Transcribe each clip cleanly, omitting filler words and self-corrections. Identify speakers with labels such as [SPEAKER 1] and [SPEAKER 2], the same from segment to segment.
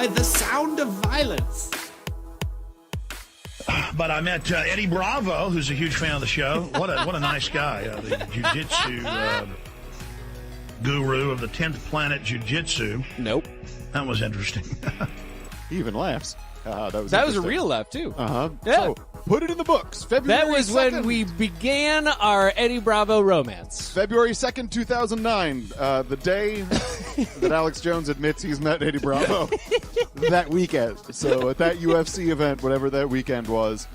[SPEAKER 1] by The Sound of Violence.
[SPEAKER 2] But I met Eddie Bravo, who's a huge fan of the show. What a nice guy. The jiu-jitsu guru of the 10th Planet Jiu-Jitsu.
[SPEAKER 1] Nope.
[SPEAKER 2] That was interesting.
[SPEAKER 3] He even laughs. That
[SPEAKER 1] was a real laugh, too.
[SPEAKER 3] Uh-huh.
[SPEAKER 1] Yeah.
[SPEAKER 3] So, put it in the books. February
[SPEAKER 1] That was
[SPEAKER 3] 2nd.
[SPEAKER 1] when we began our Eddie Bravo romance.
[SPEAKER 3] February 2nd, 2009. The day that Alex Jones admits he's met Eddie Bravo. That weekend. So at that UFC event, whatever that weekend was,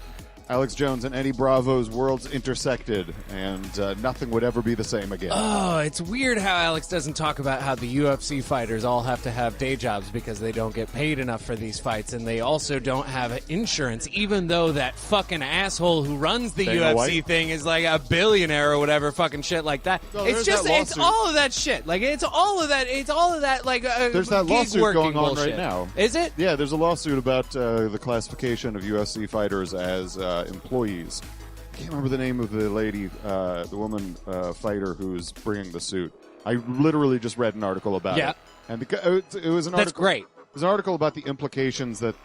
[SPEAKER 3] Alex Jones and Eddie Bravo's worlds intersected, and nothing would ever be the same again.
[SPEAKER 1] Oh, it's weird how Alex doesn't talk about how the UFC fighters all have to have day jobs because they don't get paid enough for these fights, and they also don't have insurance, even though that fucking asshole who runs the
[SPEAKER 3] Dana
[SPEAKER 1] UFC
[SPEAKER 3] White?
[SPEAKER 1] thing is like a billionaire or whatever fucking shit like that.
[SPEAKER 3] Oh,
[SPEAKER 1] It's
[SPEAKER 3] there's
[SPEAKER 1] just,
[SPEAKER 3] that
[SPEAKER 1] it's
[SPEAKER 3] lawsuit.
[SPEAKER 1] all of that shit. Like, it's all of that, like,
[SPEAKER 3] There's that
[SPEAKER 1] gig
[SPEAKER 3] lawsuit
[SPEAKER 1] working
[SPEAKER 3] going on
[SPEAKER 1] bullshit.
[SPEAKER 3] right now.
[SPEAKER 1] Is it?
[SPEAKER 3] Yeah, there's a lawsuit about the classification of UFC fighters as employees. I can't remember the name of the lady, the woman fighter who's bringing the suit. I literally just read an article about
[SPEAKER 1] Yeah.
[SPEAKER 3] it. And it was an article.
[SPEAKER 1] That's great.
[SPEAKER 3] It was an article about the implications that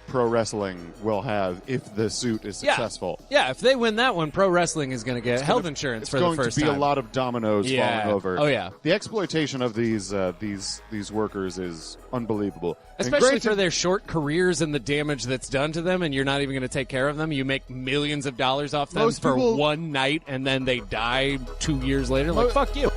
[SPEAKER 3] pro wrestling will have if the suit is successful.
[SPEAKER 1] Yeah, if they win that one, pro wrestling is going to get health insurance for the first
[SPEAKER 3] It's going to be
[SPEAKER 1] time.
[SPEAKER 3] a lot of dominoes
[SPEAKER 1] Yeah.
[SPEAKER 3] falling over.
[SPEAKER 1] Oh, yeah.
[SPEAKER 3] The exploitation of these workers is unbelievable. And
[SPEAKER 1] Especially
[SPEAKER 3] granted,
[SPEAKER 1] for their short careers and the damage that's done to them, and you're not even going to take care of them. You make millions of dollars off them
[SPEAKER 3] Most
[SPEAKER 1] for
[SPEAKER 3] people-
[SPEAKER 1] one night, and then they die 2 years later. Like, fuck you.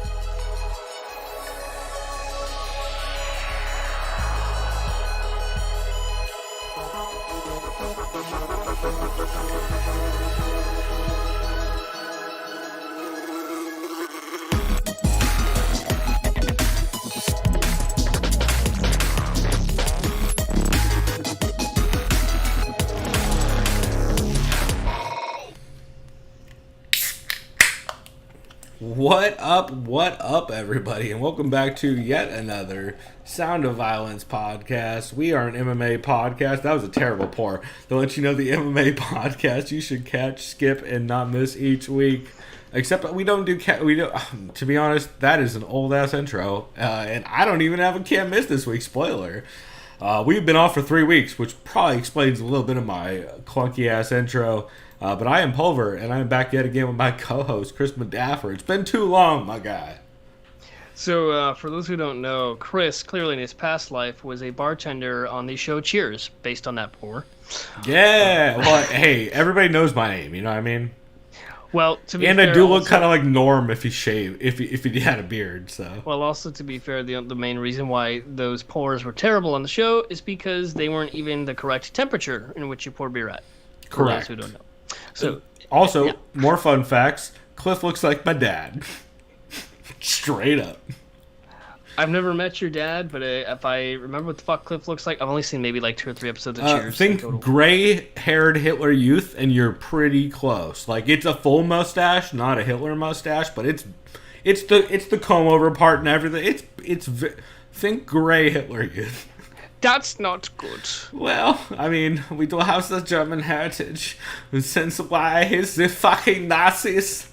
[SPEAKER 4] What up, everybody, and welcome back to yet another Sound of Violence podcast. We are an MMA podcast. That was a terrible pour. To let you know, the MMA podcast you should catch, skip, and not miss each week. Except we don't do to be honest, that is an old ass intro, and I don't even have a can't miss this week. Spoiler. We've been off for 3 weeks, which probably explains a little bit of my clunky ass intro. But I am Pulver, and I am back yet again with my co-host, Chris Madaffer. It's been too long, my guy.
[SPEAKER 5] So, for those who don't know, Chris, clearly in his past life, was a bartender on the show Cheers, based on that pour.
[SPEAKER 4] Yeah, well, hey, everybody knows my name, you know what I mean?
[SPEAKER 5] Well, to be
[SPEAKER 4] And
[SPEAKER 5] fair,
[SPEAKER 4] I do look
[SPEAKER 5] also-
[SPEAKER 4] kind of like Norm if he shaved, if he had a beard, so.
[SPEAKER 5] Well, also, to be fair, the main reason why those pours were terrible on the show is because they weren't even the correct temperature in which you pour beer at. For
[SPEAKER 4] Correct.
[SPEAKER 5] those who don't know. So,
[SPEAKER 4] Also,
[SPEAKER 5] yeah.
[SPEAKER 4] more fun facts, Cliff looks like my dad. Straight up.
[SPEAKER 5] I've never met your dad, but if I remember what the fuck Cliff looks like, I've only seen maybe like 2 or 3 episodes of Cheers. in total.
[SPEAKER 4] Think gray-haired Hitler Youth, and you're pretty close. Like, it's a full mustache, not a Hitler mustache, but it's the comb over part and everything. Think gray Hitler Youth.
[SPEAKER 5] That's not good.
[SPEAKER 4] Well, I mean, we do have the German heritage. And since why is the fucking Nazis?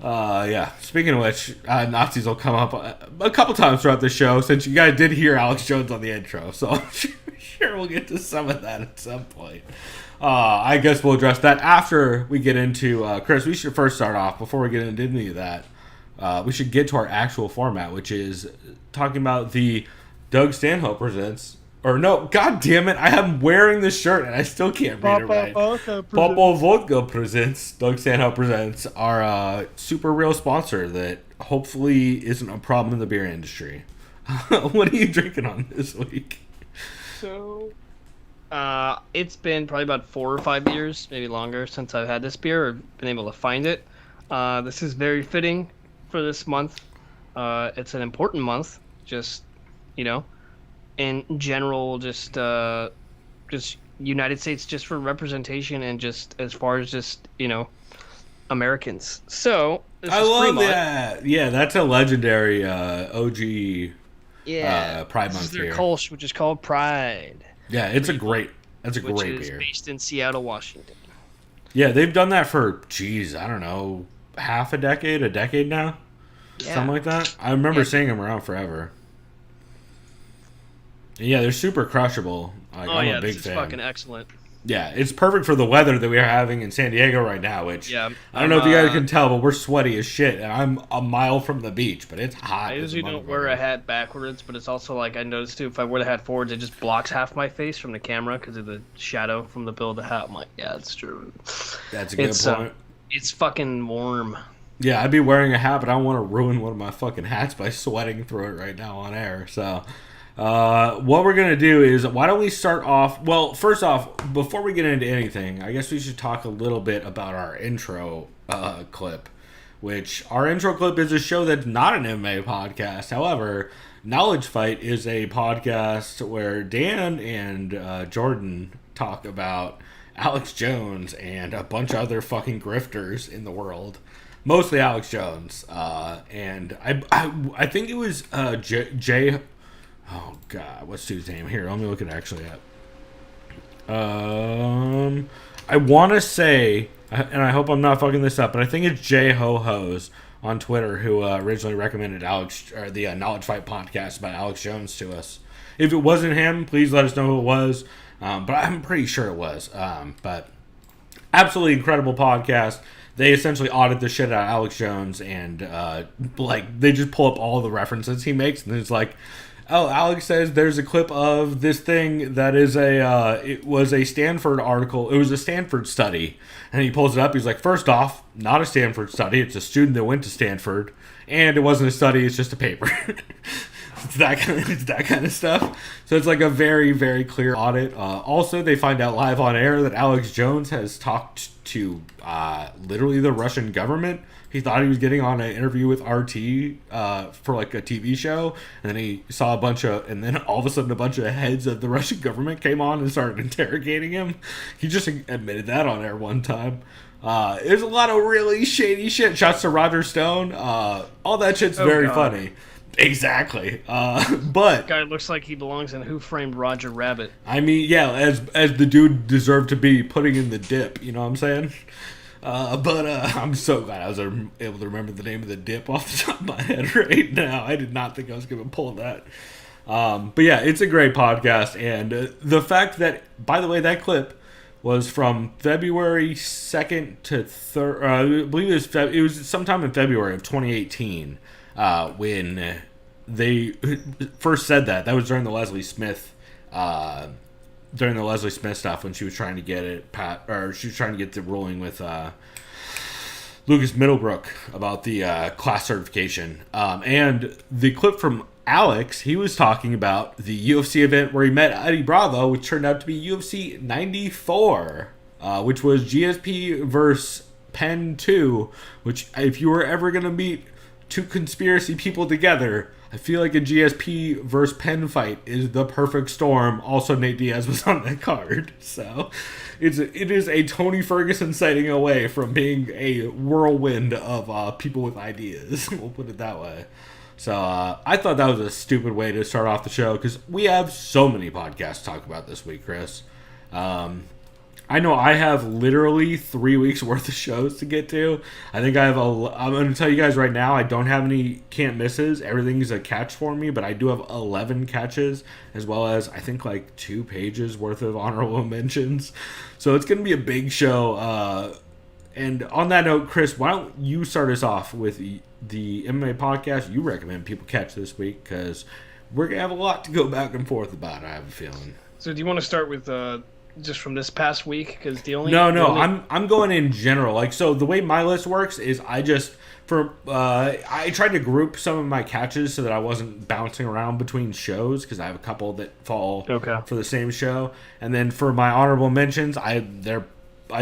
[SPEAKER 4] Yeah. Speaking of which, Nazis will come up a couple times throughout the show, since you guys did hear Alex Jones on the intro. So I'm sure we'll get to some of that at some point. I guess we'll address that after we get into Chris. We should first start off, before we get into any of that, we should get to our actual format, which is talking about the Doug Stanhope presents. Or no, god damn it, I am wearing this shirt and I still can't read it right. Papa Vodka presents, Doug Stanhope presents, our super real sponsor that hopefully isn't a problem in the beer industry. What are you drinking on this week?
[SPEAKER 5] So, it's been probably about 4 or 5 years, maybe longer, since I've had this beer or been able to find it. This is very fitting for this month. It's an important month, just, you know, in general, just United States, just for representation and just as far as just, you know, Americans. So, this
[SPEAKER 4] I
[SPEAKER 5] is
[SPEAKER 4] love
[SPEAKER 5] Fremont.
[SPEAKER 4] that. Yeah, that's a legendary OG Pride
[SPEAKER 5] This
[SPEAKER 4] Month
[SPEAKER 5] is their
[SPEAKER 4] beer.
[SPEAKER 5] Kolsch, which is called Pride,
[SPEAKER 4] Yeah, that's a great
[SPEAKER 5] which
[SPEAKER 4] beer.
[SPEAKER 5] is based in Seattle, Washington.
[SPEAKER 4] Yeah, they've done that for, I don't know, half a decade now?
[SPEAKER 5] Yeah.
[SPEAKER 4] Something like that. I remember
[SPEAKER 5] Yeah.
[SPEAKER 4] seeing them around forever. Yeah, they're super crushable. Like, I'm a big
[SPEAKER 5] this is
[SPEAKER 4] fan.
[SPEAKER 5] fucking excellent.
[SPEAKER 4] Yeah, it's perfect for the weather that we are having in San Diego right now, which I don't know if you guys can tell, but we're sweaty as shit, and I'm a mile from the beach, but it's hot.
[SPEAKER 5] I usually don't wear a hat backwards, but it's also like I noticed too, if I wear the hat forwards, it just blocks half my face from the camera because of the shadow from the bill of the hat. I'm like, yeah, it's true.
[SPEAKER 4] That's a good point.
[SPEAKER 5] It's fucking warm.
[SPEAKER 4] Yeah, I'd be wearing a hat, but I don't want to ruin one of my fucking hats by sweating through it right now on air, so... what we're going to do is, why don't we start off... Well, first off, before we get into anything, I guess we should talk a little bit about our intro clip, which our intro clip is a show that's not an MMA podcast. However, Knowledge Fight is a podcast where Dan and Jordan talk about Alex Jones and a bunch of other fucking grifters in the world. Mostly Alex Jones. And I think it was Jay... Oh, God. What's his name? Here, let me look it actually up. I want to say, and I hope I'm not fucking this up, but I think it's Jay Ho-Ho's on Twitter who originally recommended the Knowledge Fight podcast by Alex Jones to us. If it wasn't him, please let us know who it was. But I'm pretty sure it was. But absolutely incredible podcast. They essentially audit the shit out of Alex Jones, and they just pull up all the references he makes, and it's like... Oh, Alex says there's a clip of this thing that is it was a Stanford article. It was a Stanford study. And he pulls it up. He's like, first off, not a Stanford study. It's a student that went to Stanford. And it wasn't a study. It's just a paper. It's that kind of stuff. So it's like a very, very clear audit. Also, they find out live on air that Alex Jones has talked to literally the Russian government. He thought he was getting on an interview with RT for like a TV show, and then he saw and then all of a sudden a bunch of heads of the Russian government came on and started interrogating him. He just admitted that on air one time. There's a lot of really shady shit. Shouts to Roger Stone. All that shit's very funny. Exactly. But
[SPEAKER 5] guy looks like he belongs in Who Framed Roger Rabbit.
[SPEAKER 4] I mean, yeah, as the dude deserved to be putting in the dip, you know what I'm saying? But I'm so glad I was able to remember the name of the dip off the top of my head right now. I did not think I was going to pull that. But yeah, it's a great podcast. And the fact that, by the way, that clip was from February 2nd to 3rd. I believe it was sometime in February of 2018 when they first said that. That was during the Leslie Smith stuff when she was trying to get she was trying to get the ruling with Lucas Middlebrook about the class certification. And the clip from Alex, he was talking about the UFC event where he met Eddie Bravo, which turned out to be UFC 94, which was GSP versus Penn 2, which if you were ever going to meet two conspiracy people together, I feel like a GSP versus Penn fight is the perfect storm. Also, Nate Diaz was on that card. So it is a Tony Ferguson sighting away from being a whirlwind of people with ideas. We'll put it that way. So I thought that was a stupid way to start off the show because we have so many podcasts to talk about this week, Chris. I know I have literally 3 weeks worth of shows to get to. I think I'm going to tell you guys right now, I don't have any can't misses. Everything's a catch for me, but I do have 11 catches as well as I think like 2 pages worth of honorable mentions. So it's going to be a big show. And on that note, Chris, why don't you start us off with the MMA podcast you recommend people catch this week? Because we're going to have a lot to go back and forth about, I have a feeling.
[SPEAKER 5] So do you want to start with just from this past week? Because
[SPEAKER 4] I'm going in general. Like, so the way my list works is I tried to group some of my catches so that I wasn't bouncing around between shows because I have a couple that fall for the same show. And then for my honorable mentions, I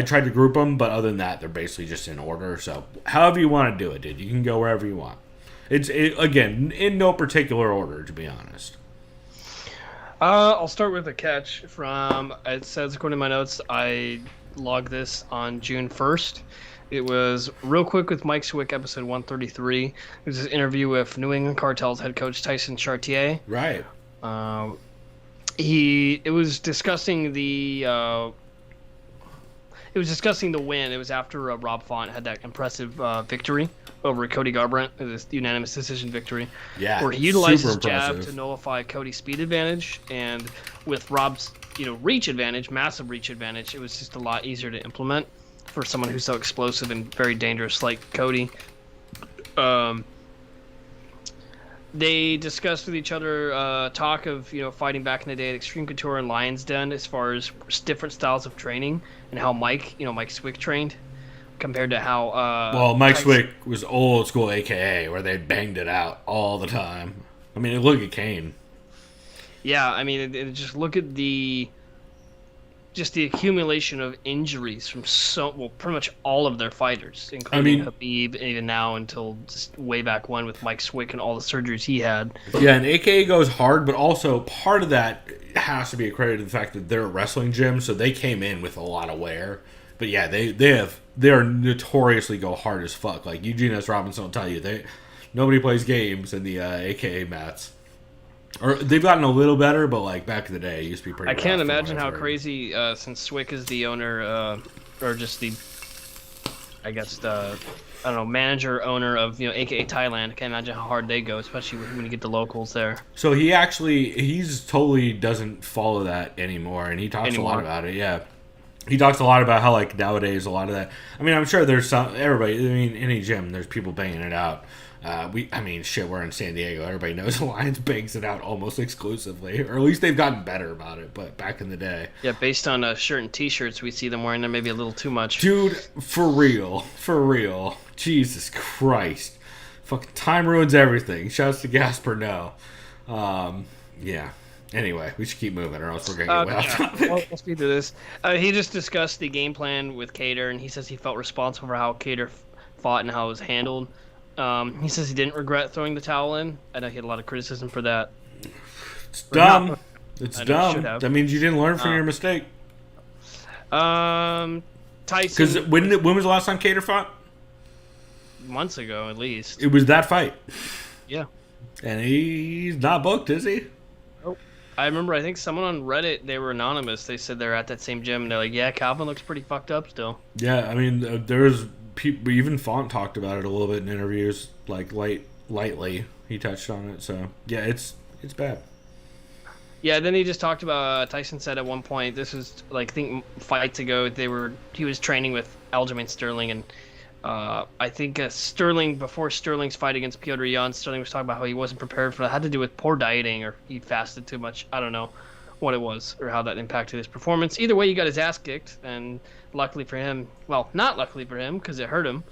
[SPEAKER 4] tried to group them, but other than that, they're basically just in order. So however you want to do it, dude, you can go wherever you want. Again, in no particular order, to be honest.
[SPEAKER 5] I'll start with a catch from, it says, according to my notes, I logged this on June 1st. It was Real Quick with Mike Swick, episode 133. It was this interview with New England Cartel's head coach Tyson Chartier.
[SPEAKER 4] Right.
[SPEAKER 5] It was discussing the win. It was after Rob Font had that impressive victory over Cody Garbrandt, this unanimous decision victory.
[SPEAKER 4] Yeah,
[SPEAKER 5] where he utilized his
[SPEAKER 4] super
[SPEAKER 5] jab
[SPEAKER 4] impressive.
[SPEAKER 5] to nullify Cody's speed advantage, and with Rob's reach advantage, massive reach advantage, it was just a lot easier to implement for someone who's so explosive and very dangerous like Cody. They discussed with each other talk of fighting back in the day at Extreme Couture and Lion's Den as far as different styles of training and how Mike Swick trained compared to how
[SPEAKER 4] Well, Mike
[SPEAKER 5] Tyson-
[SPEAKER 4] Swick was old school AKA, where they banged it out all the time. I mean, look at Kane.
[SPEAKER 5] Yeah, I mean, just look at the accumulation of injuries from pretty much all of their fighters, including Habib, even now until just way back when with Mike Swick and all the surgeries he had.
[SPEAKER 4] Yeah, and AKA goes hard, but also part of that has to be accredited to the fact that they're a wrestling gym, so they came in with a lot of wear. But yeah, they are notoriously go hard as fuck. Like Eugene S. Robinson will tell you, nobody plays games in the AKA mats. Or they've gotten a little better, but like back in the day, it used to be pretty.
[SPEAKER 5] I can't
[SPEAKER 4] rough from what
[SPEAKER 5] imagine
[SPEAKER 4] I've
[SPEAKER 5] how
[SPEAKER 4] heard.
[SPEAKER 5] crazy, since Swick is the owner, or just the, I guess the, I don't know, manager owner of AKA Thailand. I can't imagine how hard they go, especially when you get the locals there.
[SPEAKER 4] So he's totally doesn't follow that anymore, and he talks a lot about it. Yeah, he talks a lot about how like nowadays a lot of that. I mean, I'm sure there's everybody. I mean, any gym, there's people banging it out. We're in San Diego. Everybody knows Alliance bangs it out almost exclusively, or at least they've gotten better about it. But back in the day,
[SPEAKER 5] Yeah, based on shirt and T-shirts, we see them wearing them maybe a little too much.
[SPEAKER 4] dude, for real, Jesus Christ, fucking time ruins everything. Shouts to Gasper, no. Yeah. Anyway, we should keep moving, or else we're gonna get way off topic.
[SPEAKER 5] We'll speak to this. He just discussed the game plan with Cater, and he says he felt responsible for how Cater fought and how it was handled. He says he didn't regret throwing the towel in. I know he had a lot of criticism for that.
[SPEAKER 4] It's dumb. It's
[SPEAKER 5] I know, should
[SPEAKER 4] dumb.
[SPEAKER 5] have.
[SPEAKER 4] That means you didn't learn from your mistake.
[SPEAKER 5] Tyson,
[SPEAKER 4] Because when was the last time Cater fought?
[SPEAKER 5] months ago at least.
[SPEAKER 4] It was that fight.
[SPEAKER 5] Yeah.
[SPEAKER 4] And he's not booked, is he?
[SPEAKER 5] I remember, I think someone on Reddit, they were anonymous. They said they're at that same gym, and they're like, yeah, Calvin looks pretty fucked up still.
[SPEAKER 4] Yeah, I mean, there's people, even Font talked about it a little bit in interviews, like lightly. He touched on it, so yeah, it's bad.
[SPEAKER 5] Yeah, then he just talked about, Tyson said at one point, this was, like, I think fights ago, he was training with Aljamain Sterling, and I think Sterling, before Sterling's fight against Petr Yan, Sterling was talking about how he wasn't prepared for that. It had to do with poor dieting, or he fasted too much. I don't know what it was, or how that impacted his performance. Either way, he got his ass kicked, and luckily for him, well, not luckily for him, because it hurt him,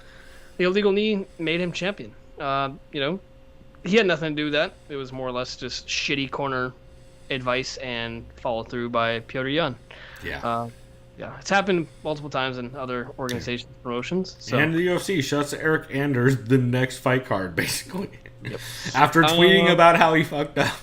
[SPEAKER 5] the illegal knee made him champion. He had nothing to do with that. It was more or less just shitty corner advice and follow through by Petr Yan.
[SPEAKER 4] Yeah.
[SPEAKER 5] Yeah, it's happened multiple times in other organizations, promotions. So.
[SPEAKER 4] And the UFC shuts Eric Anders the next fight card, basically. Yep. After tweeting about how he fucked up.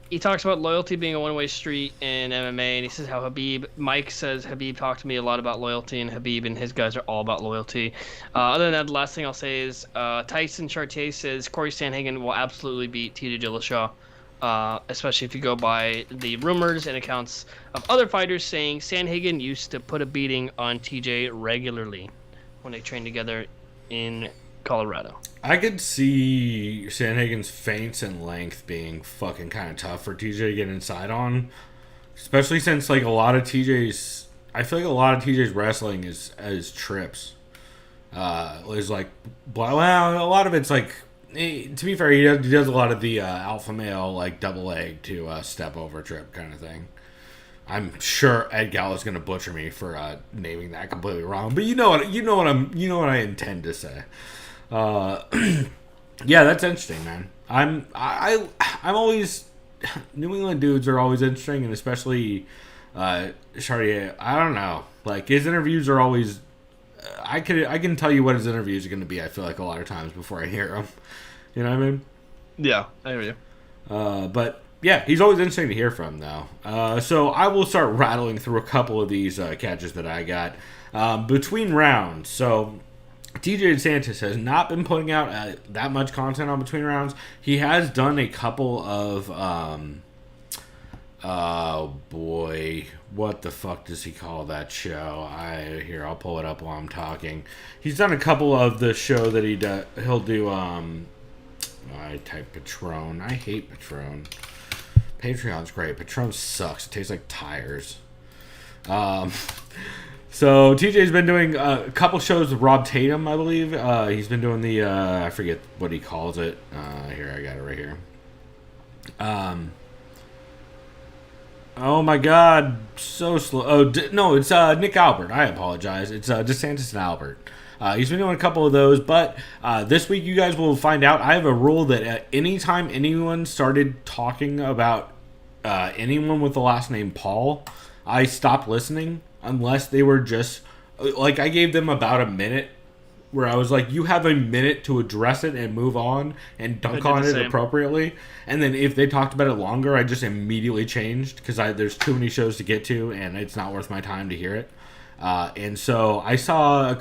[SPEAKER 5] He talks about loyalty being a one-way street in MMA, and he says how Mike says Habib talked to me a lot about loyalty, and Habib and his guys are all about loyalty. Other than that, the last thing I'll say is Tyson Chartier says Corey Sandhagen will absolutely beat TJ Dillashaw. Especially if you go by the rumors and accounts of other fighters saying Sandhagen used to put a beating on TJ regularly when they trained together in Colorado.
[SPEAKER 4] I could see Sandhagen's feints and length being fucking kind of tough for TJ to get inside on, especially since like a lot of TJ's wrestling is trips. Is like, well, a lot of it's like. To be fair, he does a lot of the alpha male like double leg to step over trip kind of thing. I'm sure Ed Gallo's gonna butcher me for naming that completely wrong, but you know what I intend to say. Yeah, that's interesting, man. I'm always New England dudes are always interesting, and especially Chartier. I don't know, like his interviews are always. I can tell you what his interviews are going to be. I feel like a lot of times before I hear them. You know what I mean?
[SPEAKER 5] Yeah, I hear you.
[SPEAKER 4] But yeah, he's always interesting to hear from, though. So I will start rattling through a couple of these catches that I got between rounds. So TJ Santos has not been putting out that much content on between rounds. He has done a couple of Oh boy, what the fuck does he call that show? I'll pull it up while I'm talking. He's done a couple of the show that he'll do. I type Patron. I hate Patron. Patreon's great. Patron sucks. It tastes like tires. So TJ's been doing a couple shows with Rob Tatum, I believe. He's been doing the I forget what he calls it. Here, I got it right here. Oh my God, so slow. Oh no, it's Nick Albert. I apologize. It's DeSantis and Albert. He's been doing a couple of those, but this week you guys will find out. I have a rule that anytime anyone started talking about anyone with the last name Paul, I stopped listening unless they were just like, I gave them about a minute where I was like, you have a minute to address it and move on and dunk on it appropriately. And then if they talked about it longer, I just immediately changed because there's too many shows to get to and it's not worth my time to hear it. And so I saw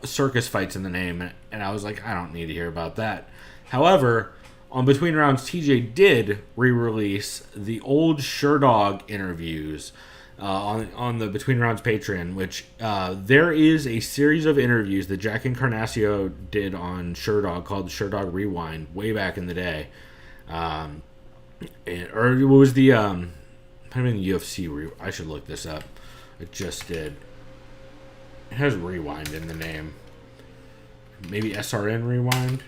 [SPEAKER 4] circus fights in the name and I was like, I don't need to hear about that. However, on Between Rounds, TJ did re-release the old Sherdog interviews on the Between Rounds Patreon, which there is a series of interviews that Jack Encarnacio did on Sherdog called Sherdog Rewind way back in the day. Or it was the UFC. I should look this up. It just did. It has Rewind in the name. Maybe SRN Rewind.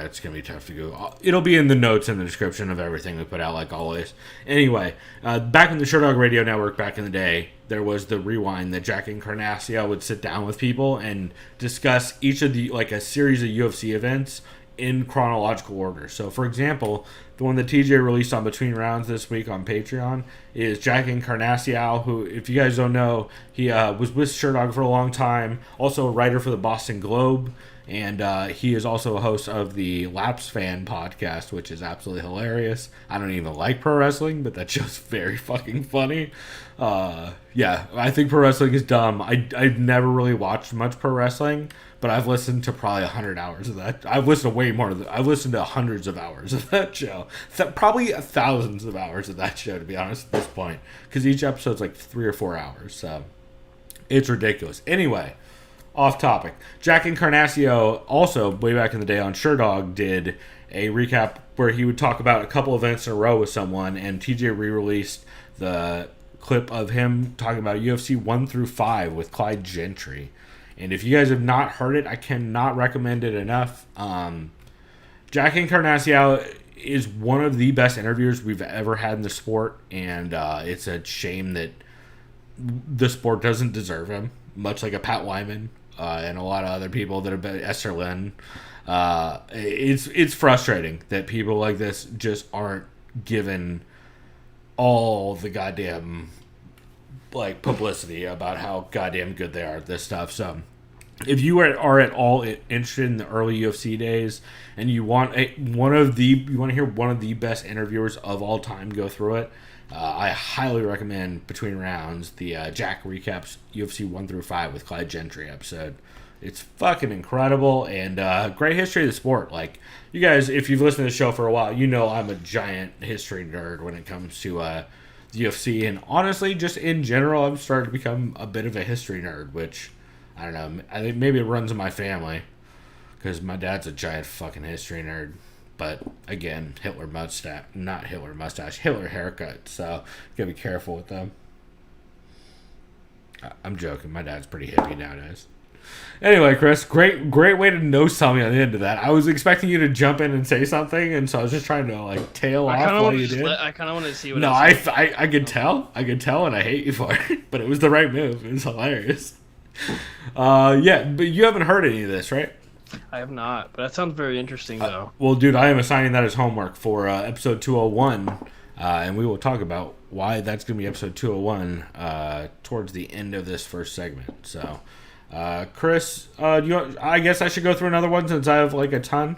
[SPEAKER 4] It's going to be tough to go. It'll be in the notes in the description of everything we put out, like always. Anyway, back in the Sherdog Radio Network back in the day, there was the Rewind that Jack Encarnacio would sit down with people and discuss each of a series of UFC events in chronological order. So, for example, the one that TJ released on Between Rounds this week on Patreon is Jack Encarnacio, who, if you guys don't know, he was with Sherdog for a long time, also a writer for the Boston Globe. And he is also a host of the Laps Fan podcast, which is absolutely hilarious. I don't even like pro wrestling, but that show's very fucking funny. Yeah, I think pro wrestling is dumb. I've never really watched much pro wrestling, but I've listened to probably 100 hours of that. I've listened to way more. I've listened to hundreds of hours of that show. Probably thousands of hours of that show, to be honest, at this point. Because each episode's like 3 or 4 hours. So it's ridiculous. Anyway. Off topic. Jack Encarnacio also, way back in the day on Sherdog, did a recap where he would talk about a couple events in a row with someone, and TJ re-released the clip of him talking about UFC 1 through 5 with Clyde Gentry. And if you guys have not heard it, I cannot recommend it enough. Jack Encarnacio is one of the best interviewers we've ever had in the sport, and it's a shame that the sport doesn't deserve him, much like a Pat Wyman. And a lot of other people that have been Esther Lynn. It's frustrating that people like this just aren't given all the goddamn publicity about how goddamn good they are at this stuff. So if you are at all interested in the early UFC days and you want to hear one of the best interviewers of all time go through it, I highly recommend Between Rounds, the Jack recaps UFC 1 through 5 with Clyde Gentry episode. It's fucking incredible and great history of the sport. Like, you guys, if you've listened to the show for a while, you know I'm a giant history nerd when it comes to the UFC. And honestly, just in general, I'm starting to become a bit of a history nerd, which, I don't know, I think maybe it runs in my family because my dad's a giant fucking history nerd. But again, Hitler haircut. So gotta be careful with them. I'm joking. My dad's pretty hippie nowadays. Anyway, Chris, great way to nose tell me on the end of that. I was expecting you to jump in and say something, and so I was just trying to tail off while you did.
[SPEAKER 5] I kind of wanted to see what.
[SPEAKER 4] No, I could tell, and I hate you for it. But it was the right move. It was hilarious. Yeah, but you haven't heard any of this, right?
[SPEAKER 5] I have not, but that sounds very interesting, though.
[SPEAKER 4] Well, dude, I am assigning that as homework for episode 201, and we will talk about why that's going to be episode 201 towards the end of this first segment. So, Chris, I guess I should go through another one since I have a ton.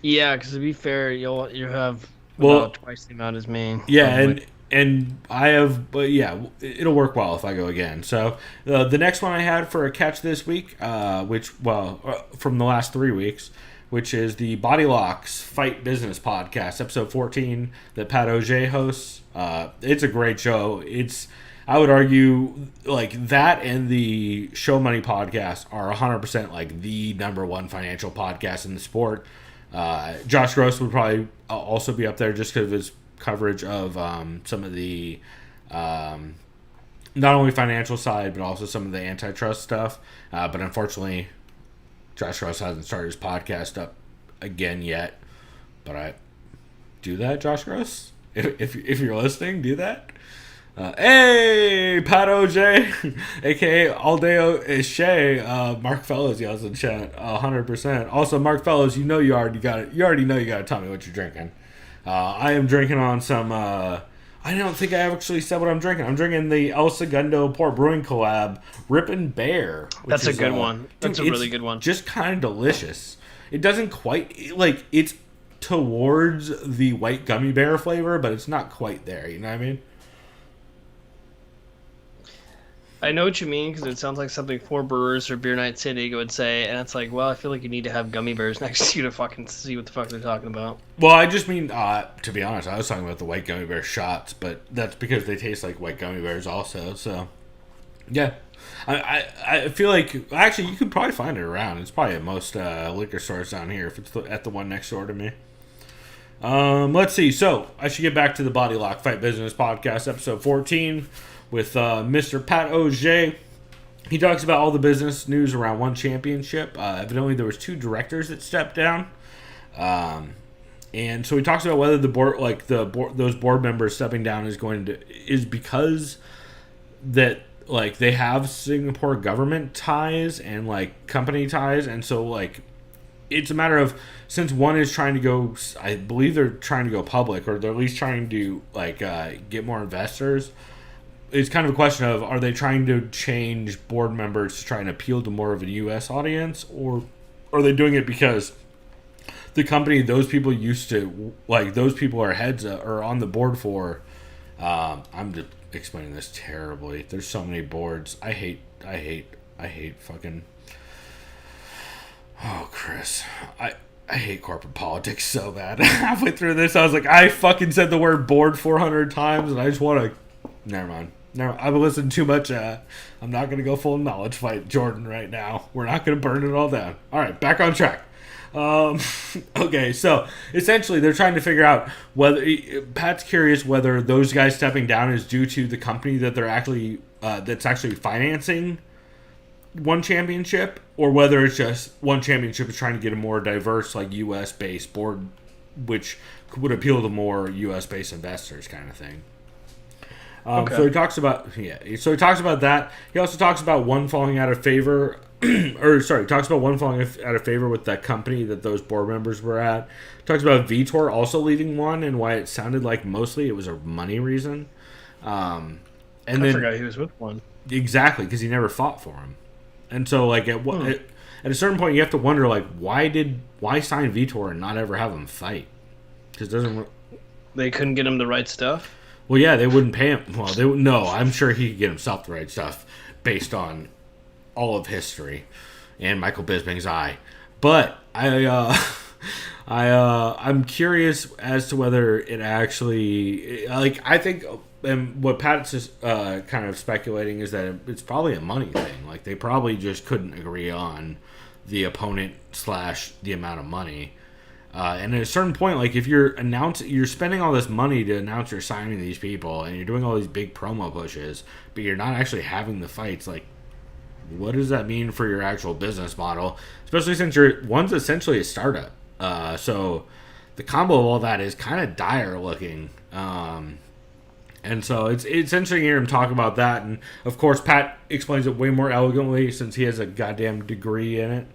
[SPEAKER 5] Yeah, because to be fair, you have about twice the amount as me.
[SPEAKER 4] Yeah, and I have, but yeah, it'll work well if I go again. So the next one I had for a catch this week, from the last 3 weeks, which is the Body Locks Fight Business Podcast, episode 14, that Pat Auger hosts. It's a great show. I would argue, like, that and the Show Money podcast are 100% like the number one financial podcast in the sport. Josh Gross would probably also be up there just because of his coverage of some of the not only financial side, but also some of the antitrust stuff. But unfortunately, Josh Gross hasn't started his podcast up again yet. But I do that, Josh Gross. If you're listening, do that. Hey, Pat Auger, aka Aldeo Ishe, Mark Fellows yells in chat, 100%. Also, Mark Fellows, you already know you got to tell me what you're drinking. I am drinking on some. I don't think I actually said what I'm drinking. I'm drinking the El Segundo Port Brewing collab Rippin' Bear.
[SPEAKER 5] That's a good one. That's a really good one.
[SPEAKER 4] Just kind of delicious. It doesn't quite like it's towards the white gummy bear flavor, but it's not quite there. You know what I mean?
[SPEAKER 5] I know what you mean, because it sounds like something Four Brewers or Beer Night City would say, and it's like, well, I feel like you need to have gummy bears next to you to fucking see what the fuck they're talking about.
[SPEAKER 4] Well, I just mean, to be honest, I was talking about the white gummy bear shots, but that's because they taste like white gummy bears also, so, yeah. I feel like, actually, you could probably find it around. It's probably at most liquor stores down here, if it's at the one next door to me. Let's see, so, I should get back to the Body Lock Fight Business Podcast, episode 14, with Mr. Pat Auger. He talks about all the business news around one championship. Evidently, there was 2 directors that stepped down, and so he talks about whether the board, like those board members stepping down, is because that like they have Singapore government ties and like company ties, and so like it's a matter of, since one is trying to go, I believe they're trying to go public, or they're at least trying to like get more investors. It's kind of a question of, are they trying to change board members to try and appeal to more of a U.S. audience, or are they doing it because the company those people used to, like, those people are heads or on the board for? I'm just explaining this terribly. There's so many boards. I hate fucking. Oh, Chris, I hate corporate politics so bad. Halfway through this, I was like, I fucking said the word board 400 times, and I just want to. Never mind. No, I've listened too much. I'm not going to go full knowledge fight Jordan right now. We're not going to burn it all down. All right, back on track. Okay, so essentially they're trying to figure out whether Pat's curious whether those guys stepping down is due to the company that they're actually that's actually financing one championship, or whether it's just one championship is trying to get a more diverse, like, U.S. based board, which would appeal to more U.S. based investors, kind of thing. Okay. So he talks about that. He also talks about one falling out of favor, talks about one falling out of favor with that company that those board members were at. Talks about Vitor also leaving one, and why it sounded like mostly it was a money reason. I
[SPEAKER 5] forgot he was with one.
[SPEAKER 4] Exactly, because he never fought for him, and so like at a certain point you have to wonder, like, why sign Vitor and not ever have him fight? Because
[SPEAKER 5] they couldn't get him the right stuff.
[SPEAKER 4] Well, yeah, they wouldn't pay him. Well, no, I'm sure he could get himself the right stuff based on all of history and Michael Bisping's eye. But I'm curious as to whether it actually, like, I think, and what Pat's is kind of speculating is that it's probably a money thing. Like, they probably just couldn't agree on the opponent / the amount of money. And at a certain point, like, if you're spending all this money to announce you're signing these people, and you're doing all these big promo pushes, but you're not actually having the fights, like, what does that mean for your actual business model? Especially since one's essentially a startup. So the combo of all that is kind of dire looking. And so it's interesting to hear him talk about that. And of course, Pat explains it way more elegantly since he has a goddamn degree in it.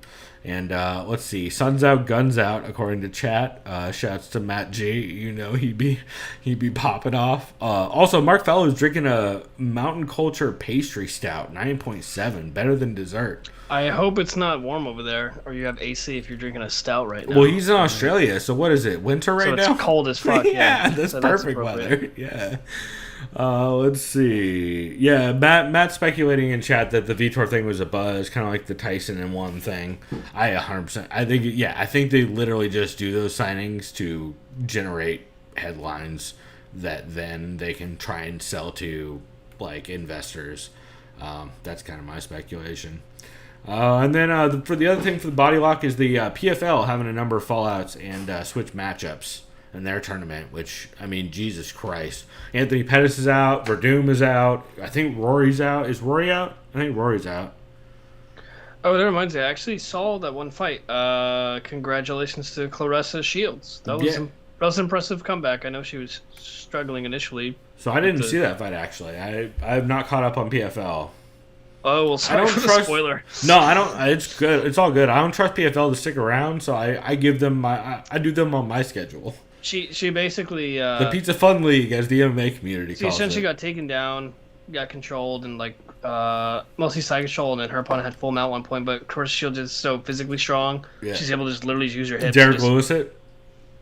[SPEAKER 4] And let's see, sun's out, guns out, according to chat. Shouts to Matt G. You know he'd be popping off. Also, Mark Fellows drinking a Mountain Culture pastry stout, 9.7, better than dessert.
[SPEAKER 5] I hope it's not warm over there, or you have AC if you're drinking a stout right now.
[SPEAKER 4] Well, he's in Australia, so what is it? Winter right now?
[SPEAKER 5] So it's cold as fuck.
[SPEAKER 4] Yeah, that's perfect weather. Yeah. Let's see. Yeah, Matt speculating in chat that the Vitor thing was a buzz, kind of like the Tyson and one thing. I 100%. I think they literally just do those signings to generate headlines that then they can try and sell to like investors. That's kind of my speculation. And then for the other thing for the body lock is the PFL having a number of fallouts and switch matchups in their tournament, which, I mean, Jesus Christ. Anthony Pettis is out. Verdum is out. I think Rory's out. Is Rory out? I think Rory's out.
[SPEAKER 5] Oh, that reminds me. I actually saw that one fight. Congratulations to Clarissa Shields. That was that was an impressive comeback. I know she was struggling initially.
[SPEAKER 4] So I didn't see that fight, actually. I have not caught up on PFL.
[SPEAKER 5] Oh, well, sorry for the spoiler.
[SPEAKER 4] No, I don't. It's good. It's all good. I don't trust PFL to stick around, so I give them I do them on my schedule.
[SPEAKER 5] She basically
[SPEAKER 4] the Pizza Fun League, as the MMA community calls it. She
[SPEAKER 5] essentially got taken down, got controlled, and like mostly side control, and then her opponent had full mount at one point. But of course, Shields is so physically strong, she's able to just literally use her hips.
[SPEAKER 4] Derek Lewis it.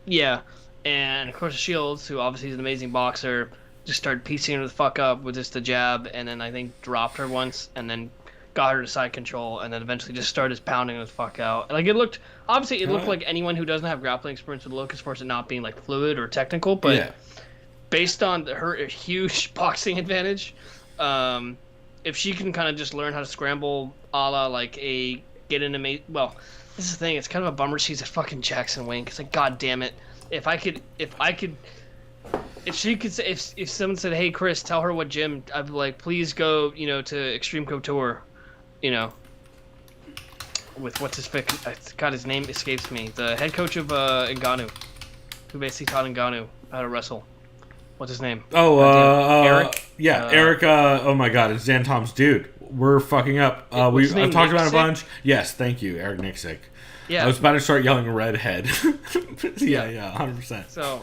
[SPEAKER 5] Yeah, and of course Shields, who obviously is an amazing boxer, just started piecing her the fuck up with just a jab, and then I think dropped her once, and then got her to side control, and then eventually just started pounding her the fuck out. Like, it looked like anyone who doesn't have grappling experience would look, as far as it not being like fluid or technical, but based on her huge boxing advantage, if she can kind of just learn how to scramble a la like a get in a well, this is the thing, it's kind of a bummer she's a fucking Jackson Wink. It's like, god damn it, if she could say, if someone said, hey Chris, tell her what gym, I'd be like, please go, to Extreme Couture, with what's his God, his name escapes me. The head coach of Ngannou, who basically taught Ngannou how to wrestle. What's his name?
[SPEAKER 4] Oh,
[SPEAKER 5] Eric.
[SPEAKER 4] Yeah, Eric. Oh my God, it's Dan Tom's dude. We're fucking up. I've talked about it a bunch. Yes, thank you, Eric Nixick. Yeah, I was about to start yelling redhead. yeah, 100%.
[SPEAKER 5] So,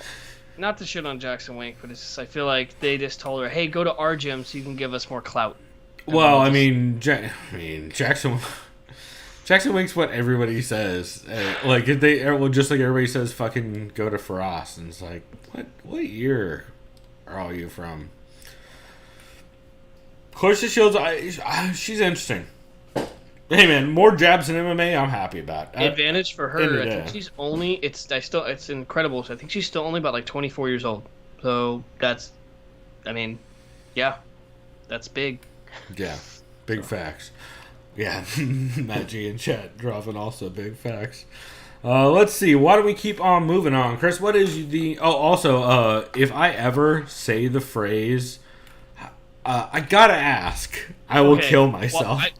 [SPEAKER 5] not to shit on Jackson Wink, but it's just, I feel like they just told her, hey, go to our gym so you can give us more clout.
[SPEAKER 4] Well, I mean, Jackson Wink's what everybody says. Like, if just like everybody says, fucking go to Faraz, and it's like, what year are all you from? Clarissa Shields, she's interesting. Hey man, more jabs in MMA, I'm happy about.
[SPEAKER 5] Advantage for her. I think she's only. It's incredible. So I think she's still only about like 24 years old. So that's big.
[SPEAKER 4] Yeah, big facts. Yeah, Matt G in chat dropping also big facts. Let's see. Why don't we keep on moving on, Chris? What is the? Oh, also, if I ever say the phrase, I gotta ask, I will kill myself.
[SPEAKER 5] Well,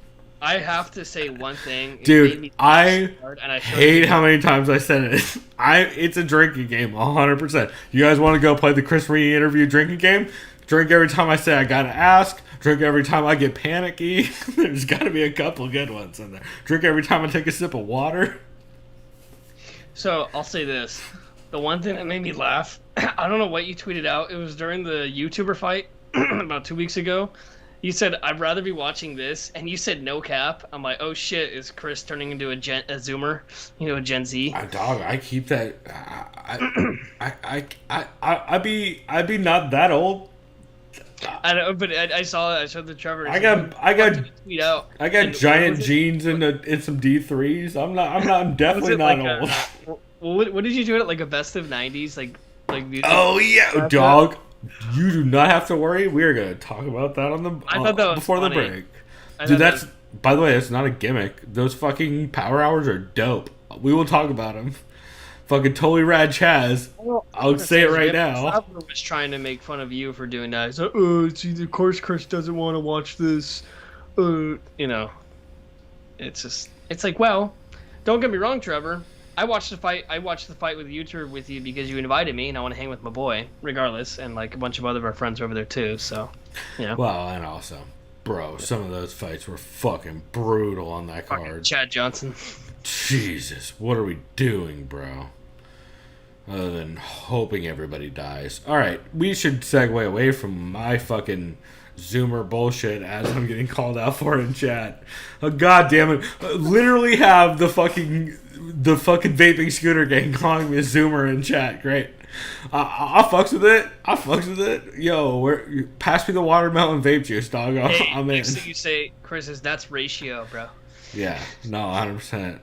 [SPEAKER 5] I have to say one thing,
[SPEAKER 4] dude. I hate how many times I said it. It's a drinking game, 100%. You guys want to go play the Chris Reed interview drinking game? Drink every time I say I gotta ask. Drink every time I get panicky. There's got to be a couple good ones in there. Drink every time I take a sip of water.
[SPEAKER 5] So I'll say this: the one thing that made me laugh, I don't know what you tweeted out. It was during the YouTuber fight about 2 weeks ago. You said, I'd rather be watching this, and you said no cap. I'm like, oh shit, is Chris turning into a Zoomer? A Gen Z?
[SPEAKER 4] Dog, I keep that. I'd be not that old.
[SPEAKER 5] I know, but I saw it. I showed the Trevor.
[SPEAKER 4] I got giant jeans and some D3s. I'm definitely not old.
[SPEAKER 5] What did you do it like a best of 90s like?
[SPEAKER 4] Oh yeah, dog. You do not have to worry. We are going to talk about that on the before the break. Dude, by the way, that's not a gimmick. Those fucking power hours are dope. We will talk about them. Fucking totally rad Chaz. I'll say it right now.
[SPEAKER 5] I was trying to make fun of you for doing that. So, of course Chris doesn't want to watch this. It's like, well, don't get me wrong, Trevor. I watched the fight with you with you because you invited me, and I want to hang with my boy, regardless, and like a bunch of other of our friends over there too. So,
[SPEAKER 4] Well, and also, bro, some of those fights were fucking brutal on that card.
[SPEAKER 5] Chad Johnson.
[SPEAKER 4] Jesus, what are we doing, bro? Other than hoping everybody dies. All right, we should segue away from my fucking Zoomer bullshit as I'm getting called out for in chat. God damn it! Literally have the fucking vaping scooter gang calling me a Zoomer in chat. Great. I fucks with it. I fucks with it. Yo, pass me the watermelon vape juice, dog. I'm in.
[SPEAKER 5] Next thing you say, Chris, is that's ratio, bro.
[SPEAKER 4] Yeah, no, 100%.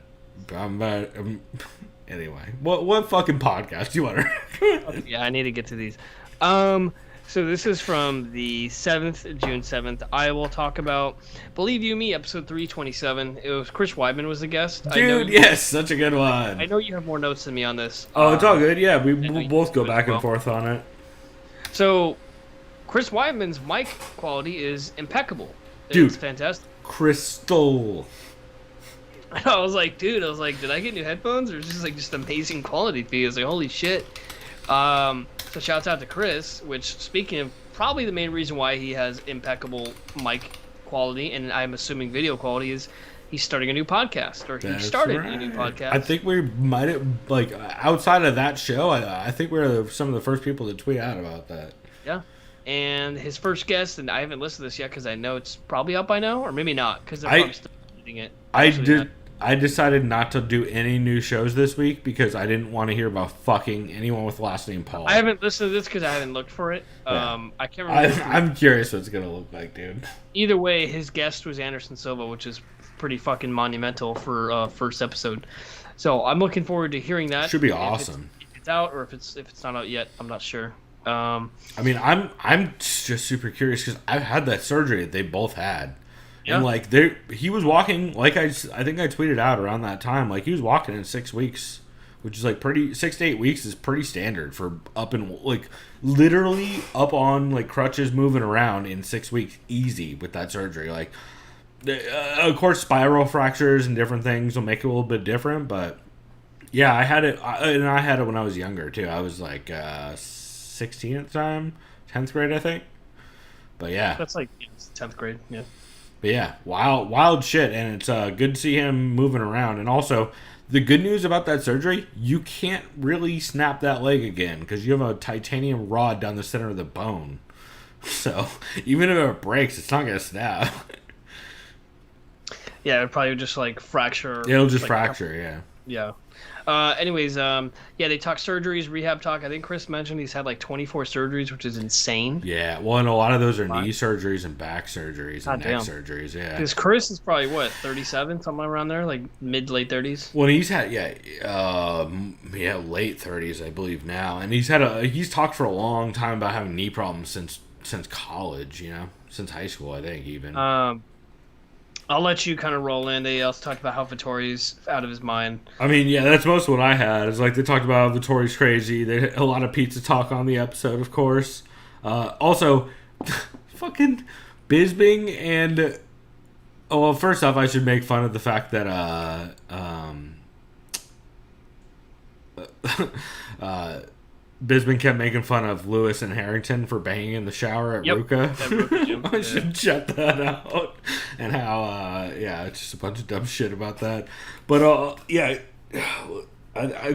[SPEAKER 4] Anyway, what fucking podcast do you want to?
[SPEAKER 5] Yeah, I need to get to these. So this is from the 7th, June 7th. I will talk about Believe You Me, episode 327. It was Chris Weidman was the guest.
[SPEAKER 4] Dude, yes, such a good one.
[SPEAKER 5] I know you have more notes than me on this.
[SPEAKER 4] Oh, it's all good. Yeah, we'll both go back and forth on it.
[SPEAKER 5] So, Chris Weidman's mic quality is impeccable.
[SPEAKER 4] Dude.
[SPEAKER 5] It's fantastic.
[SPEAKER 4] Crystal.
[SPEAKER 5] I was like, did I get new headphones or is this like just amazing quality fee? I was like, holy shit. So shouts out to Chris, which speaking of probably the main reason why he has impeccable mic quality and I'm assuming video quality is he's starting a new podcast or he started a new podcast.
[SPEAKER 4] I think we might have, like, outside of that show, I think we're some of the first people to tweet out about that.
[SPEAKER 5] Yeah. And his first guest, and I haven't listened to this yet because I know it's probably up by now, or maybe not because they're probably still editing it.
[SPEAKER 4] I decided not to do any new shows this week because I didn't want to hear about fucking anyone with the last name Paul.
[SPEAKER 5] I haven't listened to this because I haven't looked for it. Yeah. I can't remember.
[SPEAKER 4] I'm curious what it's going to look like, dude.
[SPEAKER 5] Either way, his guest was Anderson Silva, which is pretty fucking monumental for first episode. So I'm looking forward to hearing that.
[SPEAKER 4] Should be awesome.
[SPEAKER 5] If it's out or if it's not out yet, I'm not sure.
[SPEAKER 4] I mean, I'm just super curious because I've had that surgery that they both had. Yeah. And like he was walking, like I think I tweeted out around that time, like he was walking in 6 weeks, which is like 6 to 8 weeks is pretty standard for up and like literally up on like crutches moving around in 6 weeks easy with that surgery. Like of course spiral fractures and different things will make it a little bit different, but yeah, I had it when I was younger too. I was like 16 at the time, 10th grade I think. But yeah,
[SPEAKER 5] that's like 10th grade, yeah.
[SPEAKER 4] But yeah, wild shit, and it's good to see him moving around. And also, the good news about that surgery, you can't really snap that leg again because you have a titanium rod down the center of the bone. So even if it breaks, it's not gonna snap.
[SPEAKER 5] Yeah, it'd probably just like fracture.
[SPEAKER 4] It'll just fracture, yeah.
[SPEAKER 5] Yeah. Anyways, yeah, they talk surgeries, rehab talk. I think Chris mentioned he's had like 24 surgeries, which is insane.
[SPEAKER 4] Yeah, well, and a lot of those are knee surgeries and back surgeries and neck surgeries, yeah.
[SPEAKER 5] Because Chris is probably, 37, somewhere around there, like mid-late 30s?
[SPEAKER 4] Well, he's had, late 30s, I believe now. And he's talked for a long time about having knee problems since college, since high school, I think, even.
[SPEAKER 5] I'll let you kind of roll in. They also talked about how Vettori's out of his mind.
[SPEAKER 4] I mean, yeah, that's most of what I had. It's like they talked about how Vettori's crazy. They had a lot of pizza talk on the episode, of course. Also, fucking Bisping and... Oh, well, first off, I should make fun of the fact that Bisping kept making fun of Lewis and Harrington for banging in the shower at Ruka. I should shut that out. And how, it's just a bunch of dumb shit about that. But,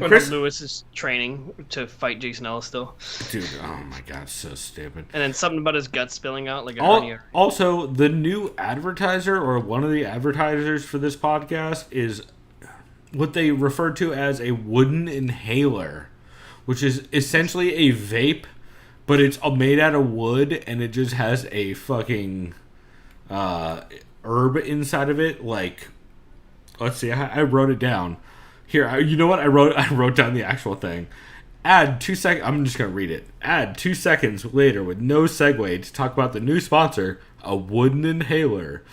[SPEAKER 5] Chris Lewis is training to fight Jason Ellis still.
[SPEAKER 4] Dude, oh my god, so stupid.
[SPEAKER 5] And then something about his gut spilling out like a hernia.
[SPEAKER 4] Also, the new advertiser, or one of the advertisers for this podcast, is what they refer to as a wooden inhaler, which is essentially a vape, but it's made out of wood, and it just has a fucking herb inside of it. Like, let's see, I wrote it down. Here, you know what? I wrote down the actual thing. Add 2 seconds. I'm just going to read it. Add 2 seconds later with no segue to talk about the new sponsor, a wooden inhaler.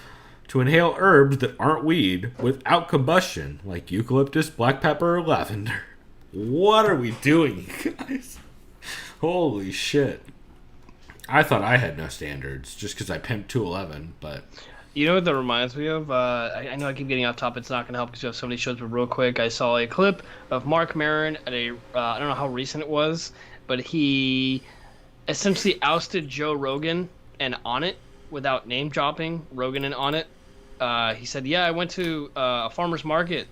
[SPEAKER 4] To inhale herbs that aren't weed without combustion, like eucalyptus, black pepper, or lavender. What are we doing, you guys? Holy shit. I thought I had no standards just because I pimped 211, but...
[SPEAKER 5] You know what that reminds me of? I know I keep getting off topic. It's not going to help because you have so many shows, but real quick, I saw a clip of Mark Maron at a... I don't know how recent it was, but he essentially ousted Joe Rogan and Onnit without name-dropping Rogan and Onnit. He said, I went to a farmer's market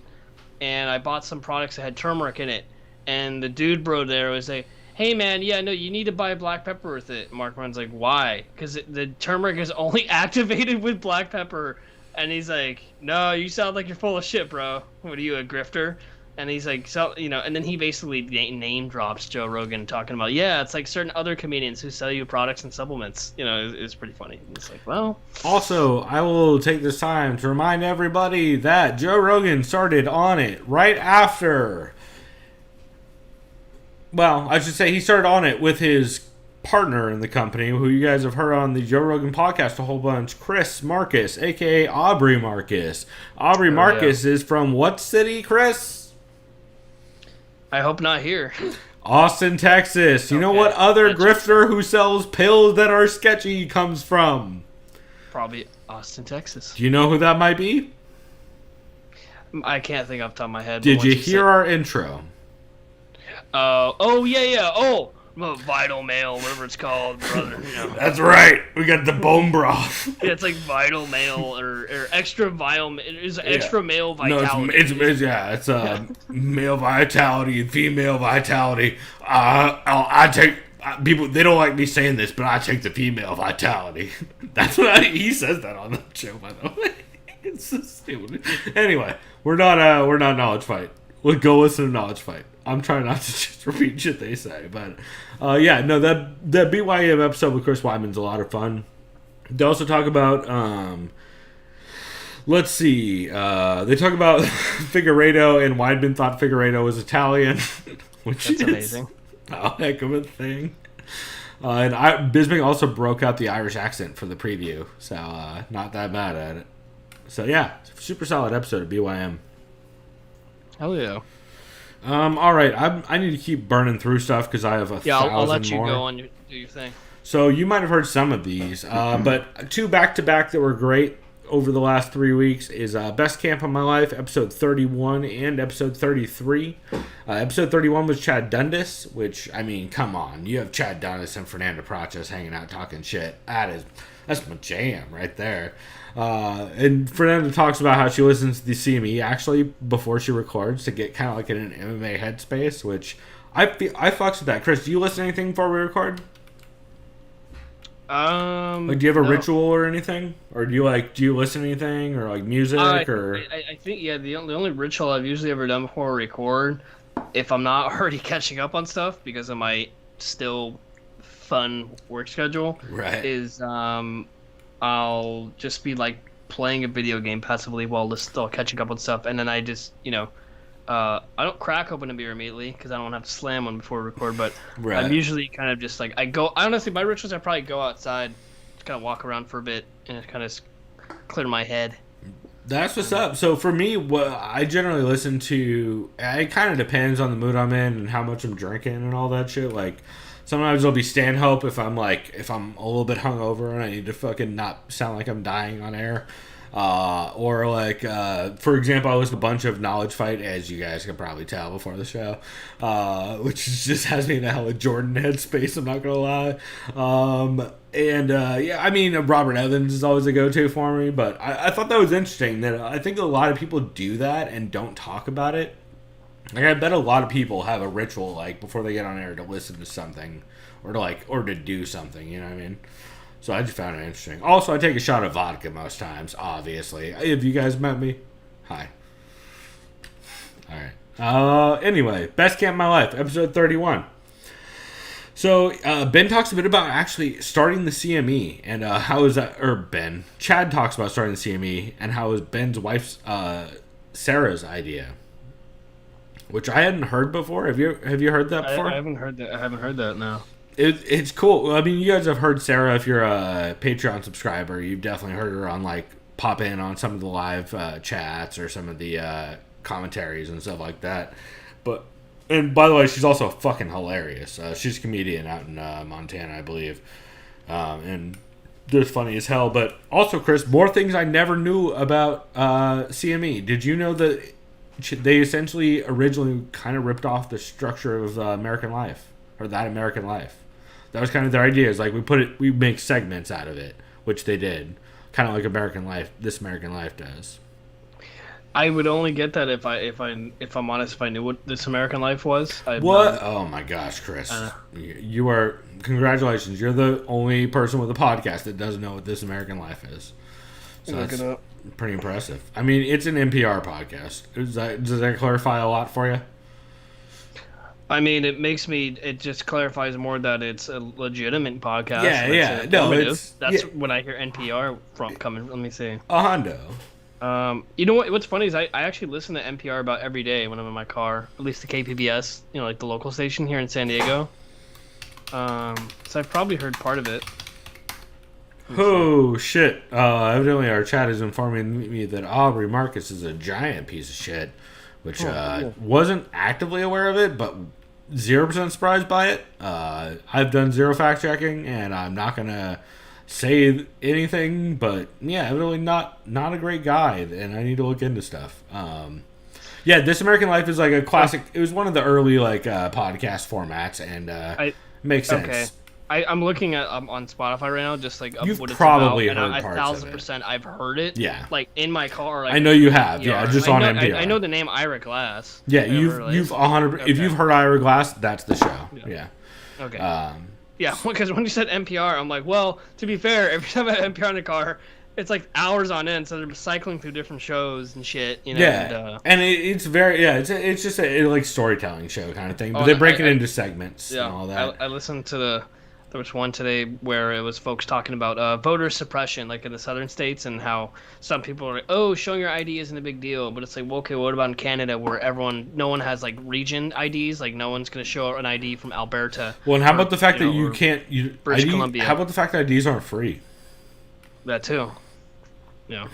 [SPEAKER 5] and I bought some products that had turmeric in it. And the dude bro there was like, hey man, no, you need to buy black pepper with it. Mark Maron's like, why? Because the turmeric is only activated with black pepper. And he's like, no, you sound like you're full of shit, bro. What are you, a grifter? And he's like, so and then he basically name drops Joe Rogan, talking about, yeah, it's like certain other comedians who sell you products and supplements. It's pretty funny. It's like, well.
[SPEAKER 4] Also, I will take this time to remind everybody that Joe Rogan started on it right after. Well, I should say he started on it with his partner in the company, who you guys have heard on the Joe Rogan podcast a whole bunch, Chris Marcus, a.k.a. Aubrey Marcus. Aubrey Marcus is from what city, Chris?
[SPEAKER 5] I hope not here.
[SPEAKER 4] Austin, Texas. You know what other grifter who sells pills that are sketchy comes from?
[SPEAKER 5] Probably Austin, Texas.
[SPEAKER 4] Do you know who that might be?
[SPEAKER 5] I can't think off the top of my head.
[SPEAKER 4] Did you hear our intro?
[SPEAKER 5] Oh, yeah. Oh, Vital Male, whatever it's called, brother.
[SPEAKER 4] That's right. We got the bone broth.
[SPEAKER 5] Yeah, it's like Vital Male or extra vile. It is extra male
[SPEAKER 4] No,
[SPEAKER 5] vitality.
[SPEAKER 4] it's male vitality and female vitality. I take people. They don't like me saying this, but I take the female vitality. That's what he says that on the show, by the way. It's so stupid. Anyway, we're not Knowledge Fight. We'll go listen to Knowledge Fight. I'm trying not to just repeat shit they say, but that BYM episode with Chris Weidman's a lot of fun. They also talk about let's see, they talk about Figueiredo, and Weidman thought Figueiredo was Italian, which
[SPEAKER 5] That's
[SPEAKER 4] is
[SPEAKER 5] amazing.
[SPEAKER 4] a heck of a thing. And Bisbing also broke out the Irish accent for the preview, so not that bad at it. So yeah, super solid episode of BYM.
[SPEAKER 5] Hell yeah.
[SPEAKER 4] All right, I need to keep burning through stuff because I have a thousand more.
[SPEAKER 5] I'll let you go on do your thing.
[SPEAKER 4] So you might have heard some of these, but two back-to-back that were great over the last 3 weeks is Best Camp of My Life, episode 31 and episode 33. Episode 31 was Chad Dundas, which, I mean, come on. You have Chad Dundas and Fernando Pratas hanging out talking shit. That's my jam right there. And Fernanda talks about how she listens to the CME actually before she records to get kind of like in an MMA headspace, which I fucks with that. Chris, do you listen to anything before we record? Like, do you have a ritual or anything, or do you listen to anything or like music or?
[SPEAKER 5] I think the only ritual I've usually ever done before we record, if I'm not already catching up on stuff because of my still fun work schedule,
[SPEAKER 4] Right.
[SPEAKER 5] is I'll just be like playing a video game passively while still catching up on stuff, and then I just I don't crack open a beer immediately because I don't have to slam one before we record, but
[SPEAKER 4] Right.
[SPEAKER 5] I'm usually kind of just like I honestly my rituals I probably go outside, just kind of walk around for a bit and kind of clear my head.
[SPEAKER 4] That's what's up. So for me, what I generally listen to, it kind of depends on the mood I'm in and how much I'm drinking and all that shit. Like, sometimes it'll be Stanhope if I'm a little bit hungover and I need to fucking not sound like I'm dying on air. Or like, for example, I listened to a bunch of Knowledge Fight, as you guys can probably tell before the show, which just has me in a hella Jordan headspace, I'm not gonna lie. I mean, Robert Evans is always a go-to for me, but I thought that was interesting that I think a lot of people do that and don't talk about it. Like, I bet a lot of people have a ritual, like, before they get on air to listen to something or to do something, you know what I mean? So I just found it interesting. Also, I take a shot of vodka most times, obviously. Have you guys met me? Hi. All right. Anyway, Best Camp of My Life, episode 31. So, Ben talks a bit about actually starting the CME and how is that, or Ben, Chad talks about starting the CME and how is Ben's wife's, Sarah's idea, which I hadn't heard before. Have you heard that before?
[SPEAKER 5] I haven't heard that, no.
[SPEAKER 4] It's cool. I mean, you guys have heard Sarah. If you're a Patreon subscriber, you've definitely heard her on, like, pop in on some of the live chats or some of the commentaries and stuff like that. And by the way, she's also fucking hilarious. She's a comedian out in Montana, I believe, and just funny as hell. But also, Chris, more things I never knew about CME. Did you know that they essentially originally kind of ripped off the structure of American Life, or That American Life? That was kind of their idea. Is like we make segments out of it, which they did, kind of like American Life. This American Life does.
[SPEAKER 5] I would only get that if I'm honest, if I knew what This American Life was.
[SPEAKER 4] What? Oh my gosh, Chris! You are, congratulations. You're the only person with a podcast that doesn't know what This American Life is. So
[SPEAKER 5] Look
[SPEAKER 4] that's
[SPEAKER 5] it up.
[SPEAKER 4] pretty impressive. I mean, it's an NPR podcast. Does that clarify a lot for you?
[SPEAKER 5] I mean, it just clarifies more that it's a legitimate podcast.
[SPEAKER 4] Yeah,
[SPEAKER 5] and
[SPEAKER 4] yeah.
[SPEAKER 5] it's
[SPEAKER 4] No,
[SPEAKER 5] informative. That's
[SPEAKER 4] yeah.
[SPEAKER 5] when I hear NPR from coming. Let me see.
[SPEAKER 4] A hundo.
[SPEAKER 5] You know what? What's funny is I actually listen to NPR about every day when I'm in my car. At least the KPBS, like the local station here in San Diego. So I've probably heard part of it.
[SPEAKER 4] Oh, shit. Evidently our chat is informing me that Aubrey Marcus is a giant piece of shit, which wasn't actively aware of it, but 0% surprised by it. I've done zero fact checking, and I'm not going to say anything, but yeah, evidently not a great guy, and I need to look into stuff. Yeah, This American Life is like a classic. It was one of the early podcast formats, and makes sense.
[SPEAKER 5] Okay. I'm looking at on Spotify right now, just like
[SPEAKER 4] You've
[SPEAKER 5] what it's
[SPEAKER 4] probably
[SPEAKER 5] about,
[SPEAKER 4] heard
[SPEAKER 5] and
[SPEAKER 4] parts of it.
[SPEAKER 5] 1,000% I've heard it.
[SPEAKER 4] Yeah.
[SPEAKER 5] Like in my car. Like,
[SPEAKER 4] I know you have.
[SPEAKER 5] NPR.
[SPEAKER 4] Yeah, just
[SPEAKER 5] I
[SPEAKER 4] on
[SPEAKER 5] know,
[SPEAKER 4] NPR.
[SPEAKER 5] I know the name Ira Glass.
[SPEAKER 4] Yeah,
[SPEAKER 5] Whatever it
[SPEAKER 4] you've
[SPEAKER 5] is.
[SPEAKER 4] 100.
[SPEAKER 5] Okay.
[SPEAKER 4] If you've heard Ira Glass, that's the show. Yeah.
[SPEAKER 5] Okay.
[SPEAKER 4] Um,
[SPEAKER 5] Yeah, because when you said NPR, I'm like, well, to be fair, every time I have NPR in the car, it's like hours on end, so they're cycling through different shows and shit.
[SPEAKER 4] Yeah, and it's very it's just a like storytelling show kind of thing, but
[SPEAKER 5] Oh,
[SPEAKER 4] they break it into segments
[SPEAKER 5] Yeah,
[SPEAKER 4] and all that.
[SPEAKER 5] I listened to there was one today where it was folks talking about voter suppression, like in the southern states, and how some people are like, oh, showing your ID isn't a big deal, but it's like, well, okay, what about in Canada where no one has like region IDs, like no one's gonna show an ID from Alberta.
[SPEAKER 4] Well, and how about the fact that
[SPEAKER 5] or British Columbia?
[SPEAKER 4] How about the fact that IDs aren't free?
[SPEAKER 5] That too. Yeah.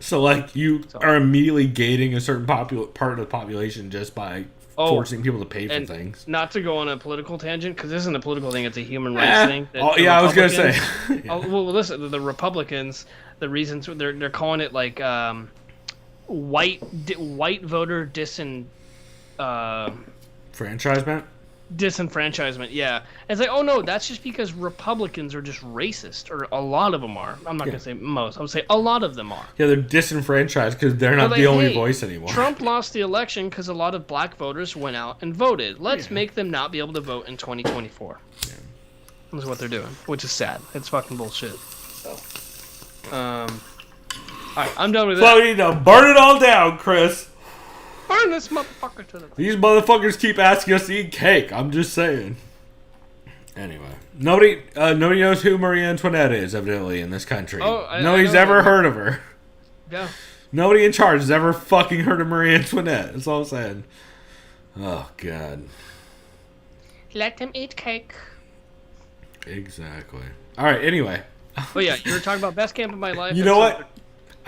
[SPEAKER 4] So like you are immediately gating a certain part of the population just by forcing people to pay for things.
[SPEAKER 5] Not to go on a political tangent, because this isn't a political thing; it's a human rights thing.
[SPEAKER 4] I was gonna say.
[SPEAKER 5] Yeah. Well, listen, the Republicans, the reasons they're calling it like white voter disenfranchisement. Yeah, it's like, oh no, that's just because Republicans are just racist, or a lot of them are. I'm not gonna say most. I would say a lot of them are.
[SPEAKER 4] Yeah, they're disenfranchised because they're not
[SPEAKER 5] like,
[SPEAKER 4] the only
[SPEAKER 5] hey,
[SPEAKER 4] voice anymore.
[SPEAKER 5] Trump lost the election because a lot of black voters went out and voted. Let's make them not be able to vote in 2024. Yeah. That's what they're doing, which is sad. It's fucking bullshit. So, all right, I'm done with that.
[SPEAKER 4] So we need to burn it all down, Chris.
[SPEAKER 5] Burn this motherfucker to the...
[SPEAKER 4] These motherfuckers keep asking us to eat cake. I'm just saying. Anyway, nobody knows who Marie Antoinette is, evidently, in this country. Nobody's ever heard of her.
[SPEAKER 5] Yeah.
[SPEAKER 4] Nobody in charge has ever fucking heard of Marie Antoinette. That's all I'm saying. Oh, God.
[SPEAKER 5] Let them eat cake.
[SPEAKER 4] Exactly. All right, anyway.
[SPEAKER 5] But yeah, you were talking about best camp of my life.
[SPEAKER 4] You know what?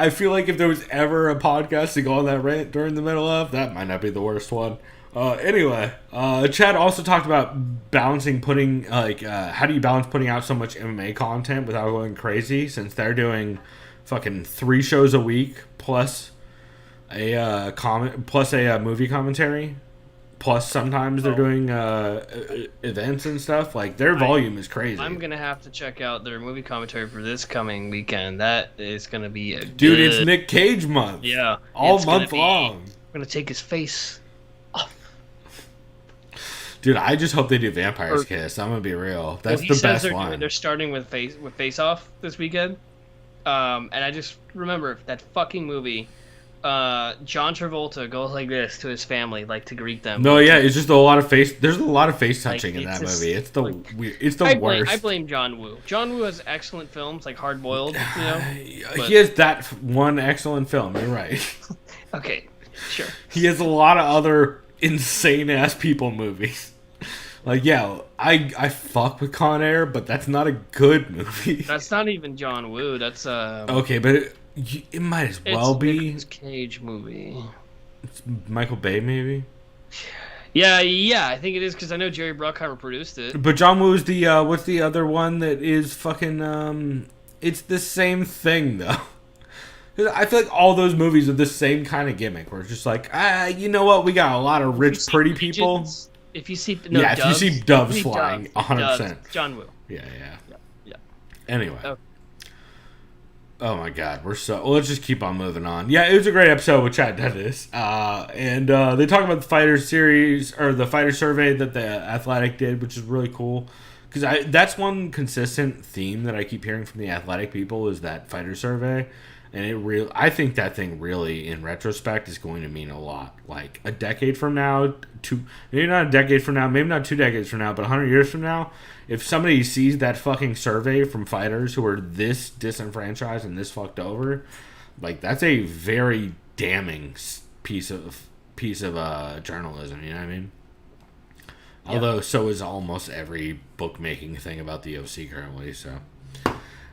[SPEAKER 4] I feel like if there was ever a podcast to go on that rant during the middle of, that might not be the worst one. Anyway, Chad also talked about balancing how do you balance putting out so much MMA content without going crazy, since they're doing fucking 3 shows a week plus a movie commentary. Plus, sometimes they're doing events and stuff. Like, their volume is crazy.
[SPEAKER 5] I'm going to have to check out their movie commentary for this coming weekend. That is going to be a
[SPEAKER 4] Dude, it's Nick Cage month.
[SPEAKER 5] Yeah.
[SPEAKER 4] All month long.
[SPEAKER 5] I'm going to take his face off.
[SPEAKER 4] Dude, I just hope they do Vampire's Kiss. I'm going to be real. That's the best one.
[SPEAKER 5] They're starting with Face Off this weekend. And I just remember that fucking movie... John Travolta goes like this to his family, like to greet them.
[SPEAKER 4] No, yeah, it's just a lot of face. There's a lot of face touching in that movie. It's the worst.
[SPEAKER 5] I blame John Woo. John Woo has excellent films like Hard Boiled.
[SPEAKER 4] He has that one excellent film. You're right.
[SPEAKER 5] Okay, sure.
[SPEAKER 4] He has a lot of other insane ass people movies. Like, yeah, I fuck with Con Air, but that's not a good movie.
[SPEAKER 5] That's not even John Woo. That's
[SPEAKER 4] okay, but it might as well be.
[SPEAKER 5] It's Cage movie.
[SPEAKER 4] It's Michael Bay, maybe.
[SPEAKER 5] Yeah, I think it is because I know Jerry Bruckheimer produced it.
[SPEAKER 4] But John Woo's the what's the other one that is fucking it's the same thing though. I feel like all those movies are the same kind of gimmick where it's just like, you know what, we got a lot of rich, pretty people.
[SPEAKER 5] If you see
[SPEAKER 4] if you see doves flying, 100%.
[SPEAKER 5] John Woo.
[SPEAKER 4] Yeah. Anyway. Okay. Oh my God, let's just keep on moving on. Yeah, it was a great episode with Chad Dennis. And they talk about the fighter series, or the fighter survey that the Athletic did, which is really cool. Because that's one consistent theme that I keep hearing from the Athletic people is that fighter survey. And I think that thing really, in retrospect, is going to mean a lot. Like a decade from now, maybe not a decade from now, maybe not 2 decades from now, but 100 years from now, if somebody sees that fucking survey from fighters who are this disenfranchised and this fucked over, like that's a very damning piece of journalism. You know what I mean? Yeah. Although so is almost every bookmaking thing about the UFC currently. So,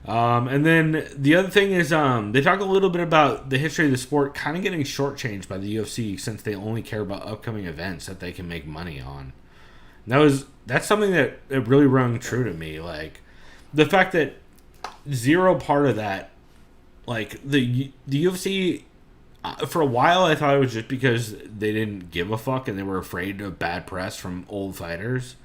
[SPEAKER 4] and then the other thing is they talk a little bit about the history of the sport kind of getting shortchanged by the UFC since they only care about upcoming events that they can make money on. That's something that really rung true to me. Like the fact that zero part of that, like the UFC. For a while, I thought it was just because they didn't give a fuck and they were afraid of bad press from old fighters.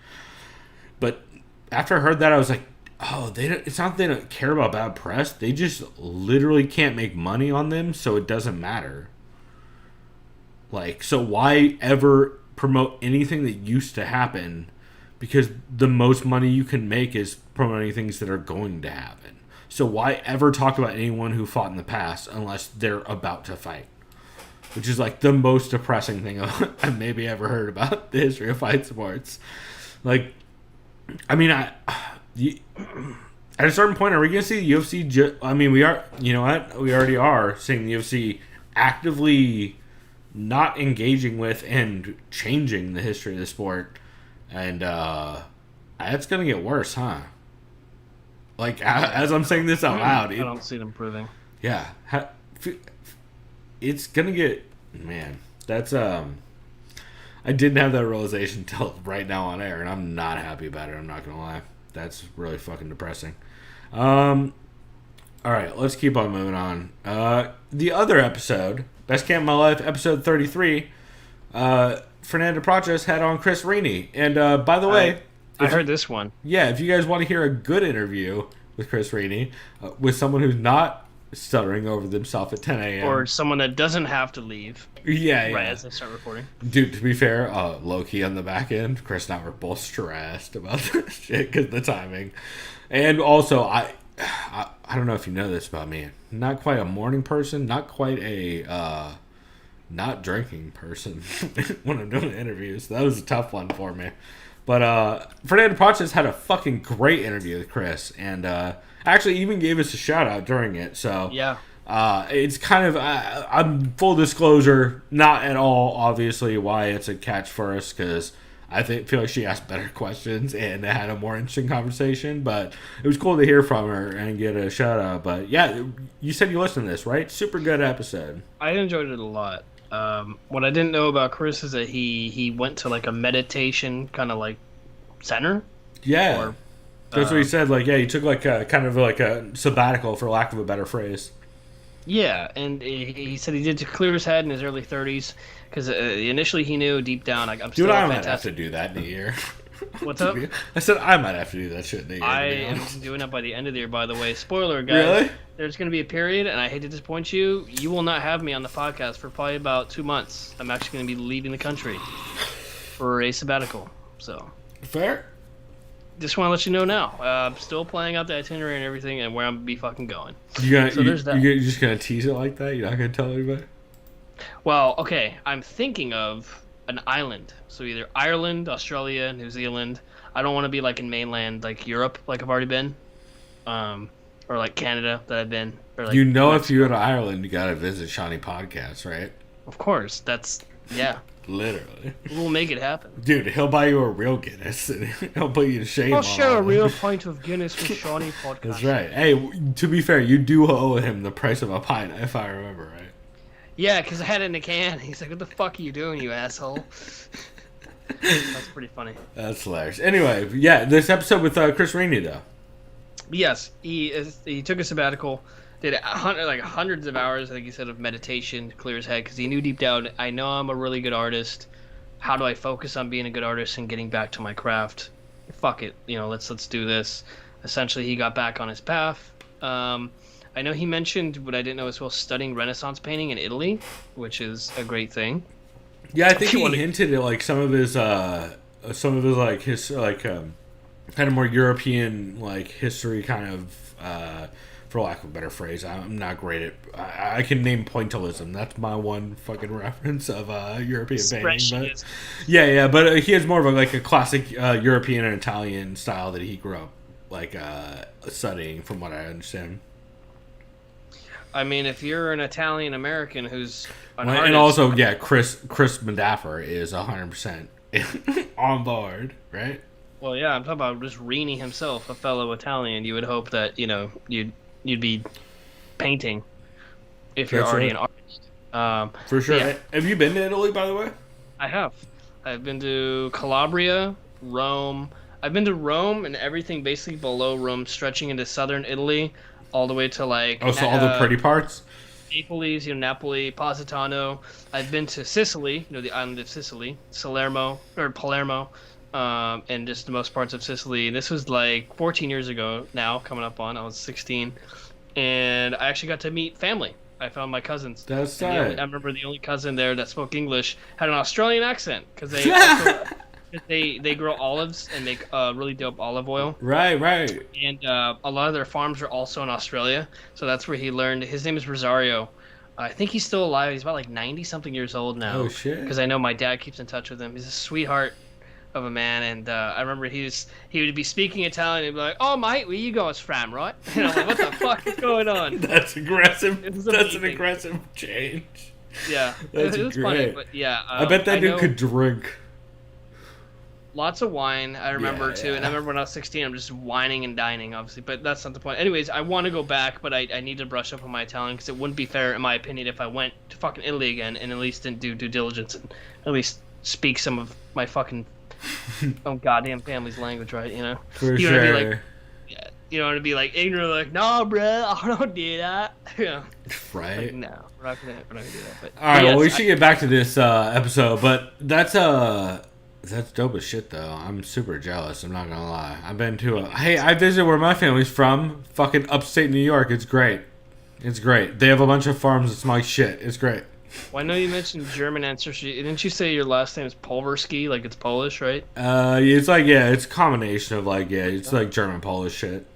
[SPEAKER 4] But after I heard that, I was like, oh, it's not that they don't care about bad press. They just literally can't make money on them, so it doesn't matter. Like, so why ever promote anything that used to happen? Because the most money you can make is promoting things that are going to happen. So why ever talk about anyone who fought in the past unless they're about to fight? Which is like the most depressing thing I've maybe ever heard about the history of fight sports. Like, I mean, at a certain point, are we going to see the UFC? I mean, we are. You know what? We already are seeing the UFC actively not engaging with and changing the history of the sport, and that's going to get worse, huh? Like, as I'm saying this out loud,
[SPEAKER 5] I don't see it improving.
[SPEAKER 4] Yeah, it's gonna get, man. That's I didn't have that realization until right now on air, and I'm not happy about it. I'm not gonna lie. That's really fucking depressing. All right, let's keep on moving on. The other episode, Best Camp of My Life, episode 33. Fernando Praches had on Chris Rainey, and by the way.
[SPEAKER 5] I heard this one.
[SPEAKER 4] Yeah, if you guys want to hear a good interview with Chris Rainey, with someone who's not stuttering over themselves at 10 a.m.
[SPEAKER 5] Or someone that doesn't have to leave.
[SPEAKER 4] Yeah.
[SPEAKER 5] Right as they start recording.
[SPEAKER 4] Dude, to be fair, low-key on the back end, Chris and I were both stressed about this shit because of the timing. And also, I don't know if you know this about me. Not quite a morning person, not quite a not drinking person when I'm doing interviews. That was a tough one for me. But Fernando Praches had a fucking great interview with Chris, and actually even gave us a shout out during it. So
[SPEAKER 5] yeah,
[SPEAKER 4] it's kind of I'm full disclosure, not at all obviously why it's a catch for us, because I feel like she asked better questions and had a more interesting conversation. But it was cool to hear from her and get a shout out. But yeah, you said you listened to this, right? Super good episode.
[SPEAKER 5] I enjoyed it a lot. What I didn't know about Chris is that he went to like a meditation kind of like center.
[SPEAKER 4] Yeah,
[SPEAKER 5] or,
[SPEAKER 4] that's what he said. Like, yeah, he took like a kind of like a sabbatical, for lack of a better phrase.
[SPEAKER 5] Yeah, and he said he did to clear his head in his early 30s because initially he knew deep down I'm still
[SPEAKER 4] I
[SPEAKER 5] fantastic.
[SPEAKER 4] might have to do that in a year.
[SPEAKER 5] What's up?
[SPEAKER 4] I said I might have to do that shit in a year.
[SPEAKER 5] I am doing it by the end of the year, by the way. Spoiler, guys.
[SPEAKER 4] Really?
[SPEAKER 5] There's going to be a period, and I hate to disappoint you. You will not have me on the podcast for probably about 2 months. I'm actually going to be leaving the country for a sabbatical. So
[SPEAKER 4] fair.
[SPEAKER 5] Just want to let you know now. I'm still planning out the itinerary and everything, and where I'm be fucking going.
[SPEAKER 4] There's that. You're just gonna tease it like that? You're not gonna tell anybody?
[SPEAKER 5] Well, okay. I'm thinking of an island. So either Ireland, Australia, New Zealand. I don't want to be like in mainland, like Europe, like I've already been, or like Canada that I've been. Or like
[SPEAKER 4] Mexico. If you go to Ireland, you gotta visit Shawnee Podcasts, right?
[SPEAKER 5] Of course. Yeah.
[SPEAKER 4] Literally.
[SPEAKER 5] We'll make it happen.
[SPEAKER 4] Dude, he'll buy you a real Guinness and he'll put you to shame.
[SPEAKER 5] I'll share a real pint of Guinness with Shawnee Podcast.
[SPEAKER 4] That's right. Hey, to be fair, you do owe him the price of a pint, if I remember right.
[SPEAKER 5] Yeah, because I had it in a can. He's like, what the fuck are you doing, you asshole? That's pretty funny.
[SPEAKER 4] That's hilarious. Anyway, yeah, this episode with Chris Rainey, though.
[SPEAKER 5] Yes, he took a sabbatical. Did hundreds of hours, I think he said, of meditation to clear his head because he knew deep down, I know I'm a really good artist. How do I focus on being a good artist and getting back to my craft? Fuck it, let's do this. Essentially, he got back on his path. I know he mentioned what I didn't know as well, studying Renaissance painting in Italy, which is a great thing.
[SPEAKER 4] Yeah, I think he hinted at like some of his kind of more European like history kind of for lack of a better phrase. I'm not great at. I can name pointillism. That's my one fucking reference of European painting. But, yeah. But he has more of like a classic European and Italian style that he grew up like studying, from what I understand.
[SPEAKER 5] I mean, if you're an Italian American who's an artist,
[SPEAKER 4] and also, yeah, Chris Medaffer is 100% on board, right?
[SPEAKER 5] Well, yeah, I'm talking about just Rini himself, a fellow Italian. You would hope that you'd be painting if you're already an artist.
[SPEAKER 4] For sure.
[SPEAKER 5] Yeah.
[SPEAKER 4] Have you been to Italy, by the way?
[SPEAKER 5] I have. I've been to Calabria, Rome. I've been to Rome and everything basically below Rome, stretching into southern Italy, all the way to like.
[SPEAKER 4] Oh, so all the pretty parts.
[SPEAKER 5] Naples, Napoli, Positano. I've been to Sicily, the island of Sicily, Palermo, and just the most parts of Sicily. This was like 14 years ago now, coming up on. I was 16, and I actually got to meet family. I found my cousins.
[SPEAKER 4] That's
[SPEAKER 5] right.
[SPEAKER 4] right.
[SPEAKER 5] I remember the only cousin there that spoke English had an Australian accent because they grow olives and make really dope olive oil.
[SPEAKER 4] Right.
[SPEAKER 5] And a lot of their farms are also in Australia, so that's where he learned. His name is Rosario. I think he's still alive. He's about like 90-something years old now.
[SPEAKER 4] Oh, shit.
[SPEAKER 5] Because I know my dad keeps in touch with him. He's a sweetheart of a man, and I remember he would be speaking Italian and he'd be like, "Oh, mate, where you guys from, right?" And I'm like, "What the fuck is going on?"
[SPEAKER 4] That's aggressive. That's an aggressive change.
[SPEAKER 5] Yeah,
[SPEAKER 4] That's
[SPEAKER 5] it was
[SPEAKER 4] great.
[SPEAKER 5] funny, but yeah.
[SPEAKER 4] I bet that dude could drink.
[SPEAKER 5] Lots of wine, I remember, too.
[SPEAKER 4] Yeah.
[SPEAKER 5] And I remember when I was 16, I'm just whining and dining, obviously. But that's not the point. Anyways, I want to go back, but I need to brush up on my Italian because it wouldn't be fair, in my opinion, if I went to fucking Italy again and at least didn't do due diligence and at least speak some of my fucking goddamn family's language, right?
[SPEAKER 4] For
[SPEAKER 5] you
[SPEAKER 4] sure.
[SPEAKER 5] Wanna be like, yeah, you don't want to be like ignorant, like, "No, bro, I don't do that."
[SPEAKER 4] Right.
[SPEAKER 5] Like, no, we're not gonna do that. But
[SPEAKER 4] all right.
[SPEAKER 5] yes,
[SPEAKER 4] Well, we should get back to this episode, but that's dope as shit, though. I'm super jealous. I'm not gonna lie. I've been to I visited where my family's from, fucking upstate New York. It's great. They have a bunch of farms that smell like shit. It's great.
[SPEAKER 5] Well, I know you mentioned German ancestry. Didn't you say your last name is Pulversky? Like it's Polish, right?
[SPEAKER 4] It's like, it's a combination of like, it's like German Polish shit.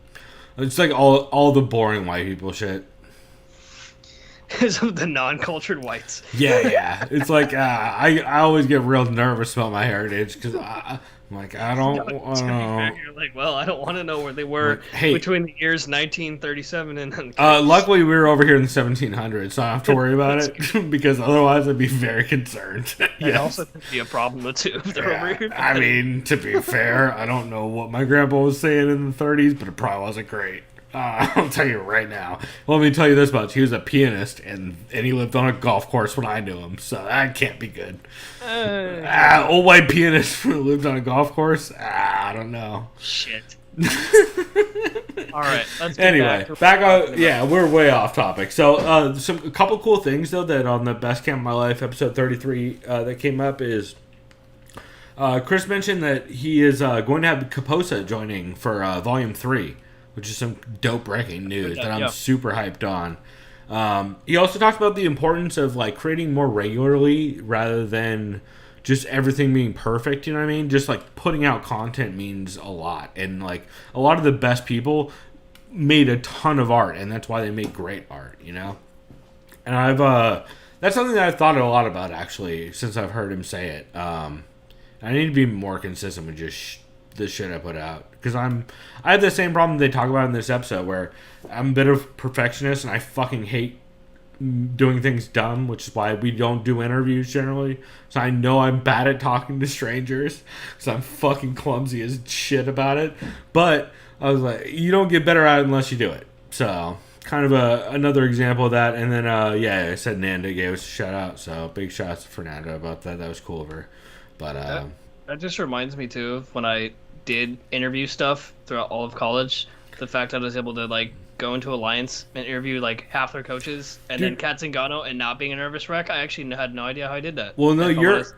[SPEAKER 4] It's like all the boring white people shit.
[SPEAKER 5] Because of the non-cultured whites.
[SPEAKER 4] Yeah. It's like I always get real nervous about my heritage because I'm like, I don't want to know.
[SPEAKER 5] You're like, well, I don't want to know where they were between the years 1937 and.
[SPEAKER 4] Luckily, we were over here in the 1700s, so I don't have to worry about it because otherwise, I'd be very concerned.
[SPEAKER 5] It also could be a problem too if they're over here.
[SPEAKER 4] I mean, to be fair, I don't know what my grandpa was saying in the 30s, but it probably wasn't great. I'll tell you right now. Let me tell you this much. He was a pianist, and he lived on a golf course when I knew him, so that can't be good. Old white pianist who lived on a golf course? I don't know.
[SPEAKER 5] Shit. All right. Let's get
[SPEAKER 4] anyway, back on. Yeah, we're way off topic. So, a couple cool things, though, that on the Best Camp of My Life, episode 33, that came up is... Chris mentioned that he is going to have Kaposa joining for Volume 3. Which is some dope breaking news that I'm super hyped on. He also talked about the importance of like creating more regularly rather than just everything being perfect. You know what I mean? Just like putting out content means a lot, and like a lot of the best people made a ton of art, and that's why they make great art. And I've that's something that I've thought a lot about actually since I've heard him say it. I need to be more consistent with just the shit I put out. Because I have the same problem they talk about in this episode where I'm a bit of a perfectionist and I fucking hate doing things dumb, which is why we don't do interviews generally. So I know I'm bad at talking to strangers because I'm fucking clumsy as shit about it. But I was like, you don't get better at it unless you do it. So kind of another example of that. And then, I said Nanda gave us a shout out. So big shout out to Fernanda about that. That was cool of her. But
[SPEAKER 5] that just reminds me too of when I did interview stuff throughout all of college. The fact that I was able to like go into Alliance and interview like half their coaches and then Katzengano and not being a nervous wreck. I actually had no idea how I did that.
[SPEAKER 4] Well, no,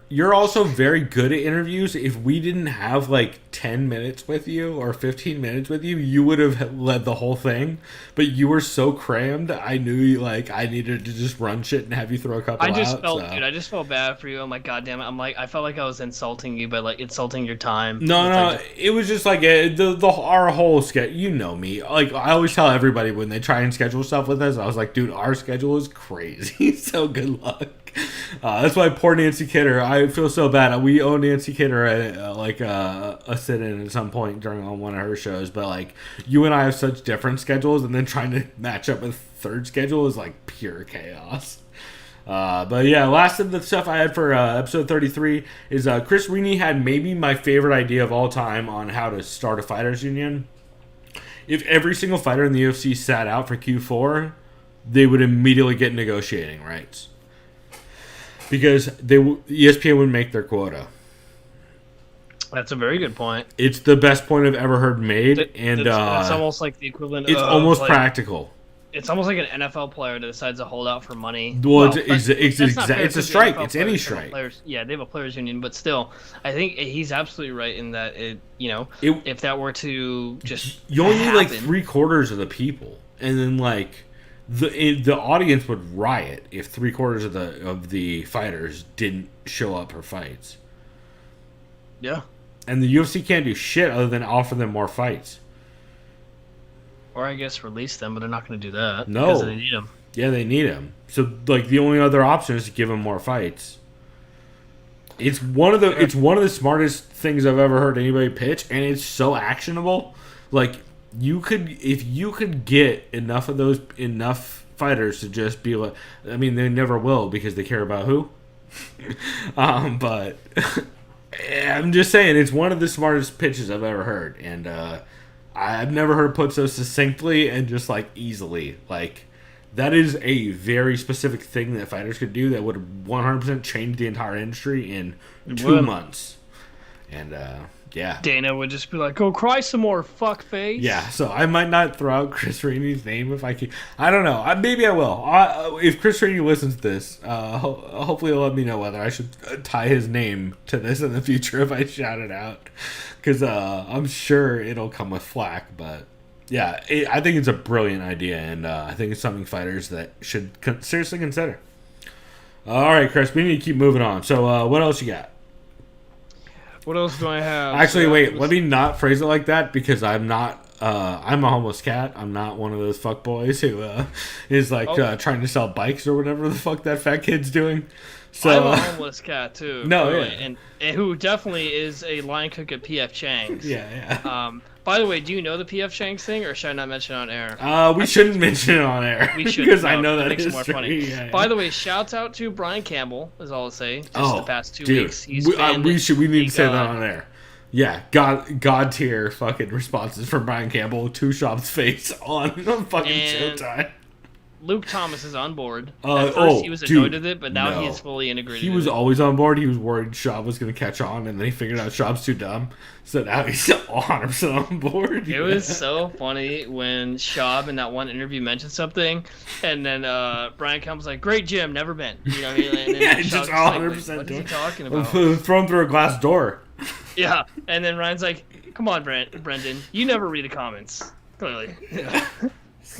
[SPEAKER 4] you're also very good at interviews. If we didn't have like 10 minutes with you or 15 minutes with you, you would have led the whole thing. But you were so crammed, I knew like I needed to just run shit and have you throw a couple out.
[SPEAKER 5] I just felt bad for you. I'm like, God damn it. I'm like, I felt like I was insulting you by like insulting your time.
[SPEAKER 4] No, it was just like our whole sketch. You know me. Like I always tell everyone everybody when they try and schedule stuff with us. I was like, dude, our schedule is crazy. So good luck. That's why poor Nancy Kidder. I feel so bad. We owe Nancy Kidder a sit-in at some point during one of her shows. But like, you and I have such different schedules, and then trying to match up with third schedule is like pure chaos. But yeah, last of the stuff I had for episode 33 is Chris Rini had maybe my favorite idea of all time on how to start a fighters union. If every single fighter in the UFC sat out for Q4, they would immediately get negotiating rights. Because ESPN would make their quota.
[SPEAKER 5] That's a very good point.
[SPEAKER 4] It's the best point I've ever heard made, and
[SPEAKER 5] it's almost like the equivalent.
[SPEAKER 4] It's
[SPEAKER 5] of,
[SPEAKER 4] almost
[SPEAKER 5] like,
[SPEAKER 4] practical.
[SPEAKER 5] It's almost like an NFL player that decides to hold out for money.
[SPEAKER 4] Well,
[SPEAKER 5] it's
[SPEAKER 4] a strike. It's any strike.
[SPEAKER 5] Yeah, they have a players union, but still, I think he's absolutely right in that if that were to just
[SPEAKER 4] you only need like
[SPEAKER 5] happen,
[SPEAKER 4] 3/4 of the people, and then like the audience would riot if 3/4 of the fighters didn't show up for fights.
[SPEAKER 5] Yeah.
[SPEAKER 4] And the UFC can't do shit other than offer them more fights.
[SPEAKER 5] Or I guess release them, but they're not going to do that.
[SPEAKER 4] No.
[SPEAKER 5] Because they need them.
[SPEAKER 4] Yeah, they need them. So like the only other option is to give them more fights. It's one of the smartest things I've ever heard anybody pitch, and it's so actionable. Like if you could get enough fighters to just be like, I mean, they never will because they care about who. But I'm just saying it's one of the smartest pitches I've ever heard, and I've never heard it put so succinctly and just like easily. Like that is a very specific thing that fighters could do that would 100% change the entire industry in 2 months. And yeah,
[SPEAKER 5] Dana would just be like, "Go cry some more, fuckface."
[SPEAKER 4] Yeah, so I might not throw out Chris Rainey's name if I can. I don't know. Maybe I will. If Chris Rainey listens to this, hopefully he'll let me know whether I should tie his name to this in the future if I shout it out. Because I'm sure it'll come with flack. But yeah, I think it's a brilliant idea, and I think it's something fighters that should seriously consider. All right, Chris, we need to keep moving on. So what else you got?
[SPEAKER 5] What else do I have?
[SPEAKER 4] Actually, wait. Let me not phrase it like that because I'm not. I'm a homeless cat. I'm not one of those fuck boys who is like trying to sell bikes or whatever the fuck that fat kid's doing. So
[SPEAKER 5] I'm a homeless cat too.
[SPEAKER 4] No, yeah.
[SPEAKER 5] and who definitely is a line cook at PF Chang's.
[SPEAKER 4] Yeah.
[SPEAKER 5] By the way, do you know the PF Chang's thing, or should I not mention it on air?
[SPEAKER 4] We shouldn't mention it on air.
[SPEAKER 5] We should
[SPEAKER 4] because I know that
[SPEAKER 5] makes
[SPEAKER 4] is
[SPEAKER 5] it more funny.
[SPEAKER 4] Yeah.
[SPEAKER 5] By the way, shouts out to Brian Campbell, is all I'll say. Just the past 2 weeks,
[SPEAKER 4] we need to say that on air. Yeah, God tier fucking responses from Brian Campbell, Two Shop's face on fucking Showtime.
[SPEAKER 5] Luke Thomas is on board. At first he was annoyed with it, but now he is fully integrated.
[SPEAKER 4] He was always on board. He was worried Schaub was going to catch on, and then he figured out Schaub's too dumb. So now he's 100% on board.
[SPEAKER 5] It was so funny when Schaub in that one interview mentioned something, and then Brian Campbell's like, "Great gym, never been." You know, and then
[SPEAKER 4] yeah, just 100%.
[SPEAKER 5] Like, what is he talking about?
[SPEAKER 4] Thrown through a glass door.
[SPEAKER 5] Yeah, and then Ryan's like, "Come on, Brendan, you never read the comments, clearly." Yeah.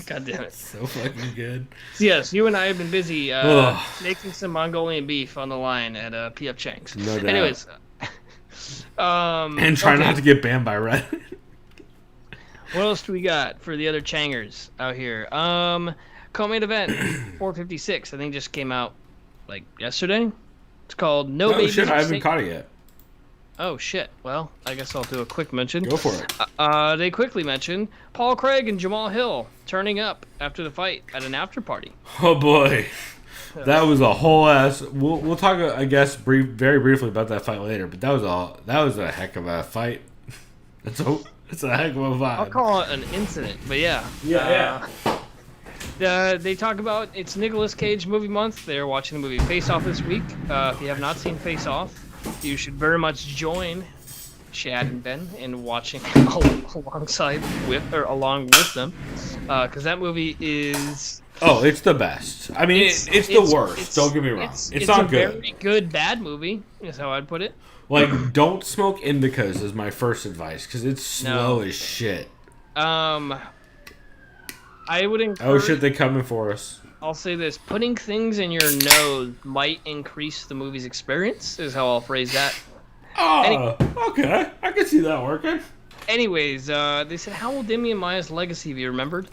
[SPEAKER 5] God damn it.
[SPEAKER 4] So fucking good.
[SPEAKER 5] So yes, you and I have been busy making some Mongolian beef on the line at PF Chang's.
[SPEAKER 4] No doubt.
[SPEAKER 5] Anyways.
[SPEAKER 4] And try not to get banned by Reddit.
[SPEAKER 5] What else do we got for the other Changers out here? Co-main event, 456, I think just came out like yesterday. It's called No Babies.
[SPEAKER 4] Oh shit, I haven't caught it yet.
[SPEAKER 5] Oh shit. Well, I guess I'll do a quick mention.
[SPEAKER 4] Go for it.
[SPEAKER 5] They quickly mentioned Paul Craig and Jamal Hill turning up after the fight at an after party.
[SPEAKER 4] Oh boy, that was a whole ass. We'll talk, I guess, very briefly about that fight later. But that was a heck of a fight. It's a heck of a vibe.
[SPEAKER 5] I'll call it an incident, but yeah. They talk about it's Nicolas Cage movie month. They're watching the movie Face Off this week. If you have not seen Face Off, you should very much join Chad and Ben in watching along with them, because that movie is.
[SPEAKER 4] Oh, it's the best. I mean, it's the worst. Don't get me wrong. It's not good.
[SPEAKER 5] It's a very good bad movie, is how I'd put it.
[SPEAKER 4] Like, don't smoke indicas is my first advice, because it's slow as shit.
[SPEAKER 5] I would encourage.
[SPEAKER 4] Oh shit, they're coming for us.
[SPEAKER 5] I'll say this: putting things in your nose might increase the movie's experience. Is how I'll phrase that.
[SPEAKER 4] Oh, okay. I can see that working.
[SPEAKER 5] Anyways, they said, how will Demian Maia's legacy be remembered?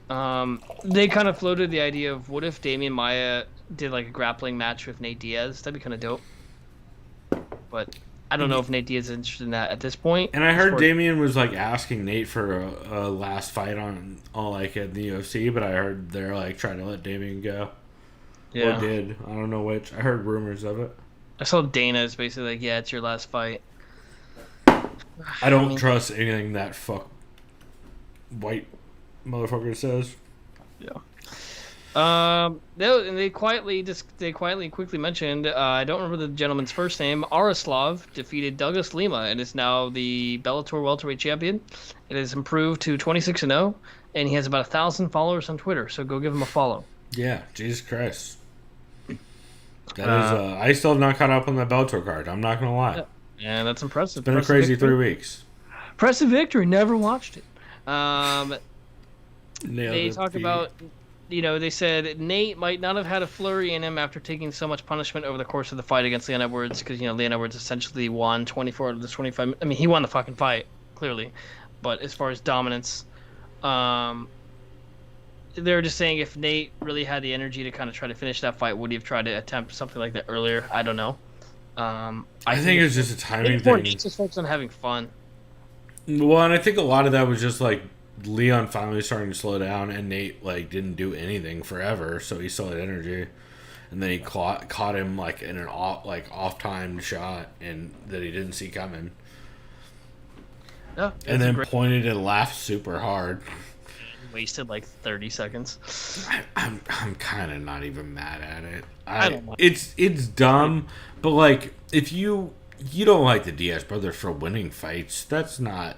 [SPEAKER 5] They kind of floated the idea of what if Damian Maia did like a grappling match with Nate Diaz? That'd be kind of dope. But I don't know if Nate Diaz is interested in that at this point.
[SPEAKER 4] And I heard Damian was like asking Nate for a last fight on like at the UFC, but I heard they're like trying to let Damian go.
[SPEAKER 5] Yeah.
[SPEAKER 4] Or did. I don't know which. I heard rumors of it.
[SPEAKER 5] I saw Dana's basically like, yeah, it's your last fight.
[SPEAKER 4] I don't trust anything that white motherfucker says.
[SPEAKER 5] Yeah. They quickly mentioned. I don't remember the gentleman's first name. Aroslav defeated Douglas Lima and is now the Bellator welterweight champion. It has improved to 26-0, and he has about 1,000 followers on Twitter. So go give him a follow.
[SPEAKER 4] Yeah, Jesus Christ. That is. I still have not caught up on the Bellator card. I'm not gonna lie.
[SPEAKER 5] Yeah, that's impressive.
[SPEAKER 4] It's been a crazy 3 weeks.
[SPEAKER 5] Impressive victory. Never watched it. They talk about, they said Nate might not have had a flurry in him after taking so much punishment over the course of the fight against Leon Edwards, because, Leon Edwards essentially won 24 out of the 25. I mean, he won the fucking fight, clearly. But as far as dominance, they're just saying if Nate really had the energy to kind of try to finish that fight, would he have tried to attempt something like that earlier? I don't know.
[SPEAKER 4] I think it's just a timing thing.
[SPEAKER 5] He's just focused on having fun.
[SPEAKER 4] Well, and I think a lot of that was just like Leon finally starting to slow down, and Nate like didn't do anything forever, so he still had energy, and then he caught him like in an off time shot, and that he didn't see coming.
[SPEAKER 5] Yeah,
[SPEAKER 4] and then pointed and laughed super hard.
[SPEAKER 5] Wasted like 30 seconds.
[SPEAKER 4] I'm kind of not even mad at it.
[SPEAKER 5] I don't know.
[SPEAKER 4] It's dumb, but like if you don't like the Diaz brothers for winning fights, what's
[SPEAKER 5] the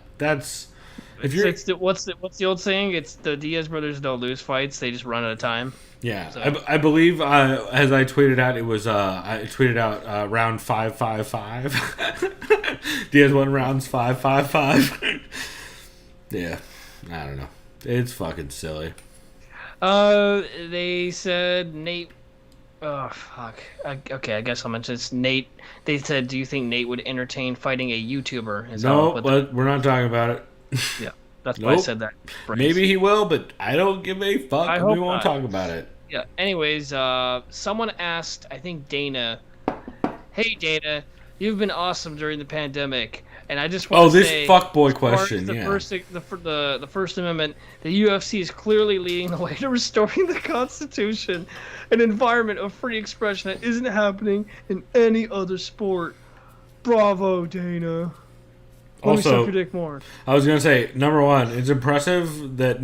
[SPEAKER 5] old saying? It's the Diaz brothers don't lose fights; they just run out of time.
[SPEAKER 4] Yeah,
[SPEAKER 5] so.
[SPEAKER 4] I believe as I tweeted out, it was I tweeted out round 5-5-5. Diaz won rounds 5-5-5. Yeah, I don't know. It's fucking silly.
[SPEAKER 5] They said Nate. Oh fuck. Okay, I guess I'll mention this. Nate. They said, "Do you think Nate would entertain fighting a YouTuber?"
[SPEAKER 4] No, but we're not talking about it.
[SPEAKER 5] Yeah, that's why I said that. Phrase.
[SPEAKER 4] Maybe he will, but I don't give a fuck. We won't talk about it.
[SPEAKER 5] Yeah. Anyways, someone asked, I think Dana, "Hey Dana, you've been awesome during the pandemic." And I just want to say,
[SPEAKER 4] this fuckboy question,
[SPEAKER 5] the First Amendment, the UFC is clearly leading the way to restoring the Constitution, an environment of free expression that isn't happening in any other sport. Bravo, Dana. Let me suck your dick more.
[SPEAKER 4] I was going to say, number one, it's impressive that,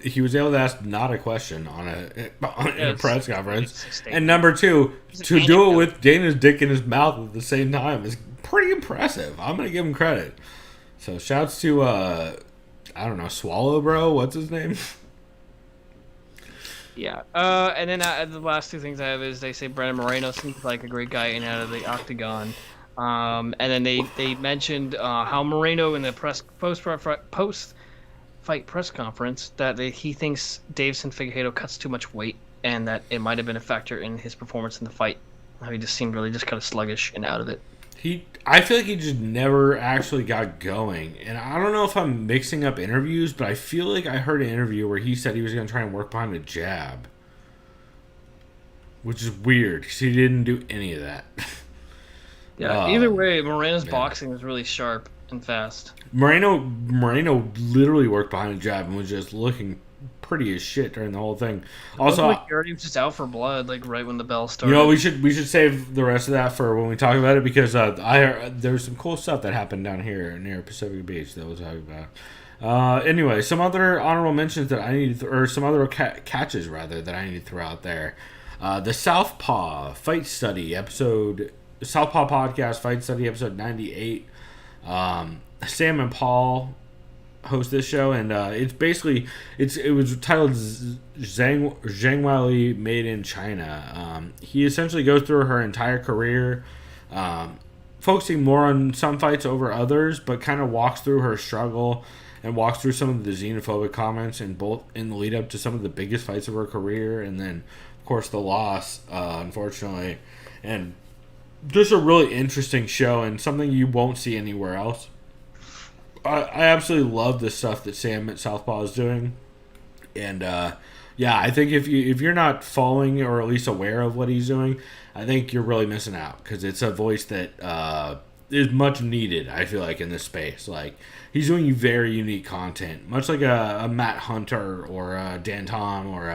[SPEAKER 4] he was able to ask not a question in a press conference. And number two, to do it with Dana's dick in his mouth at the same time is pretty impressive. I'm going to give him credit. So, shouts to, I don't know, Swallow Bro? What's his name?
[SPEAKER 5] Yeah. And then the last two things I have is they say Brandon Moreno seems like a great guy in and out of the octagon. And then they mentioned how Moreno in the post-fight press conference that he thinks Davison Figueiredo cuts too much weight, and that it might have been a factor in his performance in the fight. How he just seemed really just kind of sluggish and out of it.
[SPEAKER 4] I feel like he just never actually got going. And I don't know if I'm mixing up interviews, but I feel like I heard an interview where he said he was going to try and work behind a jab. Which is weird, because he didn't do any of that.
[SPEAKER 5] Yeah, either way, Moreno's boxing was really sharp and fast.
[SPEAKER 4] Moreno literally worked behind a jab and was just looking pretty as shit during the whole thing. Also,
[SPEAKER 5] he was just out for blood, like right when the bell started.
[SPEAKER 4] We should save the rest of that for when we talk about it, because there's some cool stuff that happened down here near Pacific Beach that we'll talk about. Anyway, some other honorable mentions that I need, or some other catches rather that I need to throw out there. The Southpaw Fight Study episode. Southpaw Podcast Fight Study episode 98. Sam and Paul host this show, and it was titled Zhang Weili Made in China. He essentially goes through her entire career, focusing more on some fights over others, but kind of walks through her struggle and walks through some of the xenophobic comments in the lead up to some of the biggest fights of her career, and then of course the loss, unfortunately. And just a really interesting show and something you won't see anywhere else. I absolutely love the stuff that Sam at Southpaw is doing. And yeah, I think if you're not following or at least aware of what he's doing, I think you're really missing out, because it's a voice that is much needed, I feel like, in this space. Like, he's doing very unique content, much like a Matt Hunter or Dan Tom or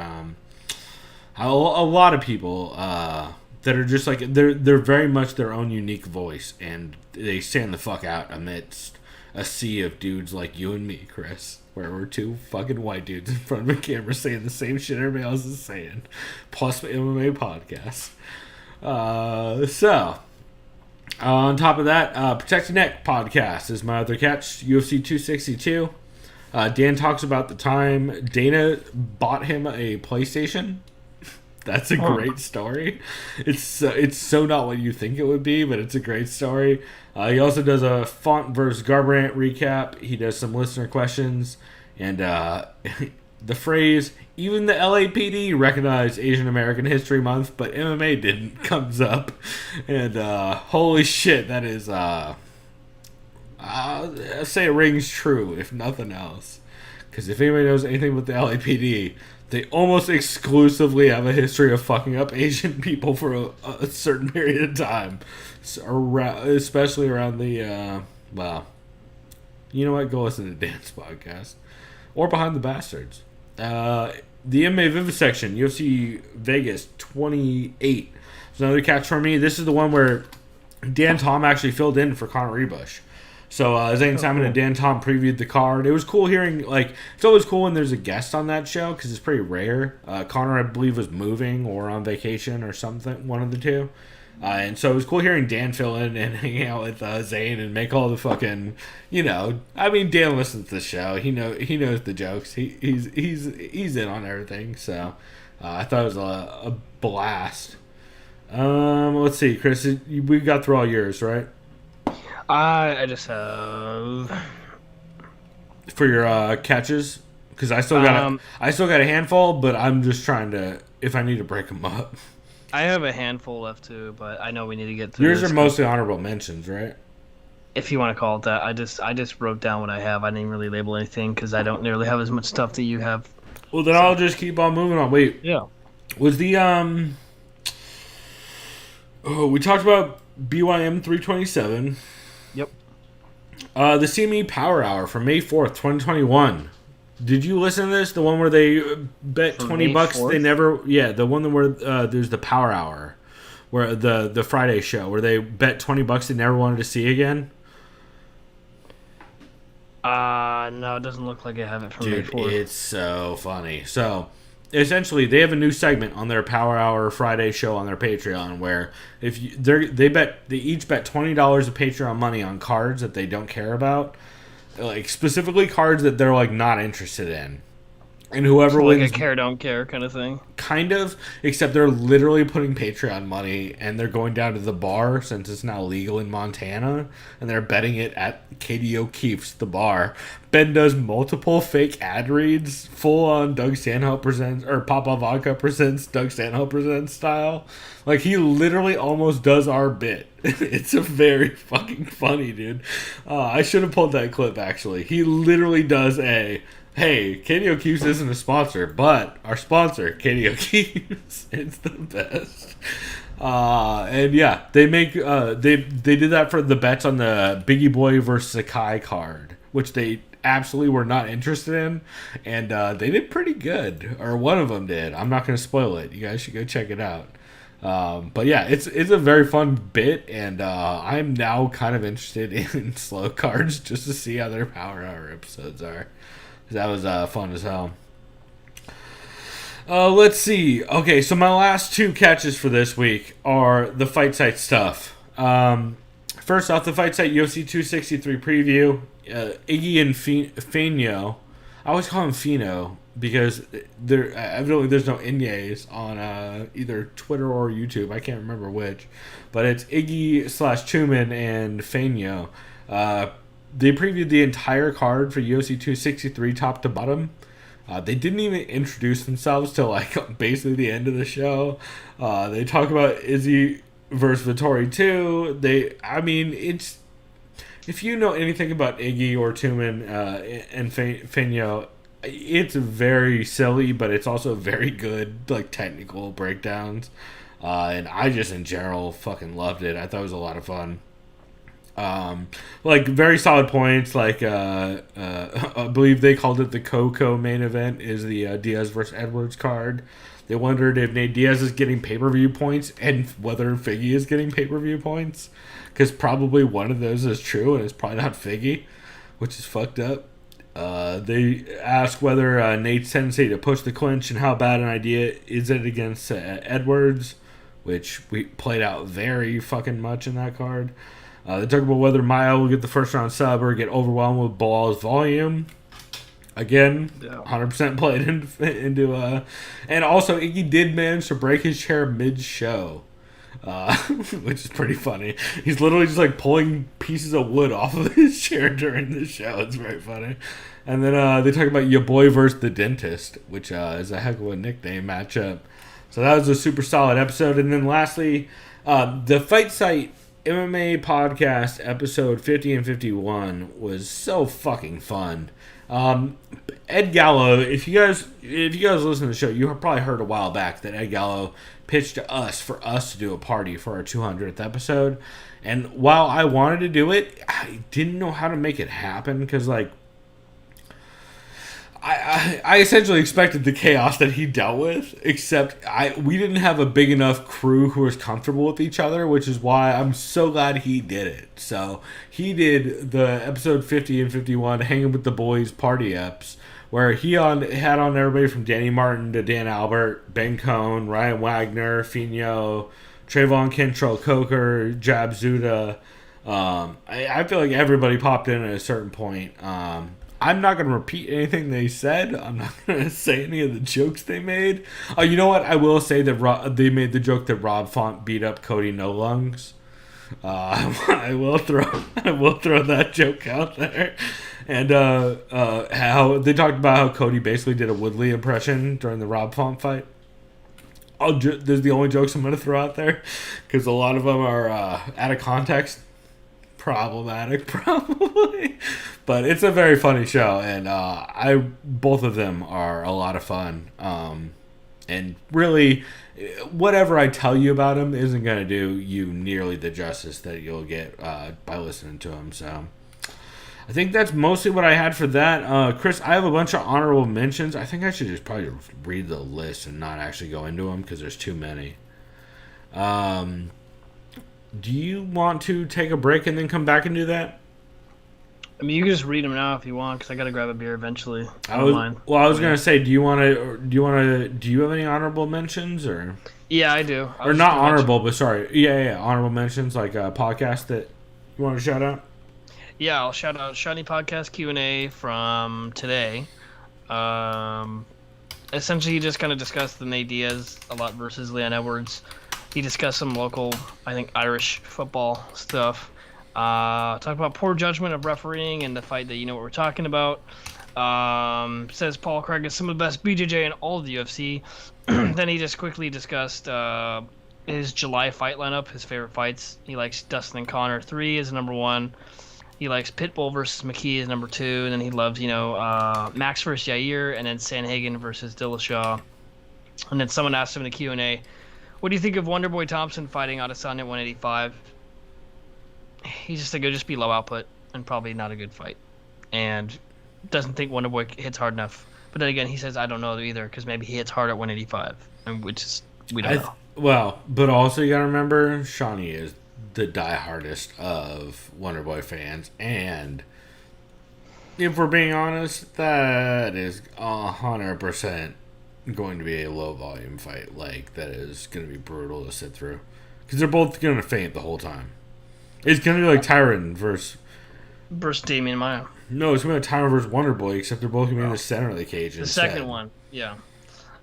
[SPEAKER 4] a lot of people that are just like, they're very much their own unique voice, and they stand the fuck out amidst a sea of dudes like you and me, Chris, where we're two fucking white dudes in front of a camera saying the same shit everybody else is saying, plus MMA Podcasts. So, on top of that, Protect Your Neck Podcast is my other catch, UFC 262. Dan talks about the time Dana bought him a PlayStation. That's a great story. It's so not what you think it would be, but it's a great story. He also does a Font versus Garbrandt recap. He does some listener questions, and the phrase, even the LAPD recognized Asian American History Month, but MMA didn't, comes up. And holy shit, that is, I'll say it rings true, if nothing else. Because if anybody knows anything about the LAPD, they almost exclusively have a history of fucking up Asian people for a certain period of time. Especially around the, well, you know what? Go listen to Dan's podcast. Or Behind the Bastards. The MMA Vivisection, UFC Vegas 28. It's another catch for me. This is the one where Dan Tom actually filled in for Connor Rebush. So Zane Simon and Dan Tom previewed the card. It was cool hearing, like, it's always cool when there's a guest on that show, because it's pretty rare. Connor, I believe, was moving or on vacation or something, one of the two. And so it was cool hearing Dan fill in and hang out with Zane and make all the fucking, you know, I mean, Dan listens to the show. He knows the jokes. He's in on everything. So I thought it was a blast. Let's see, Chris, we got through all yours, right?
[SPEAKER 5] I just have
[SPEAKER 4] for your catches, because I still got a handful, but I'm just trying to, if I need to break them up.
[SPEAKER 5] I have a handful left too, but I know we need to get through.
[SPEAKER 4] Yours
[SPEAKER 5] this
[SPEAKER 4] are mostly honorable mentions, right?
[SPEAKER 5] If you want to call it that. I just wrote down what I have. I didn't really label anything because I don't nearly have as much stuff that you have.
[SPEAKER 4] Well, then I'll just keep on moving on. Wait,
[SPEAKER 5] yeah.
[SPEAKER 4] Was the we talked about BYM 327.
[SPEAKER 5] Yep.
[SPEAKER 4] The CME Power Hour from May 4th, 2021. Did you listen to this? The one where they bet
[SPEAKER 5] From
[SPEAKER 4] $20.
[SPEAKER 5] May 4th?
[SPEAKER 4] They never. Yeah, the one where there's the Power Hour, where the Friday show where they bet $20 they never wanted to see again.
[SPEAKER 5] No, it doesn't look like I have it from May
[SPEAKER 4] Dude,
[SPEAKER 5] 4th.
[SPEAKER 4] it's so funny. So, essentially, they have a new segment on their Power Hour Friday show on their Patreon where if they each bet $20 of Patreon money on cards that they don't care about, like specifically cards that they're like not interested in, and whoever
[SPEAKER 5] So
[SPEAKER 4] wins,
[SPEAKER 5] like a care don't care kind of thing.
[SPEAKER 4] kind of, except they're literally putting Patreon money and they're going down to the bar since it's now legal in Montana, and they're betting it at Katie O'Keefe's, the bar. Ben does multiple fake ad reads, full on Doug Stanhope presents, or Papa Vodka presents Doug Stanhope presents style. Like, he literally almost does our bit. It's a very fucking funny, dude. I should have pulled that clip, actually. He literally does a, hey, Katie O'Keefe's isn't a sponsor, but our sponsor, Katie O'Keefe's, it's the best. And yeah, they make they did that for the bets on the Biggie Boy versus Sakai card, which they absolutely were not interested in, and they did pretty good, or one of them did. I'm not going to spoil it. You guys should go check it out. But yeah, it's a very fun bit, and I'm now kind of interested in slow cards just to see how their Power Hour episodes are. That was fun as hell. Let's see. Okay, so my last two catches for this week are the Fight Site stuff. First off, the Fight Site UFC 263 preview. Iggy and Fino. I always call him Fino because evidently there's no Ignays on either Twitter or YouTube. I can't remember which. But it's Iggy/Tumen and Fino. They previewed the entire card for UFC 263 top to bottom. They didn't even introduce themselves till like basically the end of the show. They talk about Izzy versus Vettori II. It's, if you know anything about Iggy or Tumen and Fino, it's very silly, but it's also very good, like, technical breakdowns. And I just, in general, fucking loved it. I thought it was a lot of fun. Like, very solid points. Like, I believe they called it the Coco main event, is the Diaz versus Edwards card. They wondered if Nate Diaz is getting pay-per-view points and whether Figgy is getting pay-per-view points. Because probably one of those is true, and it's probably not Figgy, which is fucked up. They ask whether Nate's tendency to push the clinch and how bad an idea is it against Edwards, which we played out very fucking much in that card. They talk about whether Maia will get the first round sub or get overwhelmed with Bilal's volume. Again, 100% played into and also Iggy did manage to break his chair mid-show. Which is pretty funny. He's literally just like pulling pieces of wood off of his chair during the show. It's very funny. And then they talk about your boy versus the dentist, which is a heck of a nickname matchup. So that was a super solid episode. And then lastly, the Fight Site MMA Podcast episode 50 and 51 was so fucking fun. Ed Gallo, if you guys listen to the show, you probably heard a while back that Ed Gallo pitched to us for us to do a party for our 200th episode. And while I wanted to do it, I didn't know how to make it happen because, like, I essentially expected the chaos that he dealt with, except we didn't have a big enough crew who was comfortable with each other, which is why I'm so glad he did it. So he did the episode 50 and 51 Hanging with the Boys party eps, where he had on everybody from Danny Martin to Dan Albert, Ben Cohn, Ryan Wagner, Fino, Trayvon Kentrell, Coker, Jab Zuda. I feel like everybody popped in at a certain point. I'm not going to repeat anything they said. I'm not going to say any of the jokes they made. Oh, you know what? I will say that they made the joke that Rob Font beat up Cody No Lungs. I will throw that joke out there. And how they talked about how Cody basically did a Woodley impression during the Rob Font fight. There's the only jokes I'm going to throw out there because a lot of them are out of context. Problematic, probably, but it's a very funny show, and both of them are a lot of fun. And really, whatever I tell you about them isn't going to do you nearly the justice that you'll get by listening to them. So, I think that's mostly what I had for that. Chris, I have a bunch of honorable mentions. I think I should just probably read the list and not actually go into them because there's too many. Do you want to take a break and then come back and do that?
[SPEAKER 5] I mean, you can just read them now if you want, because I got to grab a beer eventually.
[SPEAKER 4] I was gonna say, do you have any honorable mentions or?
[SPEAKER 5] Yeah, I do.
[SPEAKER 4] Or not honorable, but sorry, yeah, honorable mentions like a podcast that you want to shout out.
[SPEAKER 5] Yeah, I'll shout out Shiny Podcast Q&A from today. Essentially, he just kind of discussed the Nate Diaz a lot versus Leon Edwards. He discussed some local, I think, Irish football stuff. Talked about poor judgment of refereeing and the fight that you know what we're talking about. Says Paul Craig is some of the best BJJ in all of the UFC. Then he just quickly discussed his July fight lineup, his favorite fights. He likes Dustin and Connor 3 as number 1. He likes Pitbull versus McKee as number 2. And then he loves, Max versus Yair, and then Sanhagen versus Dillashaw. And then someone asked him in the Q&A, what do you think of Wonderboy Thompson fighting Adesanya at 185? He's just like, it'll just be low output and probably not a good fight. And doesn't think Wonderboy hits hard enough. But then again, he says, I don't know either, because maybe he hits hard at 185. And we don't know.
[SPEAKER 4] Well, but also you gotta remember, Shawnee is the diehardest of Wonderboy fans. And if we're being honest, that is 100% going to be a low volume fight. Like, that is going to be brutal to sit through because they're both going to faint the whole time. It's going to be like Tyron versus
[SPEAKER 5] Damian Maia.
[SPEAKER 4] No, it's going to be like Tyron versus Wonderboy, except they're both going to be in the center of the cage.
[SPEAKER 5] The second one, yeah.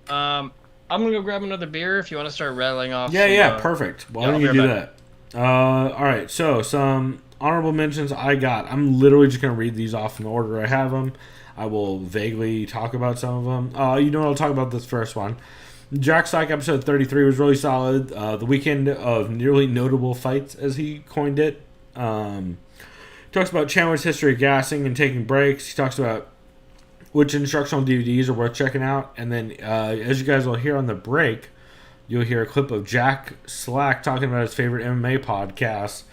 [SPEAKER 5] I'm going to go grab another beer if you want to start rattling off.
[SPEAKER 4] Yeah, perfect. Why don't you do that? All right, so some honorable mentions I got. I'm literally just going to read these off in the order I have them. I will vaguely talk about some of them. I'll talk about this first one. Jack Slack episode 33 was really solid. The weekend of nearly notable fights, as he coined it. Talks about Chandler's history of gassing and taking breaks. He talks about which instructional DVDs are worth checking out. And then, as you guys will hear on the break, you'll hear a clip of Jack Slack talking about his favorite MMA podcast.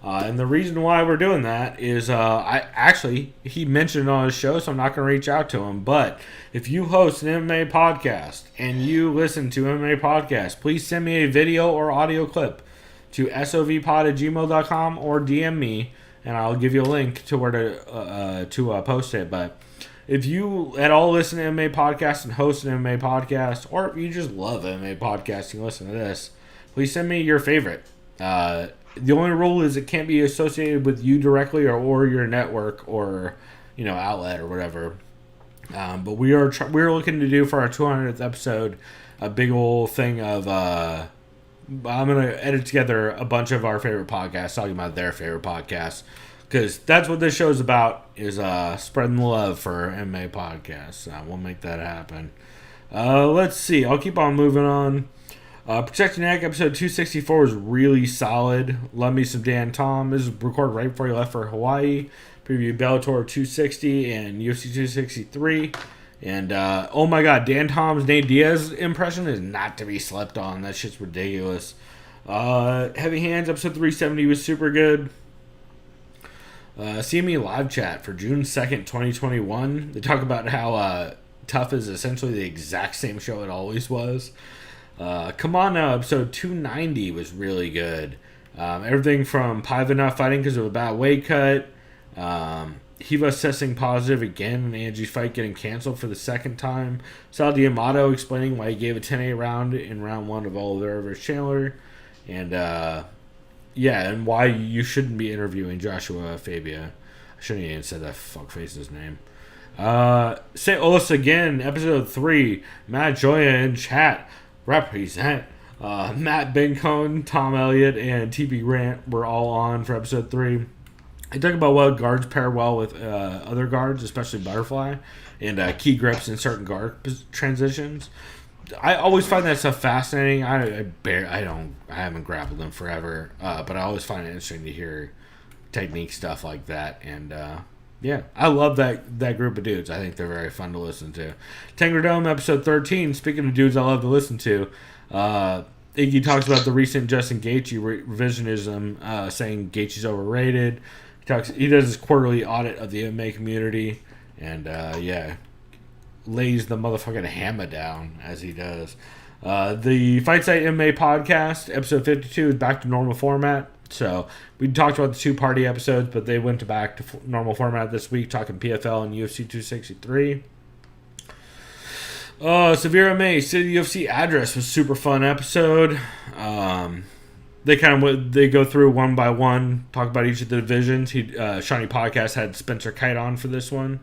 [SPEAKER 4] And the reason why we're doing that is he mentioned it on his show, so I'm not going to reach out to him. But if you host an MMA podcast and you listen to MMA podcasts, please send me a video or audio clip to sovpod@gmail.com or DM me, and I'll give you a link to where to post it. But if you at all listen to MMA podcasts and host an MMA podcast, or if you just love MMA podcasts and listen to this, please send me your favorite. The only rule is it can't be associated with you directly or your network or outlet or whatever. But we're looking to do for our 200th episode a big old thing of I'm going to edit together a bunch of our favorite podcasts, talking about their favorite podcasts, because that's what this show is about, is spreading the love for MMA podcasts. We'll make that happen. Let's see. I'll keep on moving on. Protect Your Neck, episode 264 was really solid. Love me some Dan Tom. This is recorded right before he left for Hawaii. Preview Bellator 260 and UFC 263. And, oh my god, Dan Tom's Nate Diaz impression is not to be slept on. That shit's ridiculous. Heavy Hands, episode 370 was super good. CME live chat for June 2nd, 2021. They talk about how Tough is essentially the exact same show it always was. Come On Now, episode 290 was really good. Everything from Paiva not fighting because of a bad weight cut. Hiva testing positive again, and Angie's fight getting canceled for the second time. Sal D'Amato explaining why he gave a 10-8 round in round 1 of Oliver vs. Chandler. And, and why you shouldn't be interviewing Joshua Fabia. I shouldn't even said that fuckface's name. St. Louis again, episode 3. Matt Joya in chat. Represent. Matt Bincone, Tom Elliott, and TB Grant were all on for episode 3. I talk about what guards pair well with other guards, especially Butterfly, and key grips in certain guard transitions. I always find that stuff fascinating. I haven't grappled them forever, but I always find it interesting to hear technique stuff like that. And I love that group of dudes. I think they're very fun to listen to. Tanger Dome episode 13. Speaking of dudes I love to listen to, Iggy talks about the recent Justin Gaethje revisionism, saying Gaethje's overrated. He does his quarterly audit of the MMA community, and lays the motherfucking hammer down as he does. The Fight Site MMA podcast, episode 52, is back to normal format. So we talked about the 2-party episodes, but they went back to normal format this week, talking PFL and UFC 263. Severe MMA, City UFC address was super fun episode. They go through one by one, talk about each of the divisions. Shawnee Podcast had Spencer Kite on for this one.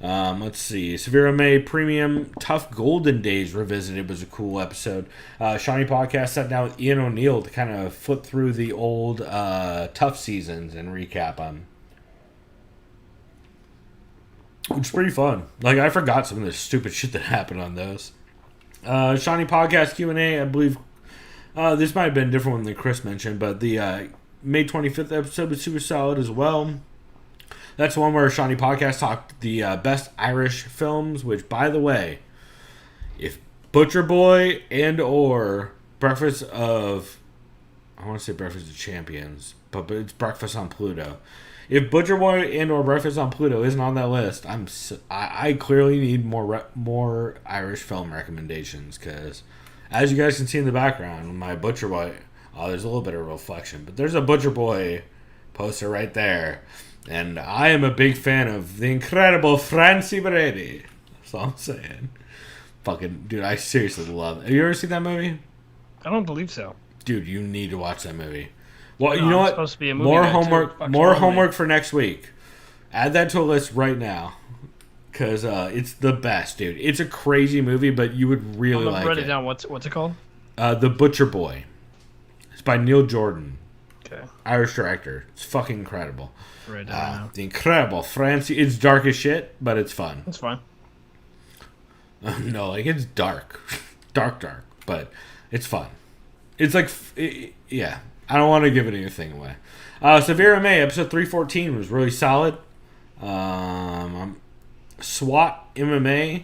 [SPEAKER 4] Let's see. Severe MMA Premium Tough Golden Days Revisited was a cool episode. Shawnee Podcast sat down with Ian O'Neill to kind of flip through the old Tough seasons and recap them. Which is pretty fun. Like, I forgot some of the stupid shit that happened on those. Shawnee Podcast Q&A, I believe... this might have been a different one than Chris mentioned, but the May 25th episode was super solid as well. That's the one where Shawnee Podcast talked the best Irish films, which, by the way, if Butcher Boy and or Breakfast of... I want to say Breakfast of Champions, but it's Breakfast on Pluto. If Butcher Boy and or Breakfast on Pluto isn't on that list, I clearly need more Irish film recommendations, because... as you guys can see in the background, my Butcher Boy... oh, there's a little bit of reflection, but there's a Butcher Boy poster right there. And I am a big fan of the incredible Francie Brady. That's all I'm saying. Fucking... dude, I seriously love it. Have you ever seen that movie?
[SPEAKER 5] I don't believe so.
[SPEAKER 4] Dude, you need to watch that movie. Well,
[SPEAKER 5] No,
[SPEAKER 4] you know
[SPEAKER 5] I'm
[SPEAKER 4] what?
[SPEAKER 5] supposed to be a movie
[SPEAKER 4] More
[SPEAKER 5] guy, too.
[SPEAKER 4] homework.
[SPEAKER 5] Fuck's
[SPEAKER 4] More
[SPEAKER 5] wrong with me?
[SPEAKER 4] homework for next week. Add that to a list right now. Because it's the best, dude. It's a crazy movie, but you would really
[SPEAKER 5] I'm
[SPEAKER 4] like
[SPEAKER 5] gonna write
[SPEAKER 4] it.
[SPEAKER 5] it down. What's it called?
[SPEAKER 4] The Butcher Boy. It's by Neil Jordan.
[SPEAKER 5] Okay.
[SPEAKER 4] Irish director. It's fucking incredible.
[SPEAKER 5] Write it down now.
[SPEAKER 4] The incredible Francie. It's dark as shit, but it's fun.
[SPEAKER 5] That's fine.
[SPEAKER 4] No, like, it's dark. dark, but it's fun. It's like, yeah. I don't want to give anything away. Severe MMA, episode 314 was really solid. SWAT MMA.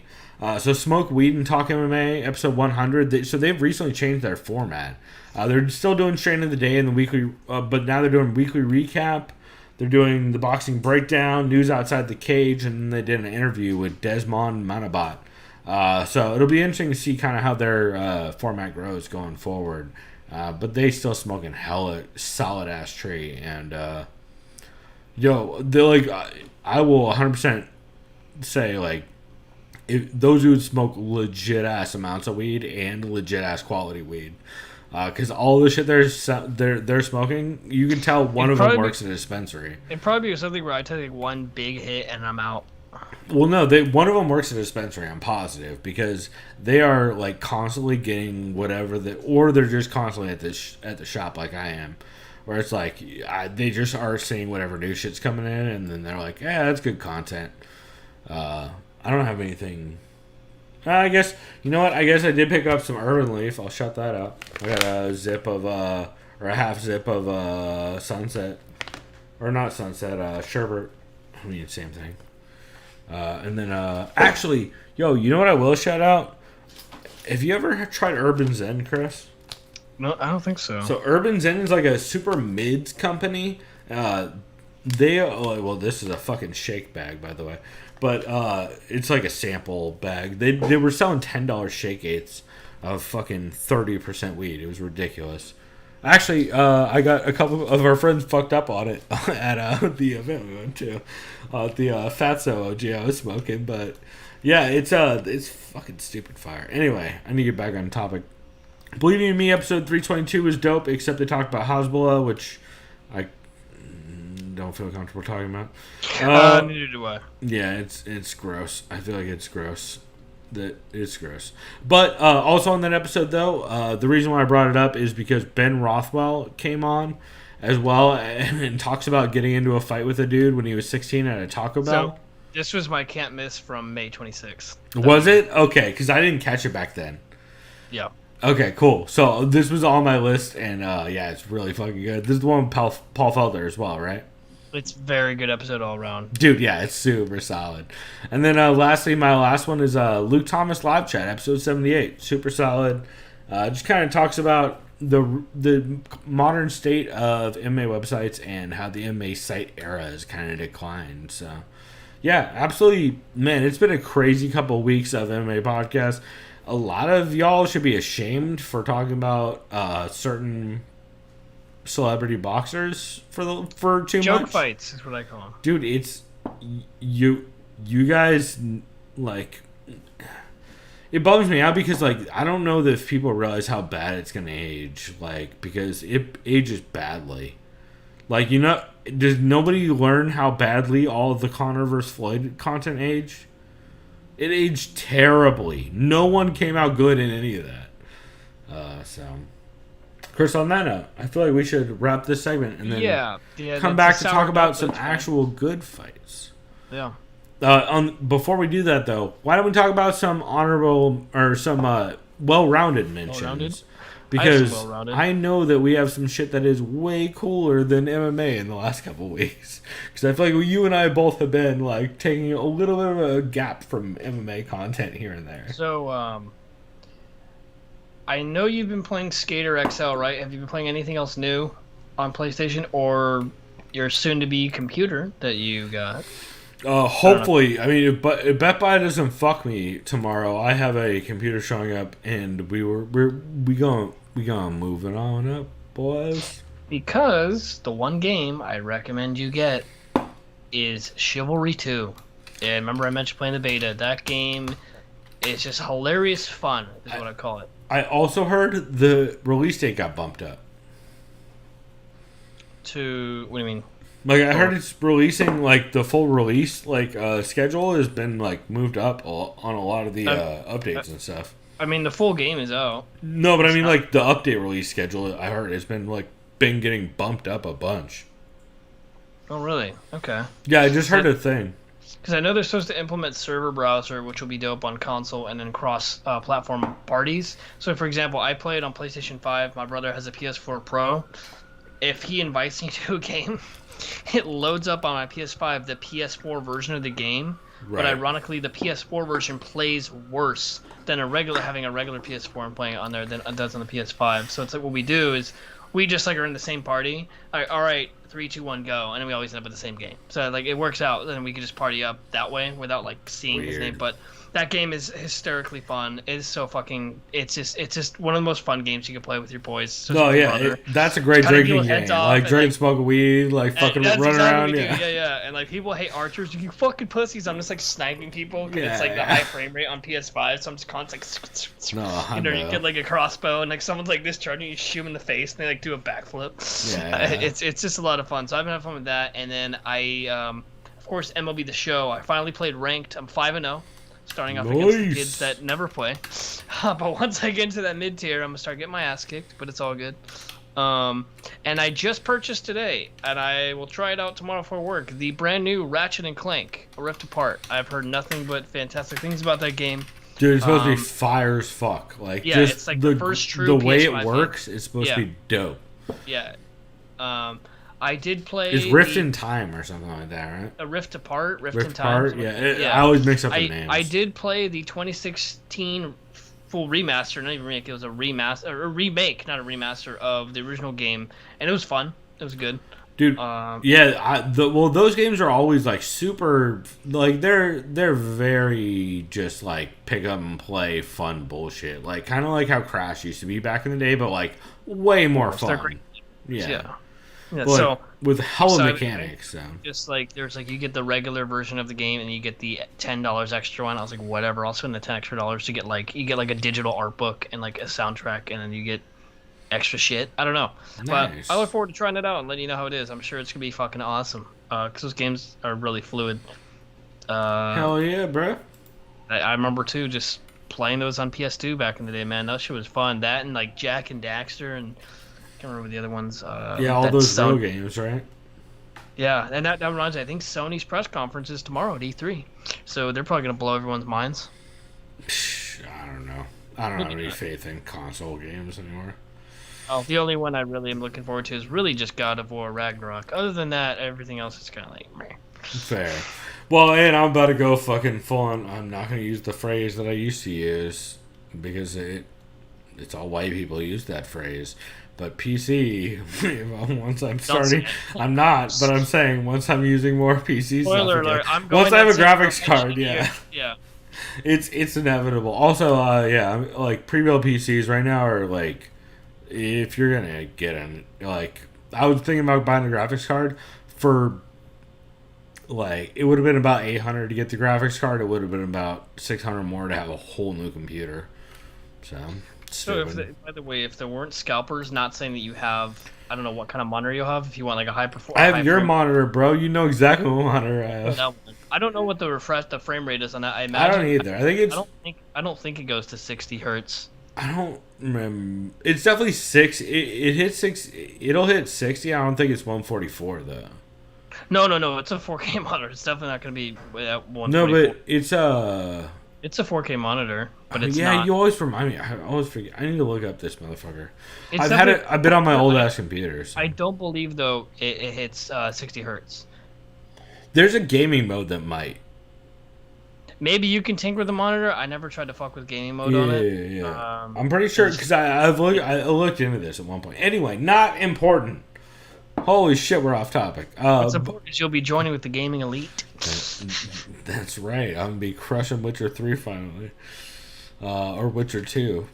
[SPEAKER 4] So Smoke Weed and Talk MMA, episode 100. So they've recently changed their format. They're still doing Strain of the Day and the weekly, but now they're doing weekly recap. They're doing the boxing breakdown, news outside the cage, and they did an interview with Desmond Manabat. So it'll be interesting to see kind of how their format grows going forward. But they still smoking hella solid ass tree, and they're like, I will 100% say like, if those dudes smoke legit ass amounts of weed and legit ass quality weed, because all the shit they're smoking, you can tell one of them works at a dispensary.
[SPEAKER 5] It'd probably be something where I take like one big hit and I'm out.
[SPEAKER 4] Well, no, one of them works at a dispensary. I'm positive, because they are like constantly getting whatever or they're just constantly at the shop like I am, where it's like they just are seeing whatever new shit's coming in, and then they're like, yeah, that's good content. I don't have anything. I guess, you know what? I guess I did pick up some Urban Leaf. I'll shut that up. I got a zip of, or a half zip of Sunset. Or not Sunset, Sherbert. I mean, same thing. And then, actually, you know what I will shout out? Have you ever tried Urban Zen, Chris?
[SPEAKER 5] No, I don't think so.
[SPEAKER 4] So Urban Zen is like a super mids company. Well, this is a fucking shake bag, by the way. But it's like a sample bag. They were selling $10 shake eights of fucking 30% weed. It was ridiculous. Actually, I got a couple of our friends fucked up on it at the event we went to. The Fatso OG I was smoking. But yeah, it's fucking stupid fire. Anyway, I need to get back on topic. Believing in Me episode 322 was dope, except they talked about Hezbollah, which I don't feel comfortable talking about.
[SPEAKER 5] Neither do I.
[SPEAKER 4] Yeah, it's gross. I feel like it's gross. It's gross. But also on that episode, though, the reason why I brought it up is because Ben Rothwell came on as well and talks about getting into a fight with a dude when he was 16 at a Taco Bell.
[SPEAKER 5] So, this was my can't miss from May 26th.
[SPEAKER 4] Was it? Okay, because I didn't catch it back then.
[SPEAKER 5] Yeah.
[SPEAKER 4] Okay, cool. So this was on my list, and yeah, it's really fucking good. This is the one with Paul Felder as well, right?
[SPEAKER 5] It's very good episode all around.
[SPEAKER 4] Dude, yeah, it's super solid. And then lastly, my last one is Luke Thomas Live Chat, episode 78. Super solid. Just kind of talks about the modern state of MMA websites and how the MMA site era has kind of declined. So, yeah, absolutely. Man, it's been a crazy couple of weeks of MMA podcasts. A lot of y'all should be ashamed for talking about certain celebrity boxers for too much.
[SPEAKER 5] Joke fights is what I call them.
[SPEAKER 4] Dude, it's you guys, like, it bums me out because, like, I don't know that if people realize how bad it's gonna age, like, because it ages badly. Like, you know, does nobody learn how badly all of the Conor vs. Floyd content aged? It aged terribly. No one came out good in any of that. So, Chris, on that note, I feel like we should wrap this segment and then come back to talk about some actual good fights.
[SPEAKER 5] Yeah.
[SPEAKER 4] Before we do that, though, why don't we talk about some honorable or some well-rounded mentions?
[SPEAKER 5] Well-rounded?
[SPEAKER 4] Because I know that we have some shit that is way cooler than MMA in the last couple of weeks. Because I feel like you and I both have been like taking a little bit of a gap from MMA content here and there.
[SPEAKER 5] So, I know you've been playing Skater XL, right? Have you been playing anything else new on PlayStation or your soon-to-be computer that you got?
[SPEAKER 4] Hopefully, I mean, if BetBuy doesn't fuck me tomorrow, I have a computer showing up, and we gonna move it on up, boys.
[SPEAKER 5] Because the one game I recommend you get is Chivalry 2. Yeah, remember I mentioned playing the beta. That game is just hilarious fun, is what I call it.
[SPEAKER 4] I also heard the release date got bumped up.
[SPEAKER 5] What do you mean?
[SPEAKER 4] Like, I heard it's releasing, like, the full release, like, schedule has been, like, moved up on a lot of the updates and stuff.
[SPEAKER 5] I mean, the full game is out.
[SPEAKER 4] No, but I mean, like, the update release schedule, I heard, has been getting bumped up a bunch.
[SPEAKER 5] Oh, really? Okay.
[SPEAKER 4] Yeah, I just heard a thing.
[SPEAKER 5] Because I know they're supposed to implement server browser, which will be dope on console, and then cross-platform parties. So, for example, I play it on PlayStation 5. My brother has a PS4 Pro. If he invites me to a game, it loads up on my PS5 the PS4 version of the game, but ironically, the PS4 version plays worse than having a regular PS4 and playing it on there than it does on the PS5. So it's like what we do is we just like are in the same party. All right, 3, 2, 1, go, and then we always end up with the same game. So like it works out, and we can just party up that way without like seeing his name. But that game is hysterically fun. It is so fucking. It's just one of the most fun games you can play with your boys.
[SPEAKER 4] That's a great drinking game. Like drink, smoke weed, like fucking run around.
[SPEAKER 5] Yeah. And like people hate archers. You fucking pussies. I'm just like sniping people because it's like the high frame rate on PS5. So I'm just constantly like, you get like a crossbow and like someone's like this charging, you shoot them in the face and they like do a backflip. It's just a lot of fun. So I've been having fun with that. And then I, of course, MLB The Show. I finally played ranked. I'm 5-0. Starting off against the kids that never play. But once I get into that mid-tier, I'm going to start getting my ass kicked, but it's all good. And I just purchased today, and I will try it out tomorrow for work, the brand new Ratchet & Clank, A Rift Apart. I've heard nothing but fantastic things about that game.
[SPEAKER 4] Dude, it's supposed to be fire as fuck. Like,
[SPEAKER 5] yeah, it's like the first true
[SPEAKER 4] the way
[SPEAKER 5] PS5
[SPEAKER 4] it works, it's supposed to be dope.
[SPEAKER 5] Yeah. I did play.
[SPEAKER 4] It's Rift in Time or something like that, right?
[SPEAKER 5] A Rift Apart, Rift in
[SPEAKER 4] Apart?
[SPEAKER 5] Time.
[SPEAKER 4] Yeah, I always mix up the names.
[SPEAKER 5] I did play the 2016 full remaster, not even remake. It was a remake, not a remaster of the original game, and it was fun. It was good.
[SPEAKER 4] Dude, those games are always like super, like they're very just like pick up and play fun bullshit, like kind of like how Crash used to be back in the day, but like way more fun.
[SPEAKER 5] Great. Yeah,
[SPEAKER 4] so with hella mechanics. So
[SPEAKER 5] just like there's like you get the regular version of the game and you get the $10 extra one. I was like, whatever, I'll spend the $10 extra to get like a digital art book and like a soundtrack, and then you get extra shit. I don't know, but I look forward to trying it out and letting you know how it is. I'm sure it's gonna be fucking awesome because those games are really fluid.
[SPEAKER 4] Hell yeah, bro!
[SPEAKER 5] I remember too just playing those on PS2 back in the day, man. That shit was fun. That and like Jack and Daxter and I can't remember the other ones.
[SPEAKER 4] All those Pro games, right?
[SPEAKER 5] Yeah, and that reminds me, I think Sony's press conference is tomorrow at E3, so they're probably gonna blow everyone's minds.
[SPEAKER 4] I don't know. I don't have any faith in console games anymore.
[SPEAKER 5] Oh, the only one I really am looking forward to is really just God of War Ragnarok. Other than that, everything else is kind of like meh.
[SPEAKER 4] Fair. Well, and I'm about to go fucking full on. I'm not going to use the phrase that I used to use because it's all white people use that phrase. But PC, once I'm starting, I'm not, but I'm saying once I'm using more PC
[SPEAKER 5] Spoiler
[SPEAKER 4] stuff
[SPEAKER 5] alert,
[SPEAKER 4] again, once I have a graphics card, yeah. It's inevitable. Also, like pre-built PCs right now are like, if you're gonna get in, like, I was thinking about buying a graphics card for, like, it would have been about $800 to get the graphics card. It would have been about $600 more to have a whole new computer. So
[SPEAKER 5] by the way, if there weren't scalpers, not saying that you have, I don't know what kind of monitor you'll have. If you want like a high performance,
[SPEAKER 4] I have your monitor, bro. You know exactly what monitor I have.
[SPEAKER 5] I don't know what the frame rate is on that. I imagine.
[SPEAKER 4] I don't either. I think it's.
[SPEAKER 5] I don't think it goes to 60 hertz.
[SPEAKER 4] I don't remember. It's definitely 6. It hits 6. It'll hit 60. I don't think it's 144 though.
[SPEAKER 5] No. It's a 4K monitor. It's definitely not going to be at 144.
[SPEAKER 4] No, but it's a.
[SPEAKER 5] It's a 4K monitor, but it's
[SPEAKER 4] not. You always remind me. I always forget. I need to look up this motherfucker. I've been on my old ass computer. So.
[SPEAKER 5] I don't believe though it hits 60 hertz.
[SPEAKER 4] There's a gaming mode that might.
[SPEAKER 5] Maybe you can tinker with the monitor. I never tried to fuck with gaming mode on it.
[SPEAKER 4] Yeah. I'm pretty sure because I looked into this at one point. Anyway, not important. Holy shit, we're off topic.
[SPEAKER 5] What's important is you'll be joining with the gaming elite.
[SPEAKER 4] That's right. I'm going to be crushing Witcher 3 finally. Or Witcher 2.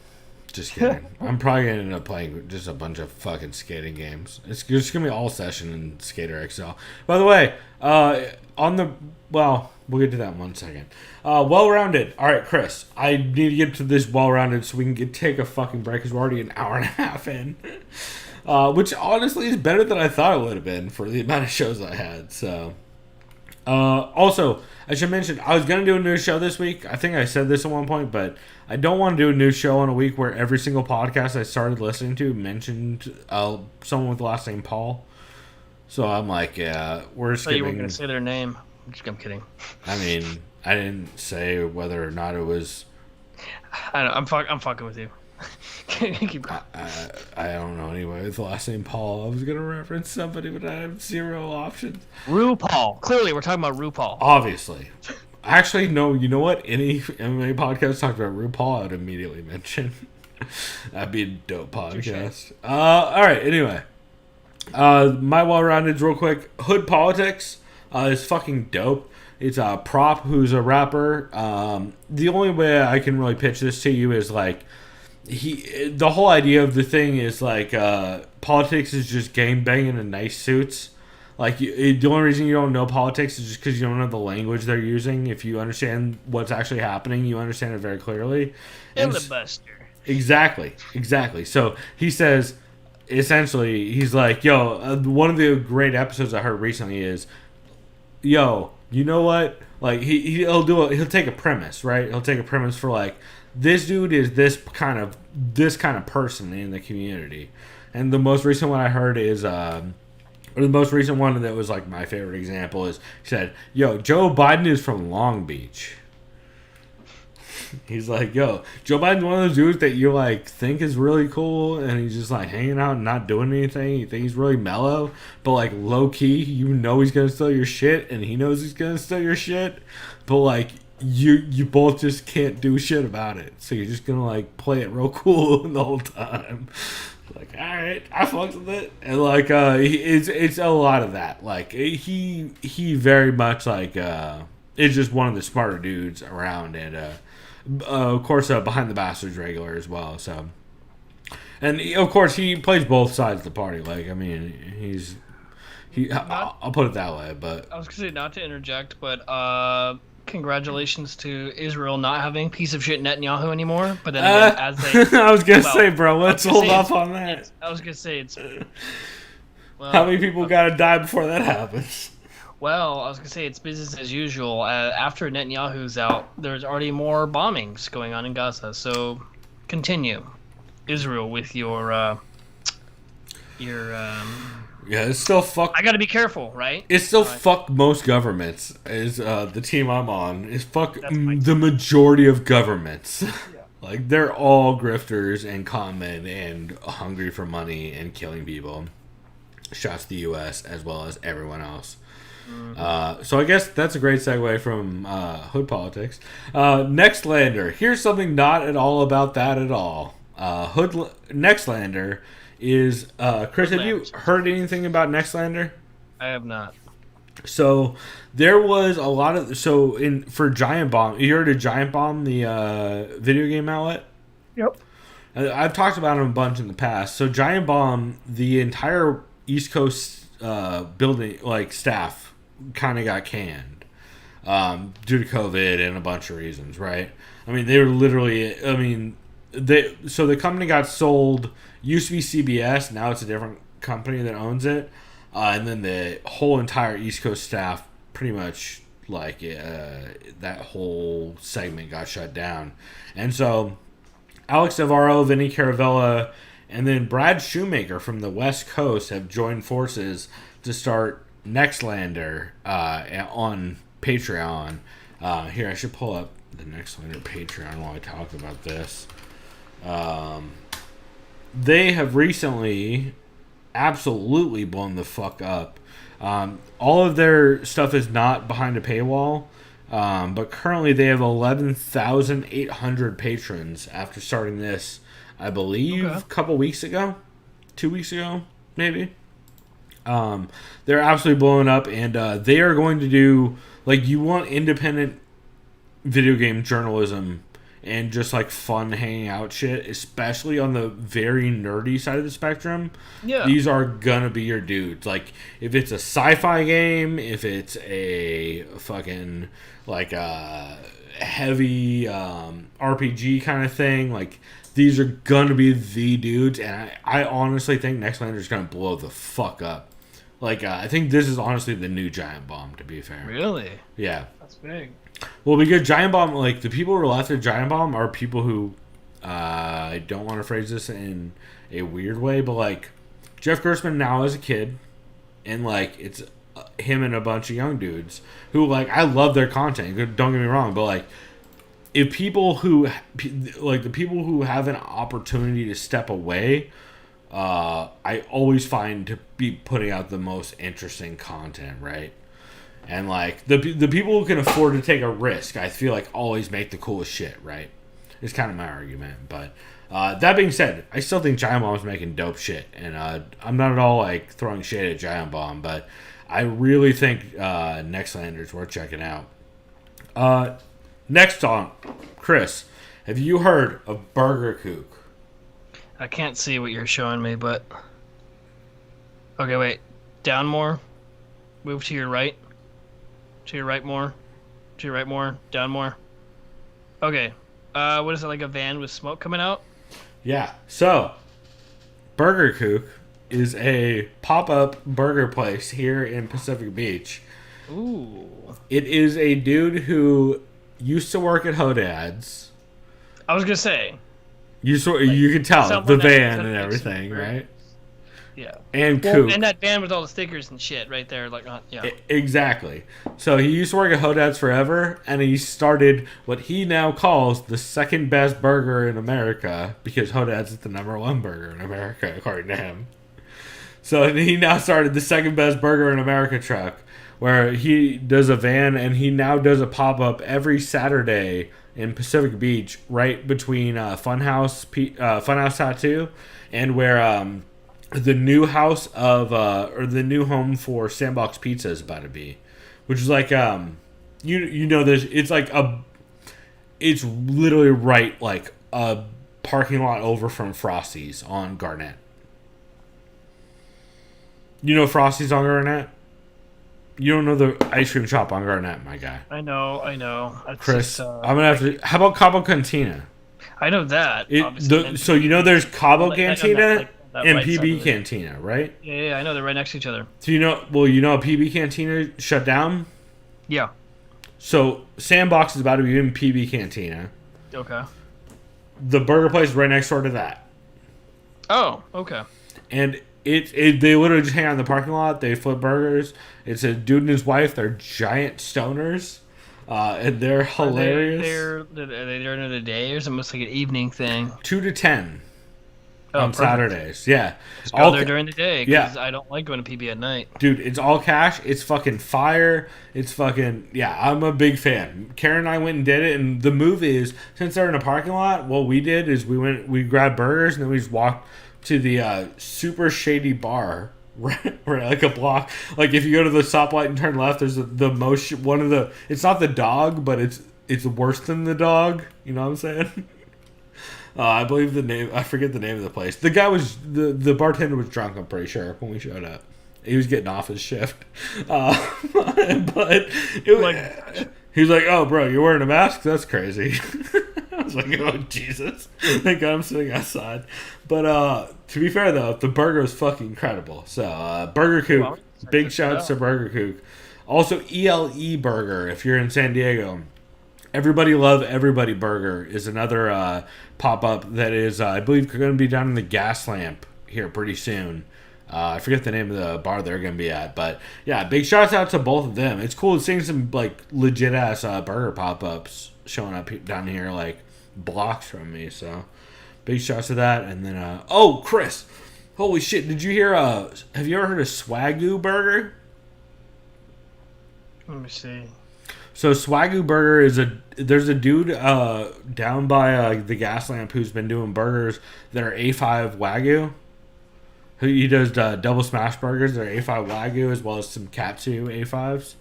[SPEAKER 4] Just kidding. I'm probably going to end up playing just a bunch of fucking skating games. It's just going to be all session in Skater XL. By the way, we'll get to that in 1 second. Well-rounded. All right, Chris. I need to get to this well-rounded so we can take a fucking break because we're already an hour and a half in. Which honestly is better than I thought it would have been for the amount of shows I had. So, also, I should mention, I was going to do a new show this week. I think I said this at one point, but I don't want to do a new show on a week where every single podcast I started listening to mentioned someone with the last name Paul. So I'm like, yeah, we're skipping.
[SPEAKER 5] You weren't going to say their name. I'm kidding.
[SPEAKER 4] I mean, I didn't say whether or not it was.
[SPEAKER 5] I'm fucking with you. Keep going.
[SPEAKER 4] I don't know anyway with the last name Paul. I was gonna reference somebody, but I have zero options.
[SPEAKER 5] RuPaul. Clearly, we're talking about RuPaul.
[SPEAKER 4] Obviously. Actually, no. You know what? Any MMA podcast talked about RuPaul, I'd immediately mention. That'd be a dope podcast. All right. Anyway, my well-rounded, real quick. Hood Politics is fucking dope. It's Prop, who's a rapper. The only way I can really pitch this to you is like the whole idea of the thing is like politics is just gang banging in nice suits. Like, the only reason you don't know politics is just because you don't know the language they're using. If you understand what's actually happening, you understand it very clearly.
[SPEAKER 5] Filibuster.
[SPEAKER 4] Exactly. So he says, essentially, he's like, yo, one of the great episodes I heard recently is, yo, you know what? Like, he'll take a premise, right? He'll take a premise for, like, this dude is this kind of person in the community. And the most recent one I heard is, or the most recent one that was like my favorite example is, he said, yo, Joe Biden is from Long Beach. He's like, yo, Joe Biden's one of those dudes that you like think is really cool, and he's just like hanging out and not doing anything. You think he's really mellow, but like low key, you know he's gonna steal your shit, and he knows he's gonna steal your shit. But like you both just can't do shit about it, so you're just gonna like play it real cool the whole time. Like, all right, I fucked with it, and like it's a lot of that. Like he very much like is just one of the smarter dudes around, and of course Behind the Bastards regular as well. So, and of course he plays both sides of the party. Like, I mean, I'll put it that way. But
[SPEAKER 5] I was gonna say, not to interject, but congratulations to Israel not having piece of shit Netanyahu anymore. But then again, as they,
[SPEAKER 4] I was gonna say, bro, let's hold off on that.
[SPEAKER 5] I was gonna say it's. Well,
[SPEAKER 4] how many people gotta die before that happens?
[SPEAKER 5] Well, I was gonna say it's business as usual. After Netanyahu's out, there's already more bombings going on in Gaza. So, continue, Israel, with your.
[SPEAKER 4] Yeah, it's still fuck.
[SPEAKER 5] I gotta be careful, right?
[SPEAKER 4] It's still fuck most governments. Is the team I'm on is fuck the majority of governments. Yeah. Like, they're all grifters and conmen and hungry for money and killing people. Shouts to the U.S. as well as everyone else. Mm-hmm. So I guess that's a great segue from hood politics. Nextlander. Here's something not at all about that at all. Nextlander is Chris, have you heard anything about Nextlander?
[SPEAKER 5] I have not.
[SPEAKER 4] So there was a lot of for Giant Bomb. You heard of Giant Bomb, the video game outlet?
[SPEAKER 5] Yep.
[SPEAKER 4] I've talked about them a bunch in the past. So Giant Bomb, the entire East Coast building staff kind of got canned due to COVID and a bunch of reasons, right? I mean, they were literally. I mean, the company got sold. Used to be CBS, now it's a different company that owns it, and then the whole entire East Coast staff, pretty much that whole segment got shut down, and so Alex Navarro, Vinny Caravella, and then Brad Shoemaker from the West Coast have joined forces to start Nextlander on Patreon. Here, I should pull up the Nextlander Patreon while I talk about this. They have recently absolutely blown the fuck up. All of their stuff is not behind a paywall, but currently they have 11,800 patrons after starting this, I believe, a couple weeks ago. 2 weeks ago, maybe. They're absolutely blowing up, and they are going to do, you want independent video game journalism and just fun hanging out shit, especially on the very nerdy side of the spectrum. Yeah, these are gonna be your dudes. Like, if it's a sci-fi game, if it's a fucking heavy RPG kind of thing, these are gonna be the dudes. And I honestly think Nextlander is gonna blow the fuck up. I think this is honestly the new Giant Bomb, to be fair.
[SPEAKER 5] Really?
[SPEAKER 4] Yeah.
[SPEAKER 5] That's big.
[SPEAKER 4] Well, because Giant Bomb, the people who are left at Giant Bomb are people who, I don't want to phrase this in a weird way, but Jeff Gerstmann now as a kid, and it's him and a bunch of young dudes who I love their content. Don't get me wrong, but if people who the people who have an opportunity to step away, I always find to be putting out the most interesting content, right? And like the people who can afford to take a risk, I feel like always make the coolest shit, right? It's kind of my argument. But that being said, I still think Giant Bomb's making dope shit, and I'm not at all like throwing shade at Giant Bomb, but I really think Nextlander's worth checking out. Next on, Chris, have you heard of Burger Kook?
[SPEAKER 5] I can't see what you're showing me, but okay, wait. Down more. Move to your right. To your right more. To your right more. Down more. Okay. What is it, like a van with smoke coming out?
[SPEAKER 4] Yeah. So, Burger Kook is a pop-up burger place here in Pacific Beach.
[SPEAKER 5] Ooh.
[SPEAKER 4] It is a dude who used to work at Hodad's.
[SPEAKER 5] I was gonna say.
[SPEAKER 4] You can tell the
[SPEAKER 5] someone that
[SPEAKER 4] van
[SPEAKER 5] could
[SPEAKER 4] and
[SPEAKER 5] fix
[SPEAKER 4] everything,
[SPEAKER 5] it,
[SPEAKER 4] right?
[SPEAKER 5] Yeah.
[SPEAKER 4] And
[SPEAKER 5] Well,
[SPEAKER 4] Kook.
[SPEAKER 5] and that van with all the stickers and shit right there, like, yeah.
[SPEAKER 4] Exactly. So he used to work at Hodad's forever, and he started what he now calls the second best burger in America, because Hodad's is the #1 burger in America, according to him. So he now started the second best burger in America truck, where he does a van, and he now does a pop-up every Saturday in Pacific Beach, right between Funhouse Tattoo and where the new house of or the new home for Sandbox Pizza is about to be, which is like you know there's it's literally right like a parking lot over from Frosty's on Garnett. You know Frosty's on Garnett? You don't know the ice cream shop on Garnett, my guy.
[SPEAKER 5] I know. That's
[SPEAKER 4] Chris,
[SPEAKER 5] just,
[SPEAKER 4] I'm gonna have to. How about Cabo Cantina?
[SPEAKER 5] I know that. obviously.
[SPEAKER 4] So you know there's Cabo
[SPEAKER 5] Like, on
[SPEAKER 4] Cantina
[SPEAKER 5] that
[SPEAKER 4] and
[SPEAKER 5] right side
[SPEAKER 4] PB
[SPEAKER 5] of it.
[SPEAKER 4] Cantina, right?
[SPEAKER 5] Yeah, I know they're right next to each other.
[SPEAKER 4] So you know a PB Cantina shut down.
[SPEAKER 5] Yeah.
[SPEAKER 4] So Sandbox is about to be in PB Cantina.
[SPEAKER 5] Okay.
[SPEAKER 4] The burger place is right next door to that,
[SPEAKER 5] Oh, okay.
[SPEAKER 4] and they literally just hang out in the parking lot. They flip burgers. It's a dude and his wife. They're giant stoners, and they're hilarious.
[SPEAKER 5] Are they during the day or is it almost like an evening thing?
[SPEAKER 4] 2 to 10
[SPEAKER 5] perfect.
[SPEAKER 4] on Saturdays. Yeah,
[SPEAKER 5] Just go there during the day because
[SPEAKER 4] Yeah.
[SPEAKER 5] I don't like going to PB at night.
[SPEAKER 4] Dude, it's all cash. It's fucking fire. It's fucking, yeah, I'm a big fan. Karen and I went and did it, and the move is, since they're in a parking lot, what we did is we grabbed burgers, and then we just walked to the super shady bar, right like a block. Like, if you go to the stoplight and turn left, there's it's not the dog, but it's worse than the dog. You know what I'm saying? I believe I forget the name of the place. The guy the bartender was drunk, I'm pretty sure, when we showed up. He was getting off his shift. But he was like, "Oh, bro, you're wearing a mask? That's crazy." I was like, "Oh, Jesus." Thank God I'm sitting outside. But to be fair, though, the burger is fucking incredible. So, Burger Kook,
[SPEAKER 5] Well,
[SPEAKER 4] big shouts to Burger Kook. Also, ELE Burger, if you're in San Diego. Everybody Love Everybody Burger is another pop-up that is, I believe, going to be down in the Gas Lamp here pretty soon. I forget the name of the bar they're going to be at. But, yeah, big shouts out to both of them. It's cool seeing some, like, legit-ass burger pop-ups showing up down here, like, blocks from me. So, big shouts to that. And then, Chris. Holy shit, did you hear, have you ever heard of Swagoo Burger?
[SPEAKER 5] Let me see.
[SPEAKER 4] So Swagoo Burger there's a dude down by the Gas Lamp who's been doing burgers that are A5 Wagyu. He does double smash burgers that are A5 Wagyu as well as some Katsu A5s.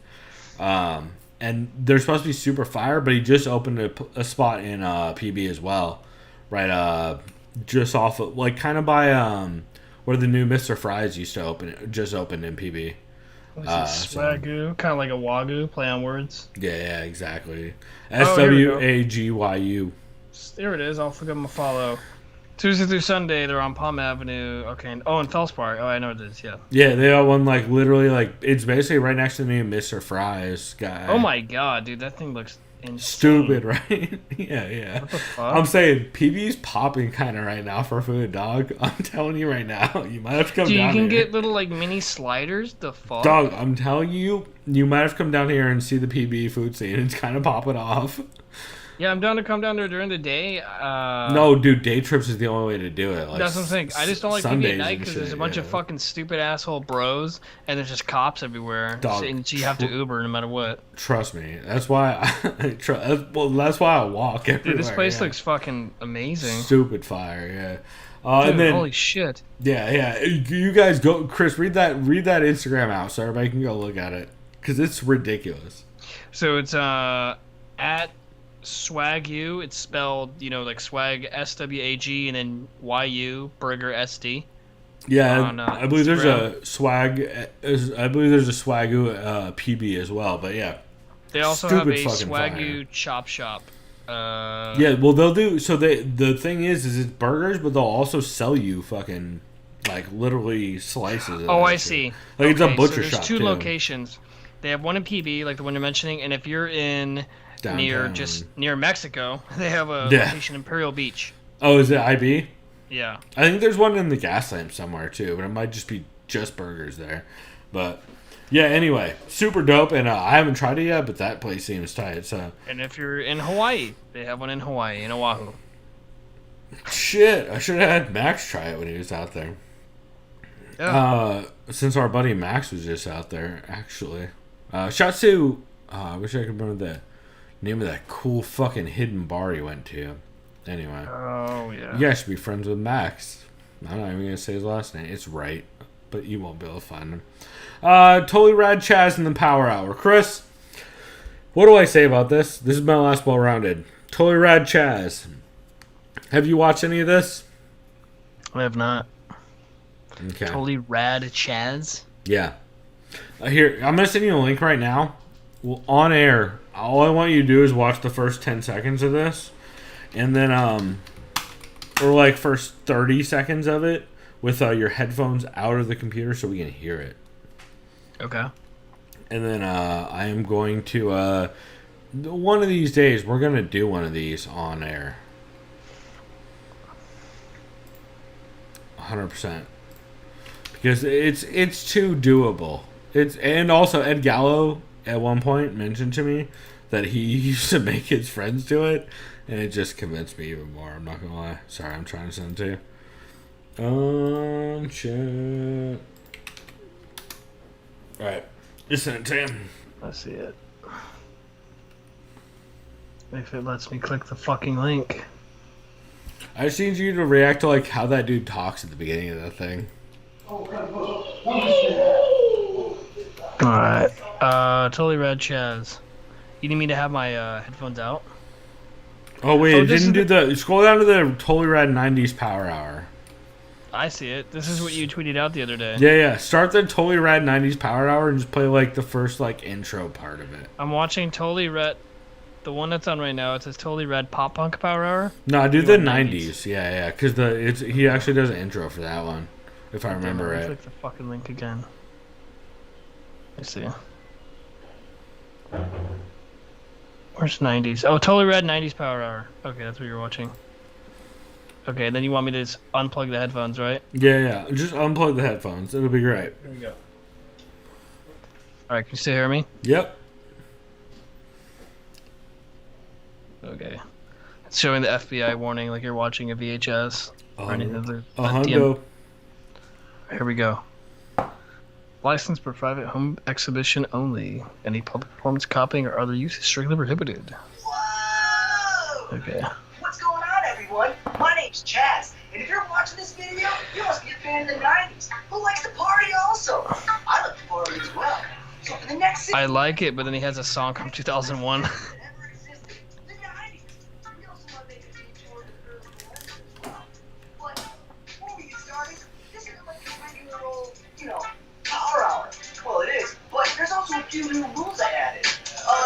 [SPEAKER 4] And they're supposed to be super fire, but he just opened a spot in PB as well. Right, just off of, like, kind of by where the new Mr. Fries used to just opened in PB.
[SPEAKER 5] Swagoo, kind of like a Wagyu, play on words.
[SPEAKER 4] Yeah, exactly.
[SPEAKER 5] here we go.
[SPEAKER 4] SWAGYU.
[SPEAKER 5] There it is. I'll give them a follow. Tuesday through Sunday, they're on Palm Avenue. Okay. And Felspar. Oh, I know what it is. Yeah.
[SPEAKER 4] Yeah, they got one like literally like it's basically right next to the new Mr. Fries guy.
[SPEAKER 5] Oh my god, dude, that thing looks insane.
[SPEAKER 4] Stupid, right? yeah.
[SPEAKER 5] What the fuck?
[SPEAKER 4] I'm saying PB's popping kind of right now for food, dog. I'm telling you right now, you might have to come
[SPEAKER 5] Dude,
[SPEAKER 4] down
[SPEAKER 5] you can
[SPEAKER 4] here.
[SPEAKER 5] get little like mini sliders. The fuck,
[SPEAKER 4] Dog, I'm telling you, you might have to come down here and see the PB food scene. It's kind of popping off.
[SPEAKER 5] Yeah, I'm down to come down there during the day.
[SPEAKER 4] No, dude, day trips is the only way to do it. Like,
[SPEAKER 5] That's what I'm saying. I just don't like PB
[SPEAKER 4] Sundays
[SPEAKER 5] at night
[SPEAKER 4] and
[SPEAKER 5] because
[SPEAKER 4] shit,
[SPEAKER 5] there's a bunch of
[SPEAKER 4] yeah.
[SPEAKER 5] fucking stupid asshole bros, and there's just cops everywhere.
[SPEAKER 4] Dog.
[SPEAKER 5] And you have to Uber no matter what.
[SPEAKER 4] Trust me. That's why that's why I walk everywhere.
[SPEAKER 5] Dude, this place
[SPEAKER 4] yeah.
[SPEAKER 5] looks fucking amazing.
[SPEAKER 4] Stupid fire, yeah.
[SPEAKER 5] Dude,
[SPEAKER 4] And then
[SPEAKER 5] holy shit.
[SPEAKER 4] yeah. You guys go, Chris. Read that Instagram out so everybody can go look at it because it's ridiculous.
[SPEAKER 5] So it's at SwagU. It's spelled, like swag SWAG and then YU Burger SD.
[SPEAKER 4] Yeah,
[SPEAKER 5] On,
[SPEAKER 4] I believe there's
[SPEAKER 5] Instagram.
[SPEAKER 4] a swag. I believe there's a Swagu PB as well. But yeah,
[SPEAKER 5] They also
[SPEAKER 4] Stupid
[SPEAKER 5] have a
[SPEAKER 4] fucking
[SPEAKER 5] SwagU
[SPEAKER 4] fire.
[SPEAKER 5] chop shop.
[SPEAKER 4] Yeah, well they'll do. So the thing is it's burgers, but they'll also sell you fucking like literally slices. Of
[SPEAKER 5] Oh,
[SPEAKER 4] that
[SPEAKER 5] I
[SPEAKER 4] shit.
[SPEAKER 5] see.
[SPEAKER 4] Like it's a
[SPEAKER 5] Okay,
[SPEAKER 4] butcher
[SPEAKER 5] so there's
[SPEAKER 4] shop
[SPEAKER 5] two
[SPEAKER 4] too.
[SPEAKER 5] locations. They have one in PB, like the one you're mentioning, and if you're in near Mexico, they have a
[SPEAKER 4] Yeah.
[SPEAKER 5] location in Imperial Beach.
[SPEAKER 4] Oh, is it IB?
[SPEAKER 5] Yeah.
[SPEAKER 4] I think there's one in the gas lamp somewhere too, but it might just be just burgers there. But yeah, anyway, super dope, and I haven't tried it yet, but that place seems tight. So
[SPEAKER 5] And if you're in Hawaii, they have one in Hawaii, in Oahu.
[SPEAKER 4] shit, I should have had Max try it when he was out there.
[SPEAKER 5] Yeah.
[SPEAKER 4] Since our buddy Max was just out there, actually. Shouts to, I wish I could remember the name of that cool fucking hidden bar he went to. Anyway,
[SPEAKER 5] Oh, yeah.
[SPEAKER 4] you guys should be friends with Max. I'm not even gonna say his last name. It's right, but you won't be able to find him. Totally Rad Chaz in the Power Hour. Chris, what do I say about this? This is my last well rounded. Totally Rad Chaz. Have you watched any of this?
[SPEAKER 5] I have not.
[SPEAKER 4] Okay.
[SPEAKER 5] Totally rad Chaz.
[SPEAKER 4] Yeah. Here, I'm going to send you a link right now. Well, on air, all I want you to do is watch the first 10 seconds of this. And then, or like first 30 seconds of it with your headphones out of the computer so we can hear it.
[SPEAKER 5] Okay.
[SPEAKER 4] And then I am going to, one of these days, we're going to do one of these on air. 100%. Because it's too doable. And also Ed Gallo at one point mentioned to me that he used to make his friends do it, and it just convinced me even more. I'm not gonna lie. Sorry, I'm trying to send it to you. Chat. Alright. Just send it to him.
[SPEAKER 5] I see it. If it lets me click the fucking link.
[SPEAKER 4] I just need you to react to like how that dude talks at the beginning of that thing.
[SPEAKER 5] Alright. Totally rad Chaz. You need me to have my headphones out?
[SPEAKER 4] Oh wait,
[SPEAKER 5] Oh,
[SPEAKER 4] it
[SPEAKER 5] this
[SPEAKER 4] didn't
[SPEAKER 5] is
[SPEAKER 4] do the scroll down to the Totally Rad 90s Power Hour.
[SPEAKER 5] I see it. This is what you tweeted out the other day.
[SPEAKER 4] Yeah. Start the Totally Rad 90s Power Hour and just play like the first like intro part of it.
[SPEAKER 5] I'm watching Totally Rad. The one that's on right now, it says Totally Rad Pop Punk Power Hour.
[SPEAKER 4] No, do
[SPEAKER 5] You
[SPEAKER 4] the
[SPEAKER 5] want
[SPEAKER 4] 90s. Yeah, because he actually does an intro for that one, if I remember
[SPEAKER 5] Let me
[SPEAKER 4] right.
[SPEAKER 5] click the fucking link again. Let's see. Where's 90s? Oh, Totally Rad 90s Power Hour. Okay, that's what you're watching. Okay, then you want me to just unplug the headphones, right?
[SPEAKER 4] Yeah. Just unplug the headphones. It'll be great.
[SPEAKER 5] Here we go. Alright, can you still hear me?
[SPEAKER 4] Yep.
[SPEAKER 5] Okay. It's showing the FBI warning like you're watching a VHS. Or anything of the
[SPEAKER 4] Hundo.
[SPEAKER 5] Here we go. Licensed for private home exhibition only. Any public performance, copying, or other use is strictly prohibited.
[SPEAKER 6] Whoa!
[SPEAKER 5] Okay.
[SPEAKER 6] What's going on, everyone? My name's Chaz, and if you're watching this video, you must be a fan of the 90s who likes to party also. I like to party as well. So for the next 6
[SPEAKER 5] I like it, but then he has a song from 2001.
[SPEAKER 6] that ever existed, the 90s. We also want to make a detour to the early millennium as well. But before we get started, this isn't like a regular old, power hour. Well, it is, but there's also a few new rules I added.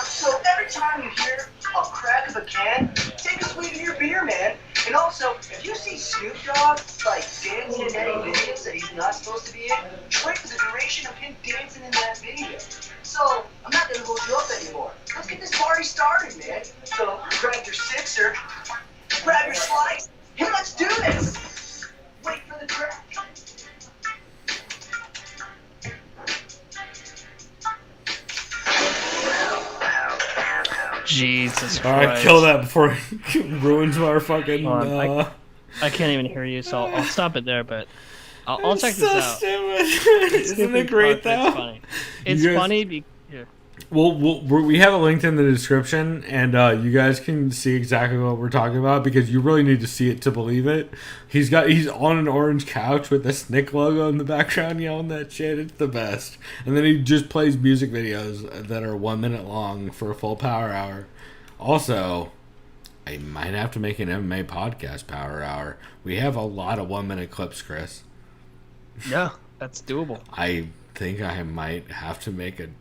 [SPEAKER 6] So every time you hear a crack of a can, take a swig of your beer, man. And also, if you see Snoop Dogg, dancing in any videos that he's not supposed to be in, wait for the duration of him dancing in that video. So, I'm not gonna hold you up anymore. Let's get this party started.
[SPEAKER 5] Jesus Christ.
[SPEAKER 4] All right, kill that before it ruins our fucking.
[SPEAKER 5] Hold on, I can't even hear you, so I'll stop it there. But I'll check this out.
[SPEAKER 4] Stupid. Isn't it great though?
[SPEAKER 5] It's funny. It's funny because.
[SPEAKER 4] Well, we have a link in the description, and you guys can see exactly what we're talking about because you really need to see it to believe it. He's on an orange couch with the Snick logo in the background, yelling that shit. It's the best. And then he just plays music videos that are 1 minute long for a full power hour. Also, I might have to make an MMA podcast power hour. We have a lot of 1 minute clips, Chris.
[SPEAKER 5] Yeah, that's doable.
[SPEAKER 4] I think I might have to make an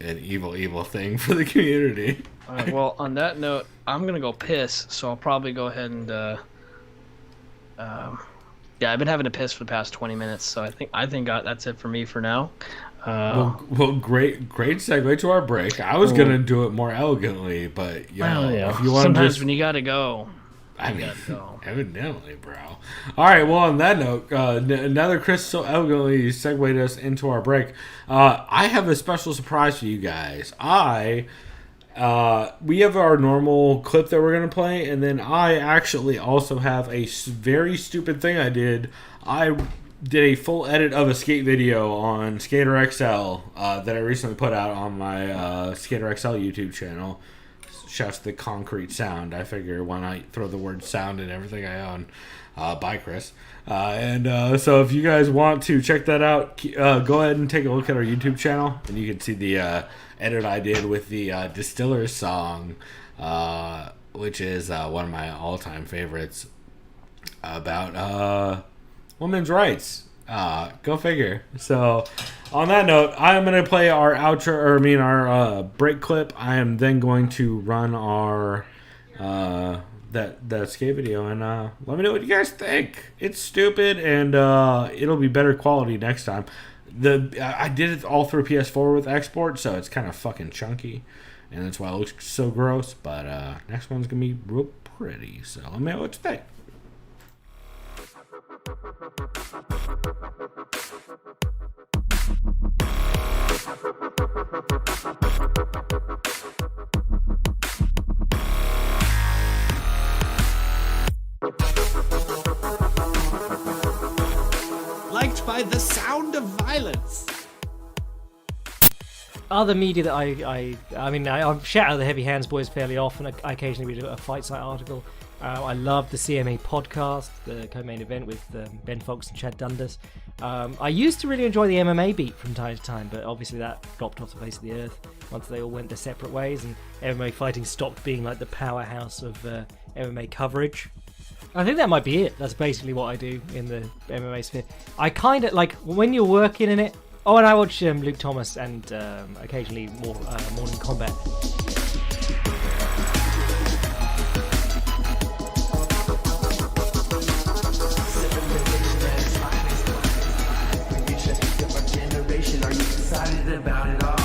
[SPEAKER 4] evil thing for the community.
[SPEAKER 5] All right, well, on that note, I'm gonna go piss, so I'll probably go ahead and yeah, I've been having to piss for the past 20 minutes, so I think that's it for me for now.
[SPEAKER 4] Well, great segue to our break. I was gonna do it more elegantly, but if you want,
[SPEAKER 5] sometimes when you gotta go,
[SPEAKER 4] evidently, bro. All right. Well, on that note, now that Chris so elegantly segued us into our break, I have a special surprise for you guys. We have our normal clip that we're gonna play, and then I actually also have a very stupid thing I did. I did a full edit of a skate video on Skater XL that I recently put out on my Skater XL YouTube channel. Shouts to the concrete sound. I figure why not throw the word sound in everything I own. Bye, Chris. So if you guys want to check that out, go ahead and take a look at our YouTube channel, and you can see the edit I did with the Distillers song, which is one of my all-time favorites about women's rights. Go figure. So, on that note, I'm going to play our our break clip. I am then going to run our that skate video, and let me know what you guys think. It's stupid, and it'll be better quality next time. I did it all through PS4 with export, so it's kind of fucking chunky, and that's why it looks so gross. But next one's gonna be real pretty. So let me know what you think.
[SPEAKER 1] Liked by the sound of violence.
[SPEAKER 7] Other media that I shout out the Heavy Hands boys fairly often. I occasionally read a Fight Site article. I love the CMA podcast, the co-main event with Ben Fox and Chad Dundas. I used to really enjoy the MMA beat from time to time, but obviously that dropped off the face of the earth once they all went their separate ways and MMA fighting stopped being like the powerhouse of MMA coverage. I think that might be it. That's basically what I do in the MMA sphere. I kind of like when you're working in it. Oh, and I watch Luke Thomas and occasionally more Morning Combat.
[SPEAKER 8] Are you excited about it all?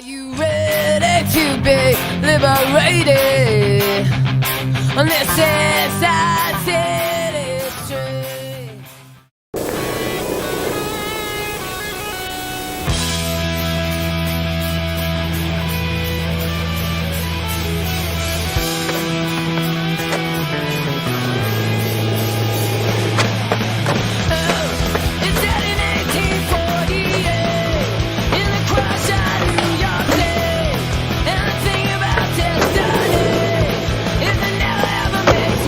[SPEAKER 9] you ready to be liberated? On this sad city street. It's set in 1848 in the crush of New York City. And the thing about destiny is it never ever makes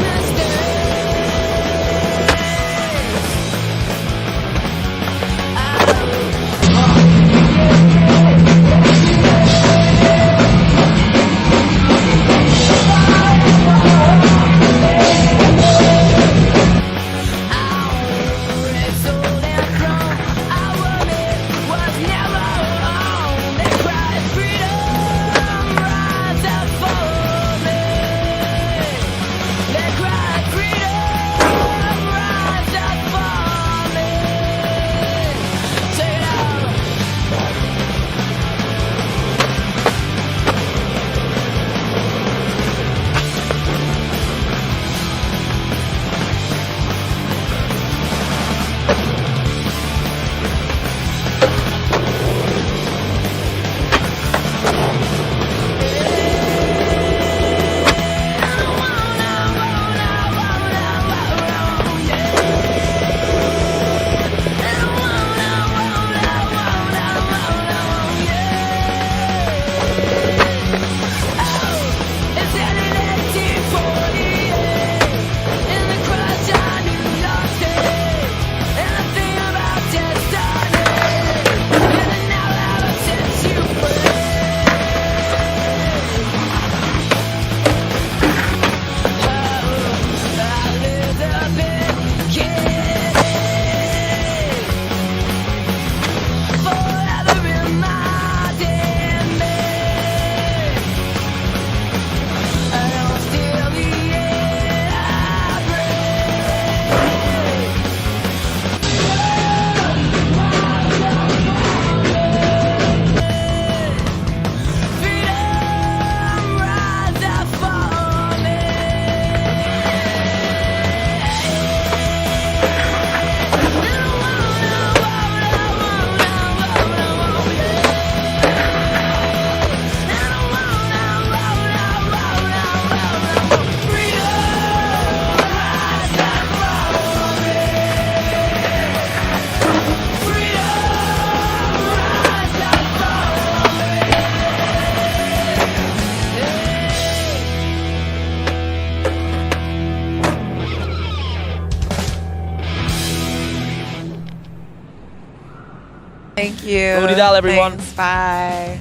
[SPEAKER 10] Thank you.
[SPEAKER 11] Obrigado, everyone.
[SPEAKER 10] Thanks, bye.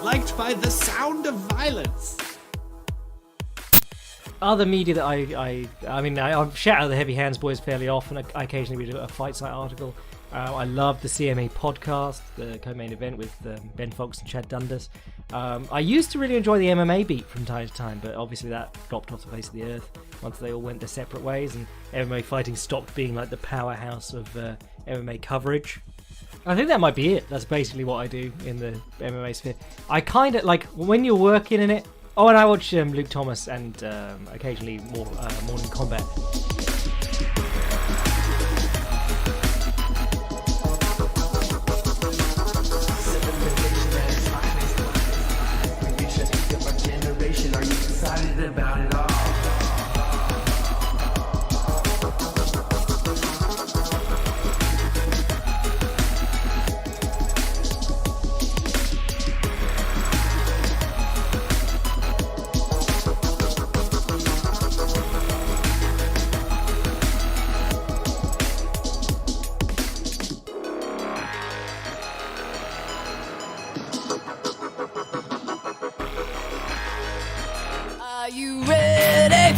[SPEAKER 12] Liked by the sound of violence.
[SPEAKER 7] Other media that I shout out the Heavy Hands boys fairly often. I occasionally read a fight site article. I love the CMA podcast, the co-main event with Ben Fox and Chad Dundas. I used to really enjoy the MMA beat from time to time, but obviously that dropped off the face of the earth once they all went their separate ways and MMA fighting stopped being like the powerhouse of MMA coverage. I think that might be it. That's basically what I do in the MMA sphere. I kind of like when you're working in it. Oh, and I watch Luke Thomas and occasionally more Morning Combat.
[SPEAKER 8] Are you excited about it all?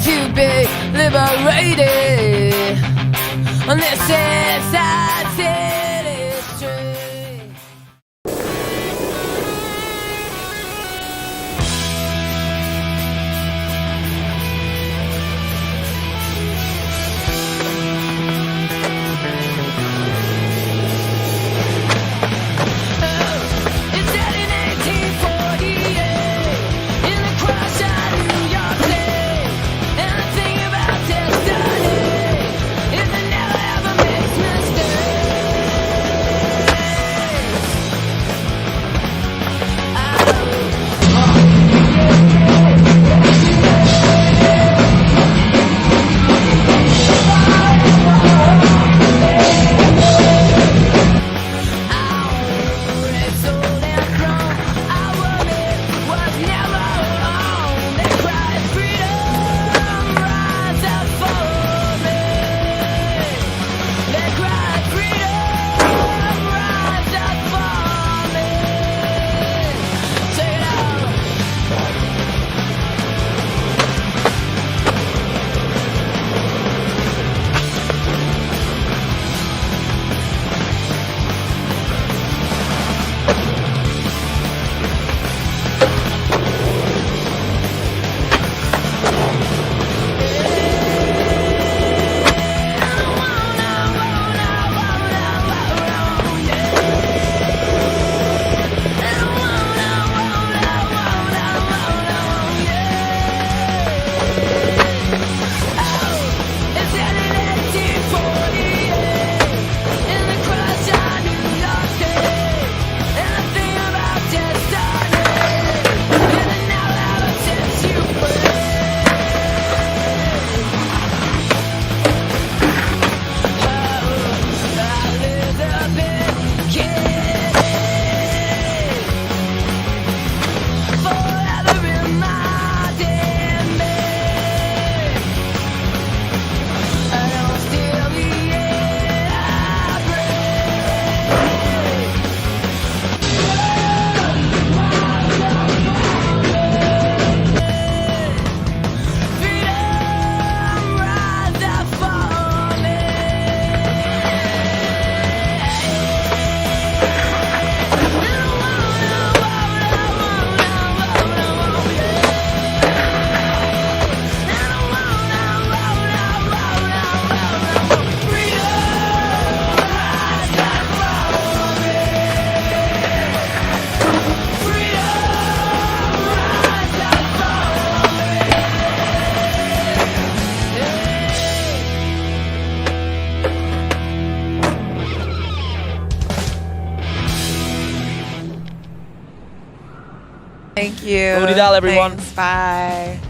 [SPEAKER 9] to be liberated. On this inside city street. It's set in 1848 in the crush of New York City. And the thing about destiny is it never ever makes
[SPEAKER 10] Thank you.
[SPEAKER 11] Booty doll, everyone.
[SPEAKER 10] Thanks, bye.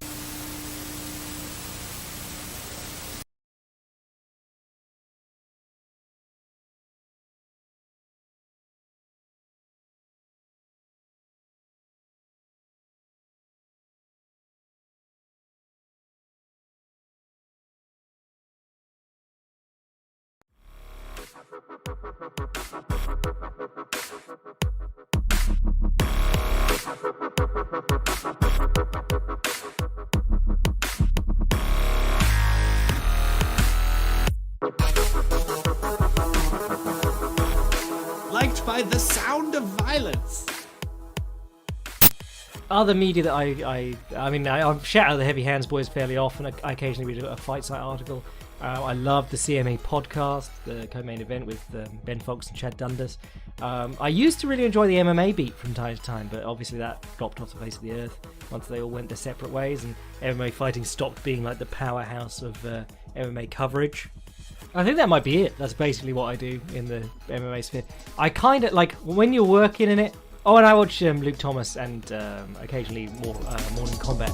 [SPEAKER 12] Liked by the sound of violence.
[SPEAKER 7] Other media that I mean, I shout out the Heavy Hands boys fairly often. I occasionally read a fight site article. I love the CMA podcast, the co-main event with Ben Fox and Chad Dundas. I used to really enjoy the MMA beat from time to time, but obviously that dropped off the face of the earth once they all went their separate ways and MMA fighting stopped being like the powerhouse of MMA coverage. I think that might be it. That's basically what I do in the MMA sphere. I kind of like when you're working in it. Oh, and I watch Luke Thomas and occasionally more Morning Combat.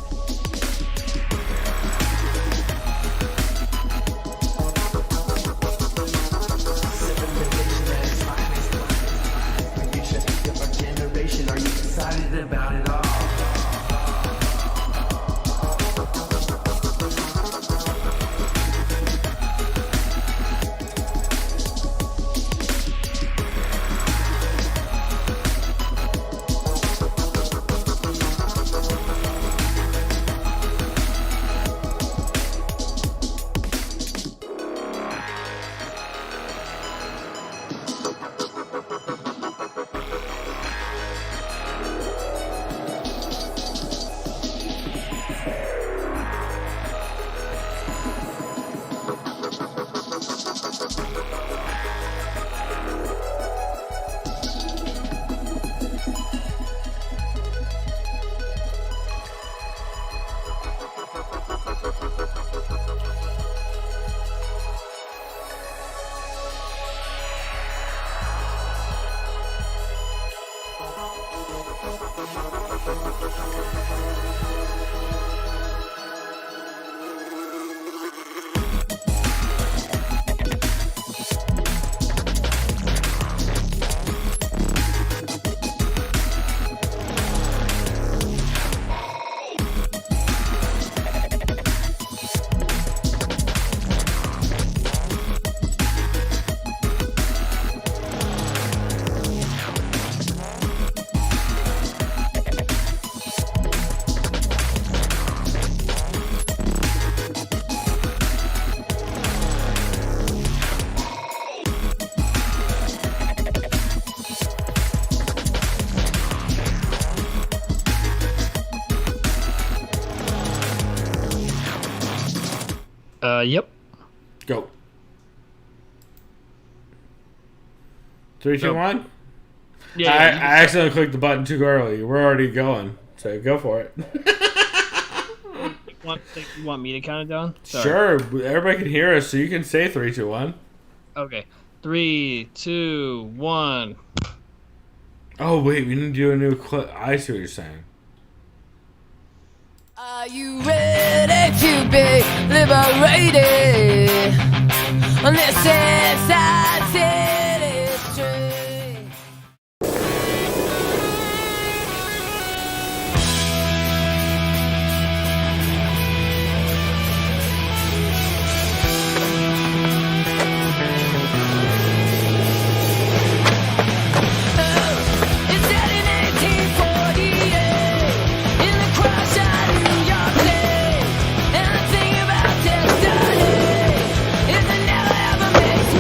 [SPEAKER 8] Are you excited about it all?
[SPEAKER 5] Yep.
[SPEAKER 4] Go. 3, 2, 1.
[SPEAKER 5] Yeah.
[SPEAKER 4] I accidentally clicked the button too early. We're already going, so go for it.
[SPEAKER 5] You want me to count it down? Sorry.
[SPEAKER 4] Sure, everybody can hear us, so you can say 3, 2, 1.
[SPEAKER 5] Okay. 3, 2, 1.
[SPEAKER 4] Oh wait, we need to do a new clip. I see what you're saying.
[SPEAKER 9] Are you ready to be liberated? On this society street. It's set in 1848 in the crash at New York City. And the thing about destiny is it never ever makes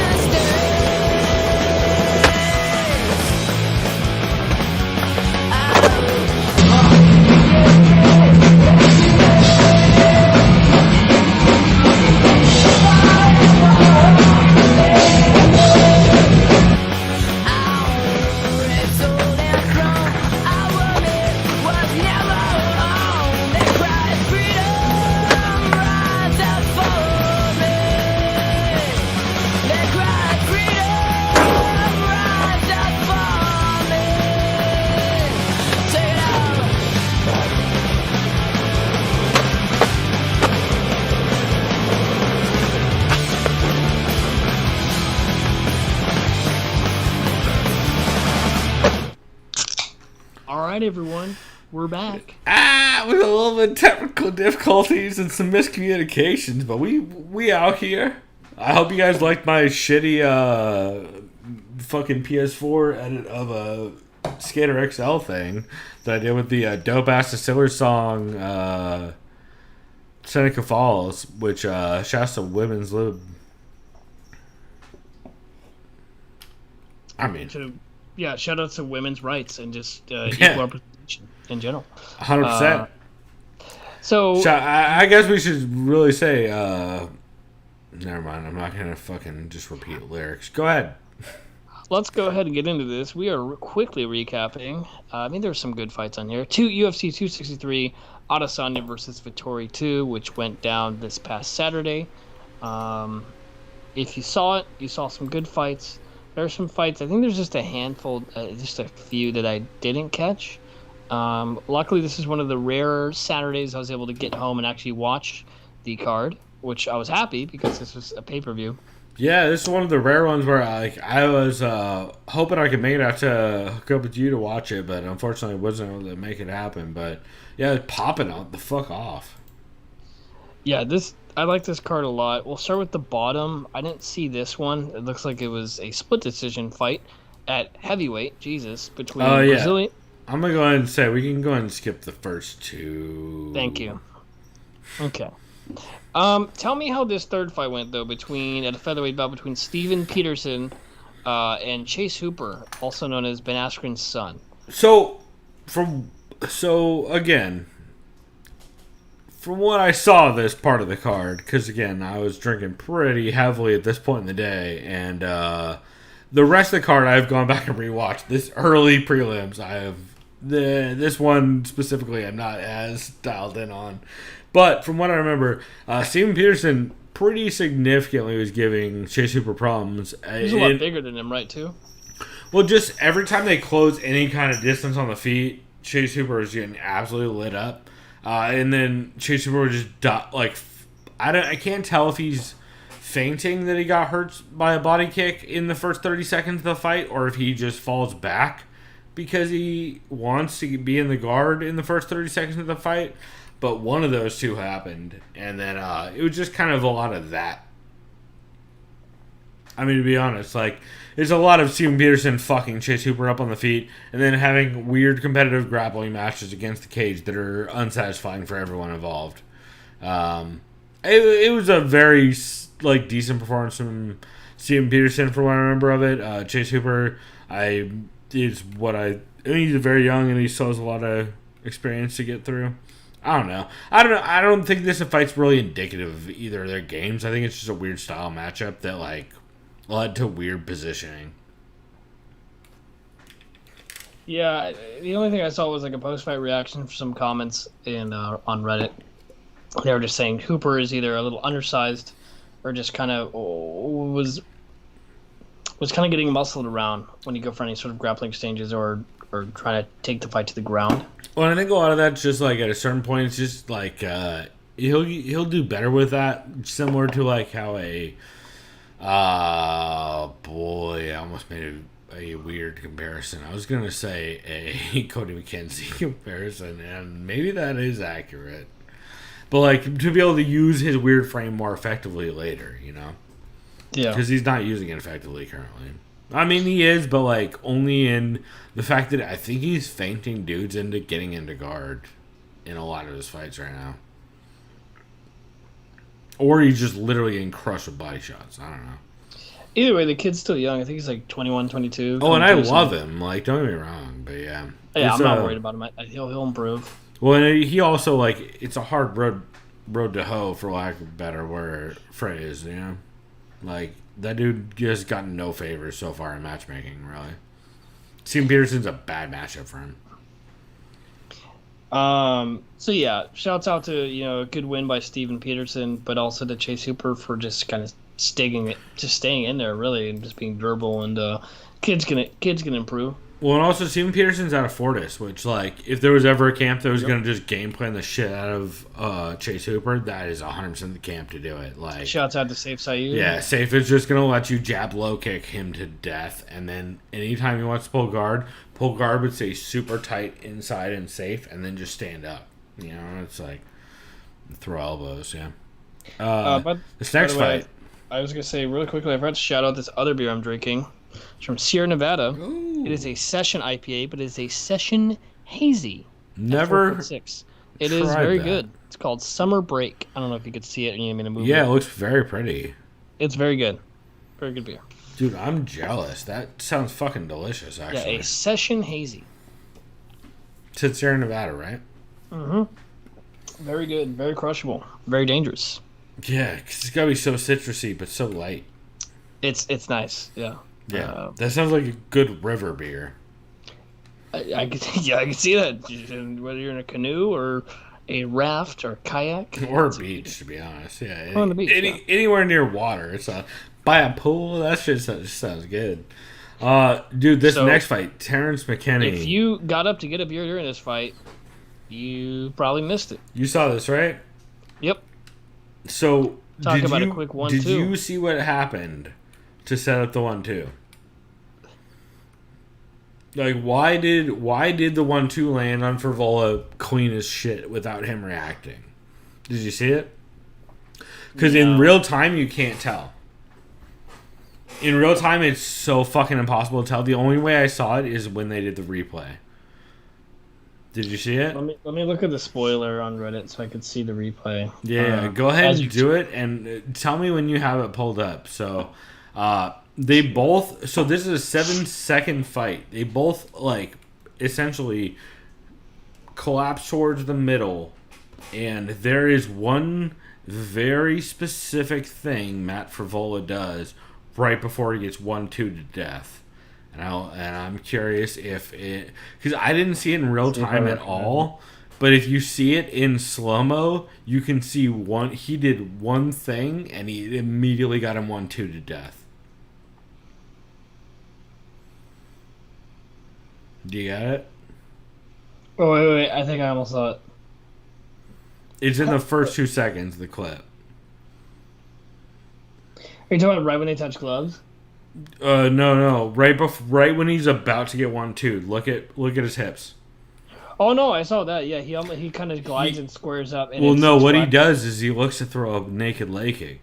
[SPEAKER 5] Alright, everyone. We're back.
[SPEAKER 4] With a little bit of technical difficulties and some miscommunications, but we out here. I hope you guys liked my shitty fucking PS4 edit of a Skater XL thing that I did with the dope ass Distiller song Seneca Falls, which shouts to Women's Lib. I mean,
[SPEAKER 5] Yeah, shout out to women's rights and just
[SPEAKER 4] Yeah.
[SPEAKER 5] equal representation in general.
[SPEAKER 4] 100%.
[SPEAKER 5] So
[SPEAKER 4] I guess we should really say, never mind, I'm not going to fucking just repeat lyrics. Go ahead.
[SPEAKER 5] let's go ahead and get into this. We are quickly recapping. I mean, there's some good fights on here. UFC 263, Adesanya versus Vettori II, which went down this past Saturday. If you saw it, you saw some good fights. There are some fights. I think there's just a handful, just a few that I didn't catch. Luckily, this is one of the rare Saturdays I was able to get home and actually watch the card, which I was happy because this was a pay-per-view.
[SPEAKER 4] Yeah, this is one of the rare ones where I was hoping I could make it out to hook up with you to watch it, but unfortunately I wasn't able to make it happen. But yeah, it's popping out the fuck off.
[SPEAKER 5] Yeah, I like this card a lot. We'll start with the bottom. I didn't see this one. It looks like it was a split decision fight at heavyweight. Jesus, between Brazilian.
[SPEAKER 4] I'm gonna go ahead and say we can go ahead and skip the first two.
[SPEAKER 5] Thank you. Okay. Tell me how this third fight went though, at a featherweight bout between Steven Peterson and Chase Hooper, also known as Ben Askren's son.
[SPEAKER 4] So again, from what I saw this part of the card, because again I was drinking pretty heavily at this point in the day, and the rest of the card I've gone back and rewatched. This early prelims this one specifically I'm not as dialed in on. But from what I remember, Steven Peterson pretty significantly was giving Chase Hooper problems.
[SPEAKER 5] He's a lot bigger than him, right, too?
[SPEAKER 4] Well, just every time they close any kind of distance on the feet, Chase Hooper was getting absolutely lit up. And then Chase Hooper just I can't tell if he's fainting that he got hurt by a body kick in the first 30 seconds of the fight, or if he just falls back because he wants to be in the guard in the first 30 seconds of the fight. But one of those two happened, and then it was just kind of a lot of that. I mean, to be honest, there's a lot of Steven Peterson fucking Chase Hooper up on the feet, and then having weird competitive grappling matches against the cage that are unsatisfying for everyone involved. It was a very decent performance from Steven Peterson for what I remember of it. Chase Hooper, he's very young and he still has a lot of experience to get through. I don't know. I don't think this fight's really indicative of either of their games. I think it's just a weird style matchup that led to weird positioning.
[SPEAKER 5] Yeah, the only thing I saw was a post-fight reaction for some comments on Reddit. They were just saying Hooper is either a little undersized or just kind of was kind of getting muscled around when you go for any sort of grappling exchanges or trying to take the fight to the ground.
[SPEAKER 4] Well, I think a lot of that's just at a certain point, it's just he'll do better with that, similar to how I almost made a weird comparison. I was gonna say a Cody McKenzie comparison, and maybe that is accurate. But to be able to use his weird frame more effectively later,
[SPEAKER 5] Yeah.
[SPEAKER 4] Because he's not using it effectively currently. I mean, he is, but only in the fact that I think he's fainting dudes into getting into guard in a lot of his fights right now. Or he's just literally getting crushed with body shots. I don't know.
[SPEAKER 5] Either way, the kid's still young. I think he's 21, 22.
[SPEAKER 4] Oh, and I love him. Don't get me wrong, but yeah.
[SPEAKER 5] Yeah, I'm not worried about him. He'll improve.
[SPEAKER 4] Well, and he also, it's a hard road to hoe, for lack of a better phrase, that dude just gotten no favors so far in matchmaking, really. Steven Peterson's a bad matchup for him.
[SPEAKER 5] So yeah, shouts out to a good win by Steven Peterson, but also to Chase Hooper for just kind of staying in there really and just being durable, and kid's gonna improve.
[SPEAKER 4] Well, and also Steven Peterson's out of Fortis, which if there was ever a camp that was gonna just game plan the shit out of Chase Hooper, that is 100% the camp to do it.
[SPEAKER 5] Shouts out to Safe Sayud.
[SPEAKER 4] Yeah, Safe is just gonna let you jab low kick him to death, and then anytime he wants to pull guard would stay super tight inside and Safe, and then just stand up. It's throw elbows. Yeah.
[SPEAKER 5] But
[SPEAKER 4] this next fight,
[SPEAKER 5] I was gonna say really quickly, I forgot to shout out this other beer I'm drinking. It's from Sierra Nevada.
[SPEAKER 4] Ooh.
[SPEAKER 5] It is a session IPA, but it is a session hazy.
[SPEAKER 4] Never
[SPEAKER 5] 4.6. It is very good. It's called Summer Break. I don't know if you could see it in a movie.
[SPEAKER 4] Yeah, it looks very pretty.
[SPEAKER 5] It's very good. Very good beer.
[SPEAKER 4] Dude, I'm jealous. That sounds fucking delicious, actually.
[SPEAKER 5] Yeah, a session hazy.
[SPEAKER 4] It's Sierra Nevada, right?
[SPEAKER 5] Mm-hmm. Very good. Very crushable. Very dangerous.
[SPEAKER 4] Yeah, because it's got to be so citrusy, but so light.
[SPEAKER 5] It's nice, yeah.
[SPEAKER 4] Yeah, that sounds like a good river beer.
[SPEAKER 5] I can see that. Whether you're in a canoe or a raft or kayak.
[SPEAKER 4] Or a beach, to be honest. Yeah,
[SPEAKER 5] on the beach,
[SPEAKER 4] anywhere near water. It's by a pool, that shit sounds good. Dude, this next fight, Terrence McKinney.
[SPEAKER 5] If you got up to get a beer during this fight, you probably missed it.
[SPEAKER 4] You saw this, right?
[SPEAKER 5] Yep.
[SPEAKER 4] So,
[SPEAKER 5] Talk about a quick 1-2.
[SPEAKER 4] Did you see what happened to set up the 1-2? Why did the 1-2 land on Favola clean as shit without him reacting? Did you see it? Because in real time, you can't tell. In real time, it's so fucking impossible to tell. The only way I saw it is when they did the replay. Did you see it?
[SPEAKER 5] Let me look at the spoiler on Reddit so I could see the replay.
[SPEAKER 4] Yeah, go ahead and do it, and tell me when you have it pulled up. So, they both. So this is a 7-second fight. They both essentially collapse towards the middle, and there is one very specific thing Matt Favola does right before he gets 1-2 to death. And I'm curious if it, because I didn't see it in real time at all, but if you see it in slow-mo, you can see he did one thing and he immediately got him 1-2 to death. Do you get it?
[SPEAKER 5] Oh, wait. I think I almost saw it.
[SPEAKER 4] It's in the first 2 seconds of the clip.
[SPEAKER 5] Are you talking about right when they touch gloves?
[SPEAKER 4] No. Right when he's about to get 1-2. Look at his hips.
[SPEAKER 5] Oh no, I saw that. Yeah, he kind of glides and squares up. And
[SPEAKER 4] Well,
[SPEAKER 5] it's
[SPEAKER 4] no. What he
[SPEAKER 5] flat.
[SPEAKER 4] does is he looks to throw a naked leg kick.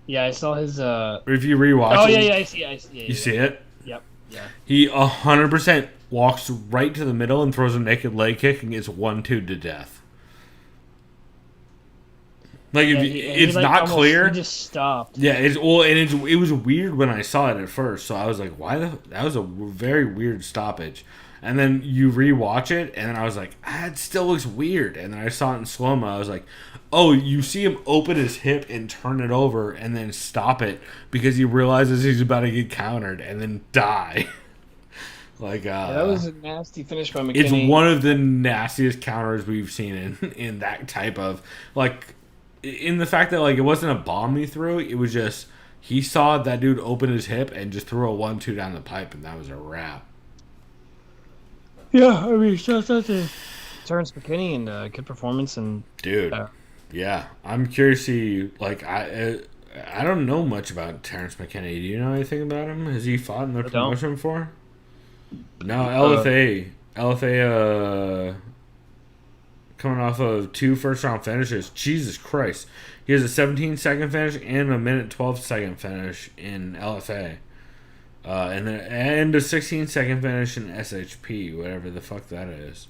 [SPEAKER 5] Yeah, I saw his.
[SPEAKER 4] Or if you rewatch
[SPEAKER 5] Oh
[SPEAKER 4] it,
[SPEAKER 5] yeah, I see. Yeah,
[SPEAKER 4] you see it.
[SPEAKER 5] Yep. Yeah.
[SPEAKER 4] He 100% walks right to the middle and throws a naked leg kick and gets 1-2 to death. Like if it's
[SPEAKER 5] like,
[SPEAKER 4] not
[SPEAKER 5] almost,
[SPEAKER 4] clear,
[SPEAKER 5] he just stopped.
[SPEAKER 4] yeah. It was weird when I saw it at first. So I was like, that was a very weird stoppage. And then you rewatch it, and then I was like, it still looks weird. And then I saw it in slow mo. I was like, oh, you see him open his hip and turn it over, and then stop it because he realizes he's about to get countered and then die. Like
[SPEAKER 5] That was a nasty finish by McKinney.
[SPEAKER 4] it's one of the nastiest counters we've seen in that type of like in the fact that like it wasn't a bomb he threw, it was just he saw that dude open his hip and just threw a 1-2 down the pipe, and that was a wrap.
[SPEAKER 5] Yeah, I mean, shout out to Terrence McKinney and good performance and
[SPEAKER 4] Dude, yeah, I'm curious to see. Like I don't know much about Terrence McKinney. Do you know anything about him? Has he fought in the promotion before? No, LFA coming off of 2 first-round finishes. Jesus Christ. He has a 17-second finish and a minute 12-second finish in LFA. And a 16-second finish in SHP, whatever the fuck that is.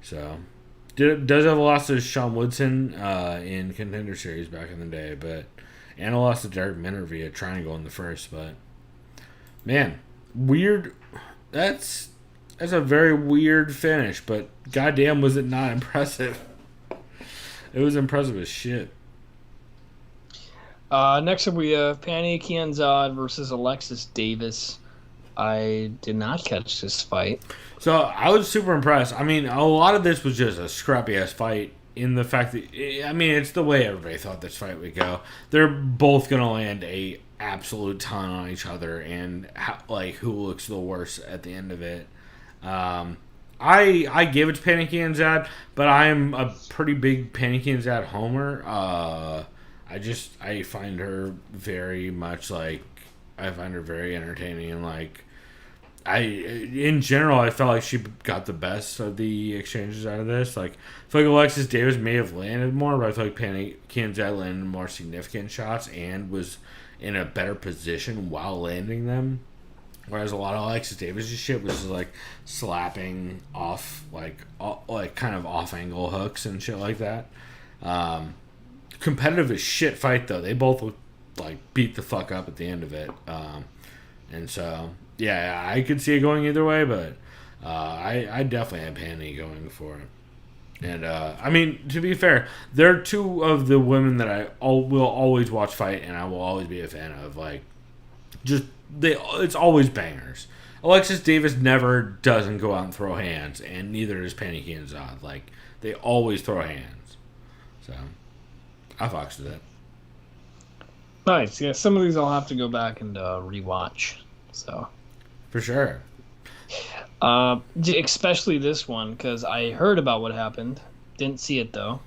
[SPEAKER 4] So, does have a loss to Sean Woodson in Contender Series back in the day, and a loss to Derek Minner via Triangle in the first, but man, weird. That's a very weird finish, but goddamn was it not impressive. It was impressive as shit.
[SPEAKER 5] Next up, we have Pannie Kianzad versus Alexis Davis. I did not catch this fight.
[SPEAKER 4] So I was super impressed. I mean, a lot of this was just a scrappy ass fight in the fact that it's the way everybody thought this fight would go. They're both gonna land a absolute ton on each other, and who looks the worst at the end of it. I give it to Pannie Kianzad, but I am a pretty big Pannie Kianzad homer. I find her very much I find her very entertaining, and in general, I felt like she got the best of the exchanges out of this. I feel like Alexis Davis may have landed more, but I feel like Pannie Kianzad landed more significant shots and was in a better position while landing them. Whereas a lot of Alexis Davis' shit was just slapping off, kind of off angle hooks and shit like that. Competitive as shit fight though. They both beat the fuck up at the end of it. And so yeah, I could see it going either way, but I definitely had Pannie going for it. And to be fair, they're two of the women that I will always watch fight, and I will always be a fan of. It's always bangers. Alexis Davis never doesn't go out and throw hands, and neither does Pannie Kianzad. They always throw hands. So I foxed it.
[SPEAKER 5] Nice. Yeah, some of these I'll have to go back and rewatch. So
[SPEAKER 4] for sure.
[SPEAKER 5] Especially this one, because I heard about what happened. Didn't see it, though.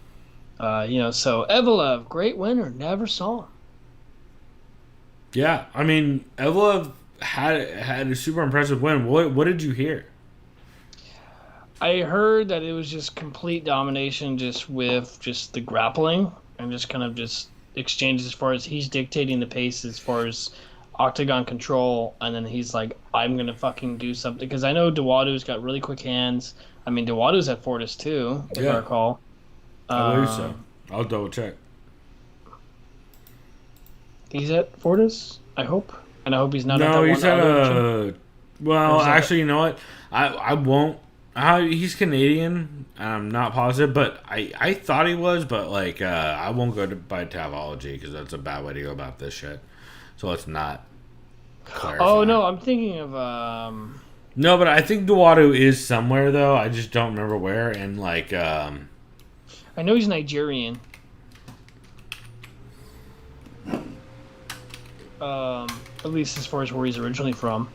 [SPEAKER 5] So Evelev, great winner. Never saw him.
[SPEAKER 4] Yeah, Evelev had a super impressive win. What did you hear?
[SPEAKER 5] I heard that it was just complete domination with the grappling and just kind of just exchanges as far as he's dictating the pace as far as octagon control, and then he's like, I'm gonna fucking do something, because I know Dawadu's got really quick hands. Dawadu's at Fortis too, if I recall.
[SPEAKER 4] I believe so. I'll double check.
[SPEAKER 5] He's at Fortis, I hope, and I hope he's not.
[SPEAKER 4] No,
[SPEAKER 5] at
[SPEAKER 4] he's at well, actually, you know what? I won't. He's Canadian. I'm not positive, but I thought he was, but I won't go by Tavology because that's a bad way to go about this shit. So let's not clarify.
[SPEAKER 5] Oh no, I'm thinking of
[SPEAKER 4] No, but I think Dawadu is somewhere though. I just don't remember where. And
[SPEAKER 5] I know he's Nigerian. At least as far as where he's originally from.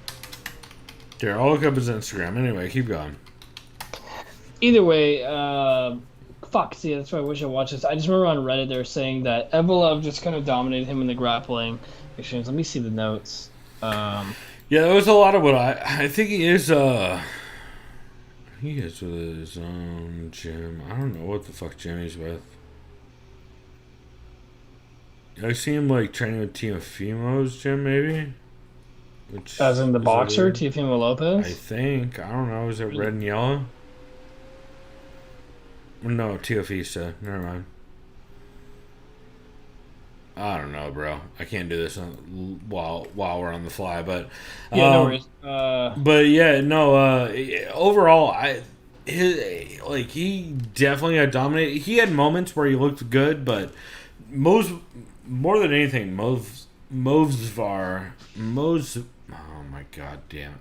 [SPEAKER 4] Here, I'll look up his Instagram. Anyway, keep going.
[SPEAKER 5] Either way, fuck. See, that's why I wish I watched this. I just remember on Reddit they were saying that Evloev just kind of dominated him in the grappling exchange. Let me see the notes.
[SPEAKER 4] Yeah, there was a lot of what I think he is. He is with his own gym. I don't know what the fuck gym he's with. I see him like training with Teofimo's gym, maybe. Which
[SPEAKER 5] As in the
[SPEAKER 4] is
[SPEAKER 5] boxer,
[SPEAKER 4] weird.
[SPEAKER 5] Teofimo Lopez?
[SPEAKER 4] I think. I don't know. Is it red and yellow? No, Teofisa. Never mind. I don't know, bro. I can't do this while we're on the fly, but
[SPEAKER 5] Yeah, no worries.
[SPEAKER 4] but yeah, no. Overall, he definitely got dominated. He had moments where he looked good, but more than anything, Movsvar. Oh my god, damn!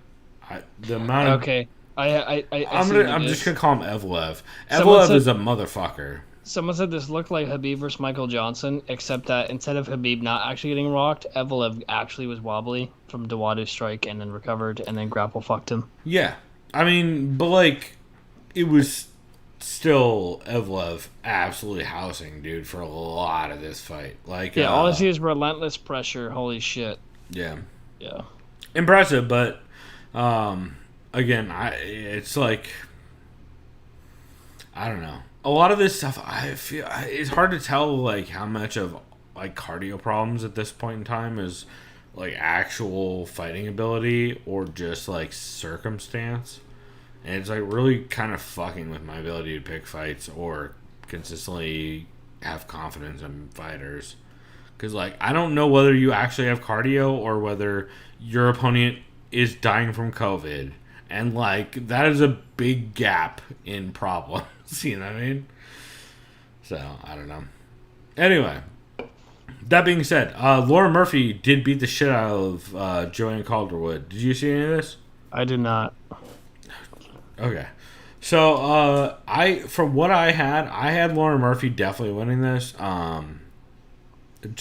[SPEAKER 4] The amount of
[SPEAKER 5] Okay.
[SPEAKER 4] I'm just gonna call him Evloev.
[SPEAKER 5] Someone
[SPEAKER 4] Evloev
[SPEAKER 5] said-
[SPEAKER 4] is a motherfucker.
[SPEAKER 5] Someone said this looked like Khabib versus Michael Johnson, except that instead of Khabib not actually getting rocked, Evloev actually was wobbly from Dawadu's strike and then recovered and then grapple fucked him.
[SPEAKER 4] Yeah, I mean, but like, it was still Evloev absolutely housing dude for a lot of this fight. Like,
[SPEAKER 5] Yeah, all I see is relentless pressure. Holy shit.
[SPEAKER 4] yeah,
[SPEAKER 5] Yeah.
[SPEAKER 4] impressive, but again, it's like, I don't know. A lot of this stuff, I feel it's hard to tell like how much of like cardio problems at this point in time is like actual fighting ability or just like circumstance. And it's like really kind of fucking with my ability to pick fights or consistently have confidence in fighters. Because like I don't know whether you actually have cardio or whether your opponent is dying from COVID. And like that is a big gap in problems. You know what I mean? So, I don't know. Anyway, that being said, Laura Murphy did beat the shit out of Joanne Calderwood. Did you see any of this?
[SPEAKER 5] I did not.
[SPEAKER 4] Okay. So, from what I had Laura Murphy definitely winning this. I need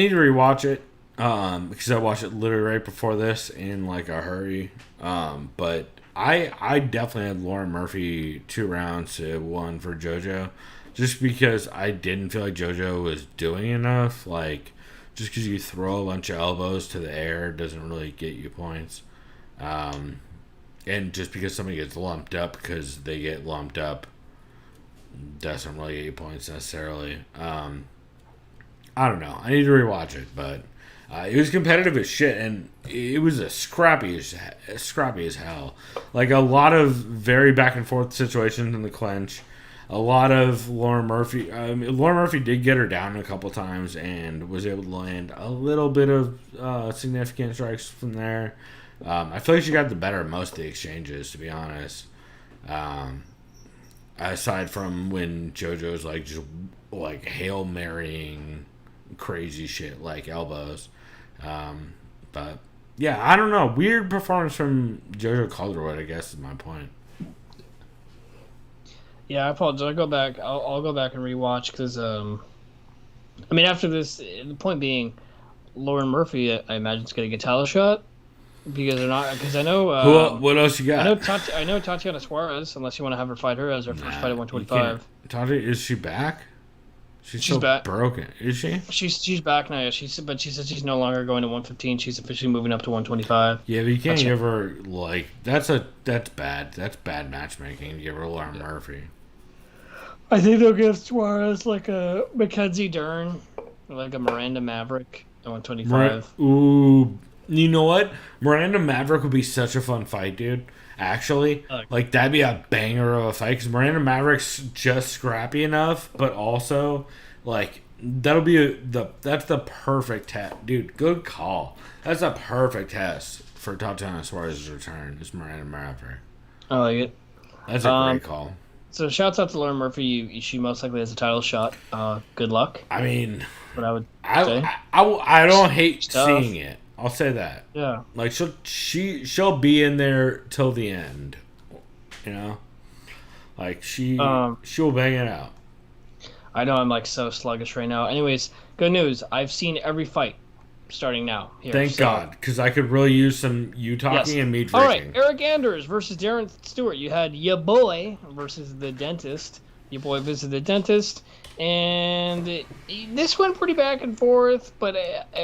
[SPEAKER 4] to rewatch it. Because I watched it literally right before this in like a hurry. But I definitely had Lauren Murphy 2 rounds to 1 for JoJo, just because I didn't feel like JoJo was doing enough. Like, just because you throw a bunch of elbows to the air doesn't really get you points. And just because somebody gets lumped up because they get lumped up doesn't really get you points necessarily. I don't know. I need to rewatch it, but it was competitive as shit, and it was scrappy as hell. Like a lot of very back and forth situations in the clinch. A lot of Lauren Murphy. Lauren Murphy did get her down a couple times and was able to land a little bit of significant strikes from there. I feel like she got the better of most of the exchanges, to be honest. Aside from when JoJo's like just like Hail Marying crazy shit like elbows. But yeah, I don't know. Weird performance from JoJo Calderwood, I guess is my point.
[SPEAKER 5] Yeah, I apologize. I'll go back and rewatch because I mean after this, the point being, Lauren Murphy, I imagine is getting a title shot because they're not. Because I know
[SPEAKER 4] what else you got?
[SPEAKER 5] I know Tatiana Suarez. Unless you want to have her fight her as her first fight at 125.
[SPEAKER 4] Tati, is she back? She's
[SPEAKER 5] still
[SPEAKER 4] back. Broken, is she?
[SPEAKER 5] She's back now. Yeah, she said she's no longer going to 115. She's officially moving up to 125.
[SPEAKER 4] Yeah, but you can't give her like that's bad. That's bad matchmaking. Give her Lauren Murphy.
[SPEAKER 5] I think they'll give Suarez like a Mackenzie Dern, or like a Miranda Maverick at 125.
[SPEAKER 4] Ooh, you know what? Miranda Maverick would be such a fun fight, dude. Actually, like that'd be a banger of a fight because Miranda Maverick's just scrappy enough, but also like that'll be that's the perfect test, dude. Good call. That's a perfect test for Tatiana Suarez's return. Is Miranda Maverick?
[SPEAKER 5] I like it.
[SPEAKER 4] That's a great call.
[SPEAKER 5] So shouts out to Lauren Murphy. She most likely has a title shot. Good luck.
[SPEAKER 4] I mean,
[SPEAKER 5] what I would say.
[SPEAKER 4] I don't hate seeing it. I'll say that.
[SPEAKER 5] Yeah.
[SPEAKER 4] Like she'll be in there till the end. You know? Like she'll bang it out.
[SPEAKER 5] I know I'm like so sluggish right now. Anyways, good news. I've seen every fight. starting now. Here.
[SPEAKER 4] Thank God, because I could really use some you talking and me drinking.
[SPEAKER 5] All right, Eric Anders versus Darren Stewart. You had ya boy versus the dentist. Your boy visited the dentist, and this went pretty back and forth. But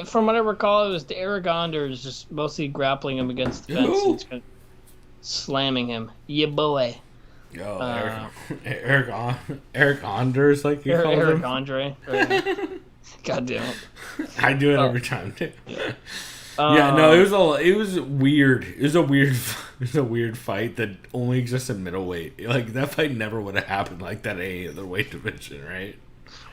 [SPEAKER 5] from what I recall, it was Eric Anders just mostly grappling him against the fence and just kind of slamming him. Ya boy.
[SPEAKER 4] Oh, Eric Anders, like you call him?
[SPEAKER 5] Eric Andre. God damn it.
[SPEAKER 4] I do it every time, too. Yeah, no, it was weird. It was a weird fight that only exists in middleweight. Like, that fight never would have happened like that in any other weight division, right?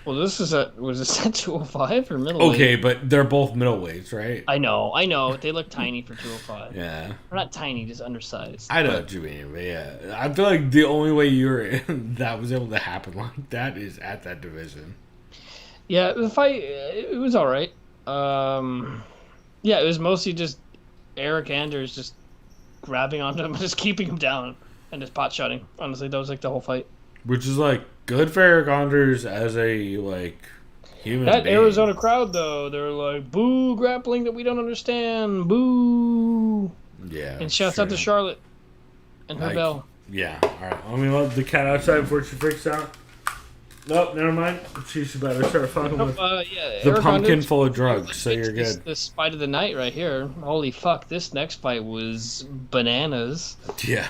[SPEAKER 5] Well, this is was this at 205 or middleweight?
[SPEAKER 4] Okay, but they're both middleweights, right?
[SPEAKER 5] I know. They look tiny for 205.
[SPEAKER 4] Yeah.
[SPEAKER 5] They're not tiny, just undersized.
[SPEAKER 4] I know what you mean, but yeah. I feel like the only way that was able to happen like that is at that division.
[SPEAKER 5] Yeah, the fight, it was all right. Yeah, it was mostly just Eric Anders just grabbing onto him and just keeping him down and just pot shotting. Honestly, that was like the whole fight.
[SPEAKER 4] Which is like good for Eric Anders as a like human
[SPEAKER 5] That
[SPEAKER 4] being.
[SPEAKER 5] Arizona crowd though, they're like, boo grappling that we don't understand. Boo.
[SPEAKER 4] Yeah.
[SPEAKER 5] And shouts out to Charlotte and her bell.
[SPEAKER 4] Yeah. Alright. Let me let the cat outside before she freaks out. Nope, never mind. She's about to start fucking with
[SPEAKER 5] Yeah,
[SPEAKER 4] the
[SPEAKER 5] Eric
[SPEAKER 4] pumpkin
[SPEAKER 5] Anders,
[SPEAKER 4] full of drugs, so you're good.
[SPEAKER 5] This fight of the night right here. Holy fuck, this next fight was bananas.
[SPEAKER 4] Yeah.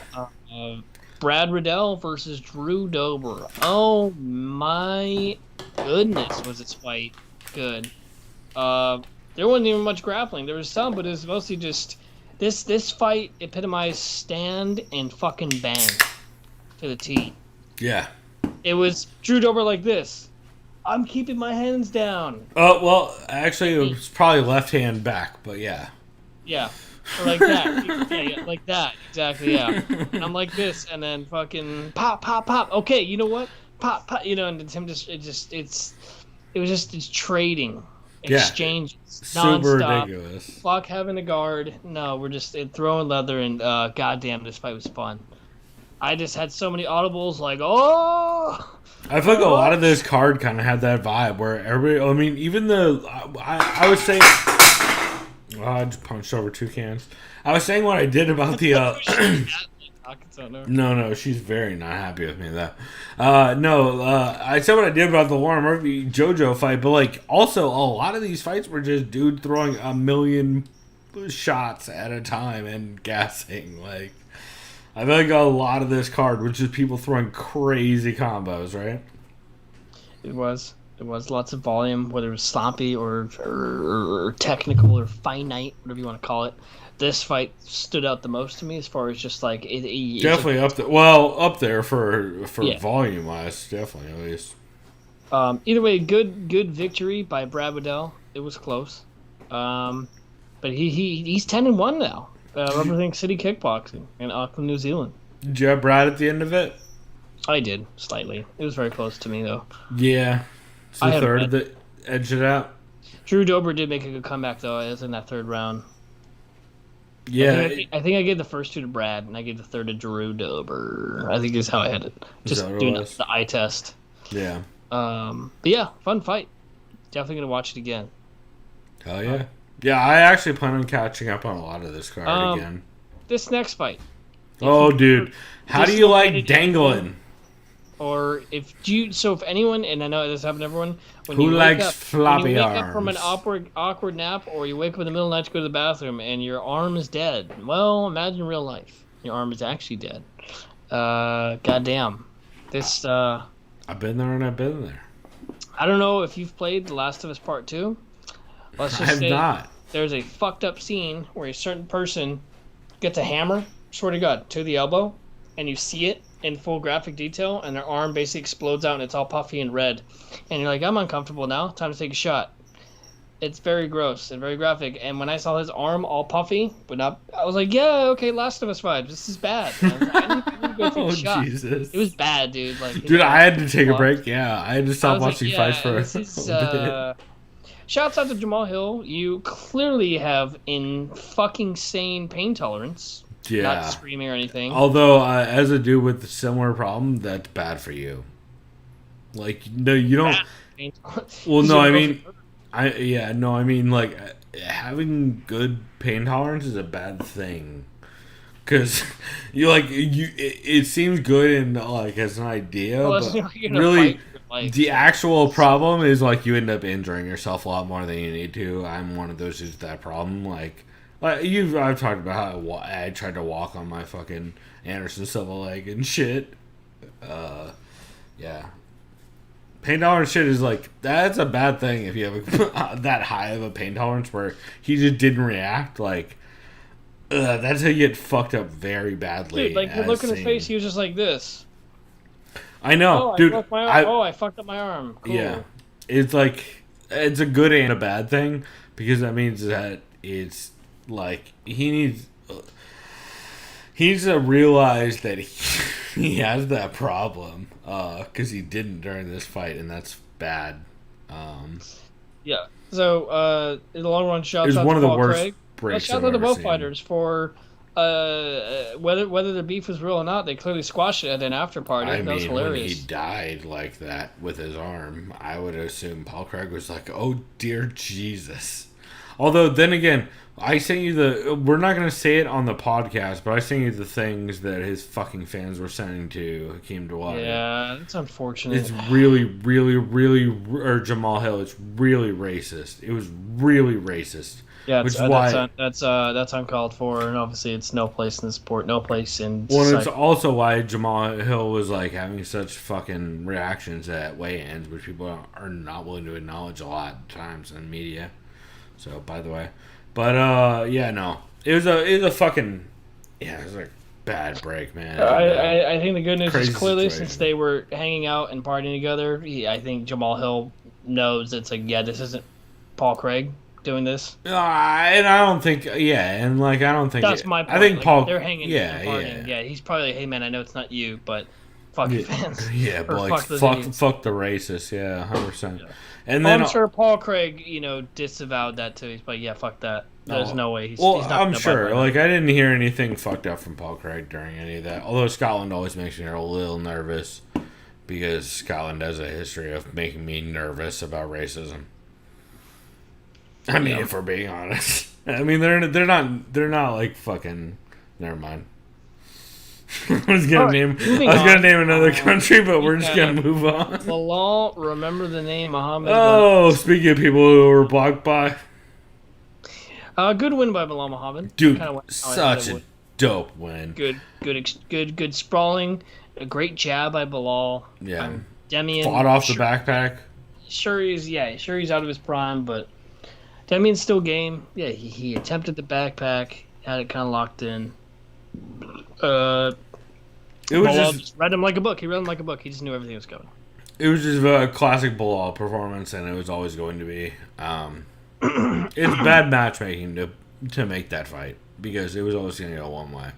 [SPEAKER 5] Brad Riddell versus Drew Dober. Oh my goodness, was this fight good. There wasn't even much grappling. There was some, but it was mostly just... This fight epitomized stand and fucking bang to the T.
[SPEAKER 4] Yeah.
[SPEAKER 5] It was Drew Dober like this. I'm keeping my hands down.
[SPEAKER 4] Oh, well, actually, it was probably left hand back, but yeah.
[SPEAKER 5] Yeah. Or like that. Yeah, like that. Exactly, yeah. And I'm like this, and then fucking pop, pop, pop. Okay, you know what? Pop, pop. You know, and it's him it's trading. Exchanges.
[SPEAKER 4] Super
[SPEAKER 5] nonstop.
[SPEAKER 4] ridiculous.
[SPEAKER 5] Flock having a guard. No, we're just throwing leather, and goddamn, this fight was fun. I just had so many audibles, like, oh!
[SPEAKER 4] I feel like a lot of this card kind of had that vibe where everybody, I mean, even I was saying, I just punched over 2 cans. I was saying what I did about the, No, she's very not happy with me that. I said what I did about the Lauren Murphy JoJo fight, but like also a lot of these fights were just dude throwing a million shots at a time and gassing. Like, I feel like a lot of this card was just people throwing crazy combos, right?
[SPEAKER 5] It was lots of volume, whether it was sloppy or technical or finite, whatever you want to call it. This fight stood out the most to me as far as just like it
[SPEAKER 4] definitely up there. Well, up there for volume wise, definitely at least.
[SPEAKER 5] Either way, good victory by Brad Riddell. It was close, but he's 10-1 now, representing City Kickboxing in Auckland, New Zealand.
[SPEAKER 4] Did you have Brad at the end of it?
[SPEAKER 5] I did slightly. It was very close to me though.
[SPEAKER 4] Yeah, so
[SPEAKER 5] I
[SPEAKER 4] third of the edge it out.
[SPEAKER 5] Drew Dober did make a good comeback though. It was in that third round.
[SPEAKER 4] Yeah,
[SPEAKER 5] I think I gave the first 2 to Brad, and I gave the third to Drew Dober. I think is how I had it. Just doing the eye test.
[SPEAKER 4] Yeah.
[SPEAKER 5] But yeah, fun fight. Definitely gonna watch it again.
[SPEAKER 4] Hell yeah. Yeah, I actually plan on catching up on a lot of this card again.
[SPEAKER 5] This next fight.
[SPEAKER 4] Oh, dude, how do you like dangling?
[SPEAKER 5] Or if anyone, and I know this happened to everyone, when
[SPEAKER 4] you
[SPEAKER 5] wake
[SPEAKER 4] floppy arms?
[SPEAKER 5] up from an awkward nap, or you wake up in the middle of the night to go to the bathroom and your arm is dead. Well, imagine real life. Your arm is actually dead. Goddamn. This.
[SPEAKER 4] I've been there and I've been there.
[SPEAKER 5] I don't know if you've played The Last of Us Part 2. Let's just say
[SPEAKER 4] not.
[SPEAKER 5] There's a fucked up scene where a certain person gets a hammer, swear to God, to the elbow, and you see it in full graphic detail, and their arm basically explodes out and it's all puffy and red. And you're like, I'm uncomfortable now, time to take a shot. It's very gross and very graphic. And when I saw his arm all puffy, but not, I was like, yeah, okay, Last of Us vibes. This is bad. I need to go take a shot.
[SPEAKER 4] Jesus.
[SPEAKER 5] It was bad, dude. Like,
[SPEAKER 4] dude, I had to take a break. Yeah, I had to stop watching fights for
[SPEAKER 5] a bit. Shouts out to Jamal Hill. You clearly have in fucking sane pain tolerance.
[SPEAKER 4] Yeah.
[SPEAKER 5] Not screaming or anything.
[SPEAKER 4] Although, as a dude with a similar problem, that's bad for you. Like, no, you don't. Well, no, I mean, like having good pain tolerance is a bad thing. Because it seems good in like as an idea,
[SPEAKER 5] Well,
[SPEAKER 4] but
[SPEAKER 5] you're gonna
[SPEAKER 4] really
[SPEAKER 5] fight for your life,
[SPEAKER 4] the
[SPEAKER 5] so-
[SPEAKER 4] actual problem is like you end up injuring yourself a lot more than you need to. I'm one of those who's that problem. Like I've talked about how I tried to walk on my fucking Anderson Silva leg and shit. Yeah. Pain tolerance shit is like, that's a bad thing if you have that high of a pain tolerance where he just didn't react. Like, that's how you get fucked up very badly.
[SPEAKER 5] Dude, like you look in his face, he was just like this.
[SPEAKER 4] I know,
[SPEAKER 5] Oh,
[SPEAKER 4] dude.
[SPEAKER 5] I fucked up my arm. Cool.
[SPEAKER 4] Yeah. It's like, it's a good and a bad thing because that means that it's like, he needs to realize that he has that problem because he didn't during this fight, and that's bad.
[SPEAKER 5] Yeah. So in the long run,
[SPEAKER 4] It
[SPEAKER 5] shouts
[SPEAKER 4] was
[SPEAKER 5] out
[SPEAKER 4] one
[SPEAKER 5] to
[SPEAKER 4] of the
[SPEAKER 5] Paul
[SPEAKER 4] worst
[SPEAKER 5] Craig.
[SPEAKER 4] breaks
[SPEAKER 5] Shout
[SPEAKER 4] I've
[SPEAKER 5] out to
[SPEAKER 4] ever
[SPEAKER 5] both
[SPEAKER 4] seen.
[SPEAKER 5] fighters for whether the beef was real or not. They clearly squashed it at an after party.
[SPEAKER 4] I
[SPEAKER 5] That was
[SPEAKER 4] mean, when
[SPEAKER 5] hilarious.
[SPEAKER 4] he died like that with his arm, I would assume Paul Craig was like, "Oh dear Jesus." Although then again, I sent you we're not going to say it on the podcast, but I sent you the things that his fucking fans were sending to Hakeem Dawadi.
[SPEAKER 5] Yeah, that's unfortunate.
[SPEAKER 4] It's really, really, really, or Jamal Hill, it's really racist. It was really racist.
[SPEAKER 5] Yeah,
[SPEAKER 4] which is why
[SPEAKER 5] that's uncalled for, and obviously it's no place in the sport, no place in
[SPEAKER 4] well,
[SPEAKER 5] society.
[SPEAKER 4] it's also why Jamal Hill was like having such fucking reactions at weigh-ins, which people are not willing to acknowledge a lot of times in media. So, by the way, but yeah, no, it was a fucking it was like bad break, man.
[SPEAKER 5] I think the good news is
[SPEAKER 4] Crazy
[SPEAKER 5] clearly
[SPEAKER 4] situation.
[SPEAKER 5] since they were hanging out and partying together, I think Jamal Hill knows it's like, yeah, this isn't Paul Craig doing this.
[SPEAKER 4] And I don't think, and like I don't think
[SPEAKER 5] That's my point.
[SPEAKER 4] I think
[SPEAKER 5] Like,
[SPEAKER 4] Paul,
[SPEAKER 5] they're hanging
[SPEAKER 4] yeah,
[SPEAKER 5] and partying. Yeah, he's probably like, hey man, I know it's not you, but fuck your fans.
[SPEAKER 4] yeah,
[SPEAKER 5] Or
[SPEAKER 4] but like
[SPEAKER 5] those
[SPEAKER 4] fuck
[SPEAKER 5] idiots.
[SPEAKER 4] the racist, yeah, 100%. And
[SPEAKER 5] Well,
[SPEAKER 4] then
[SPEAKER 5] I'm sure Paul Craig, disavowed that too. He's like, yeah, fuck that. There's no way. He's not
[SPEAKER 4] I'm
[SPEAKER 5] gonna
[SPEAKER 4] sure.
[SPEAKER 5] abide by
[SPEAKER 4] Like I didn't hear anything fucked up from Paul Craig during any of that. Although Scotland always makes me a little nervous because Scotland has a history of making me nervous about racism. I mean, if we're being honest, I mean they're not like fucking. Never mind. I was gonna name another country, but we're just gonna move on.
[SPEAKER 5] Bilal, remember the name Muhammad.
[SPEAKER 4] Oh, speaking of people who were blocked by,
[SPEAKER 5] good win by Bilal Muhammad.
[SPEAKER 4] dude,
[SPEAKER 5] Kinda went how I thought
[SPEAKER 4] such
[SPEAKER 5] it
[SPEAKER 4] a
[SPEAKER 5] would.
[SPEAKER 4] dope win.
[SPEAKER 5] Good sprawling. A great jab by Bilal.
[SPEAKER 4] Yeah,
[SPEAKER 5] Demian
[SPEAKER 4] fought off the backpack.
[SPEAKER 5] Sure he's out of his prime, but Demian's still game. Yeah, he attempted the backpack, had it kind of locked in.
[SPEAKER 4] It was
[SPEAKER 5] Bilal
[SPEAKER 4] just
[SPEAKER 5] read him like a book. He read him like a book. He just knew everything was coming.
[SPEAKER 4] It was just a classic Bilal performance, and it was always going to be. It's bad matchmaking to make that fight because it was always going to go one way.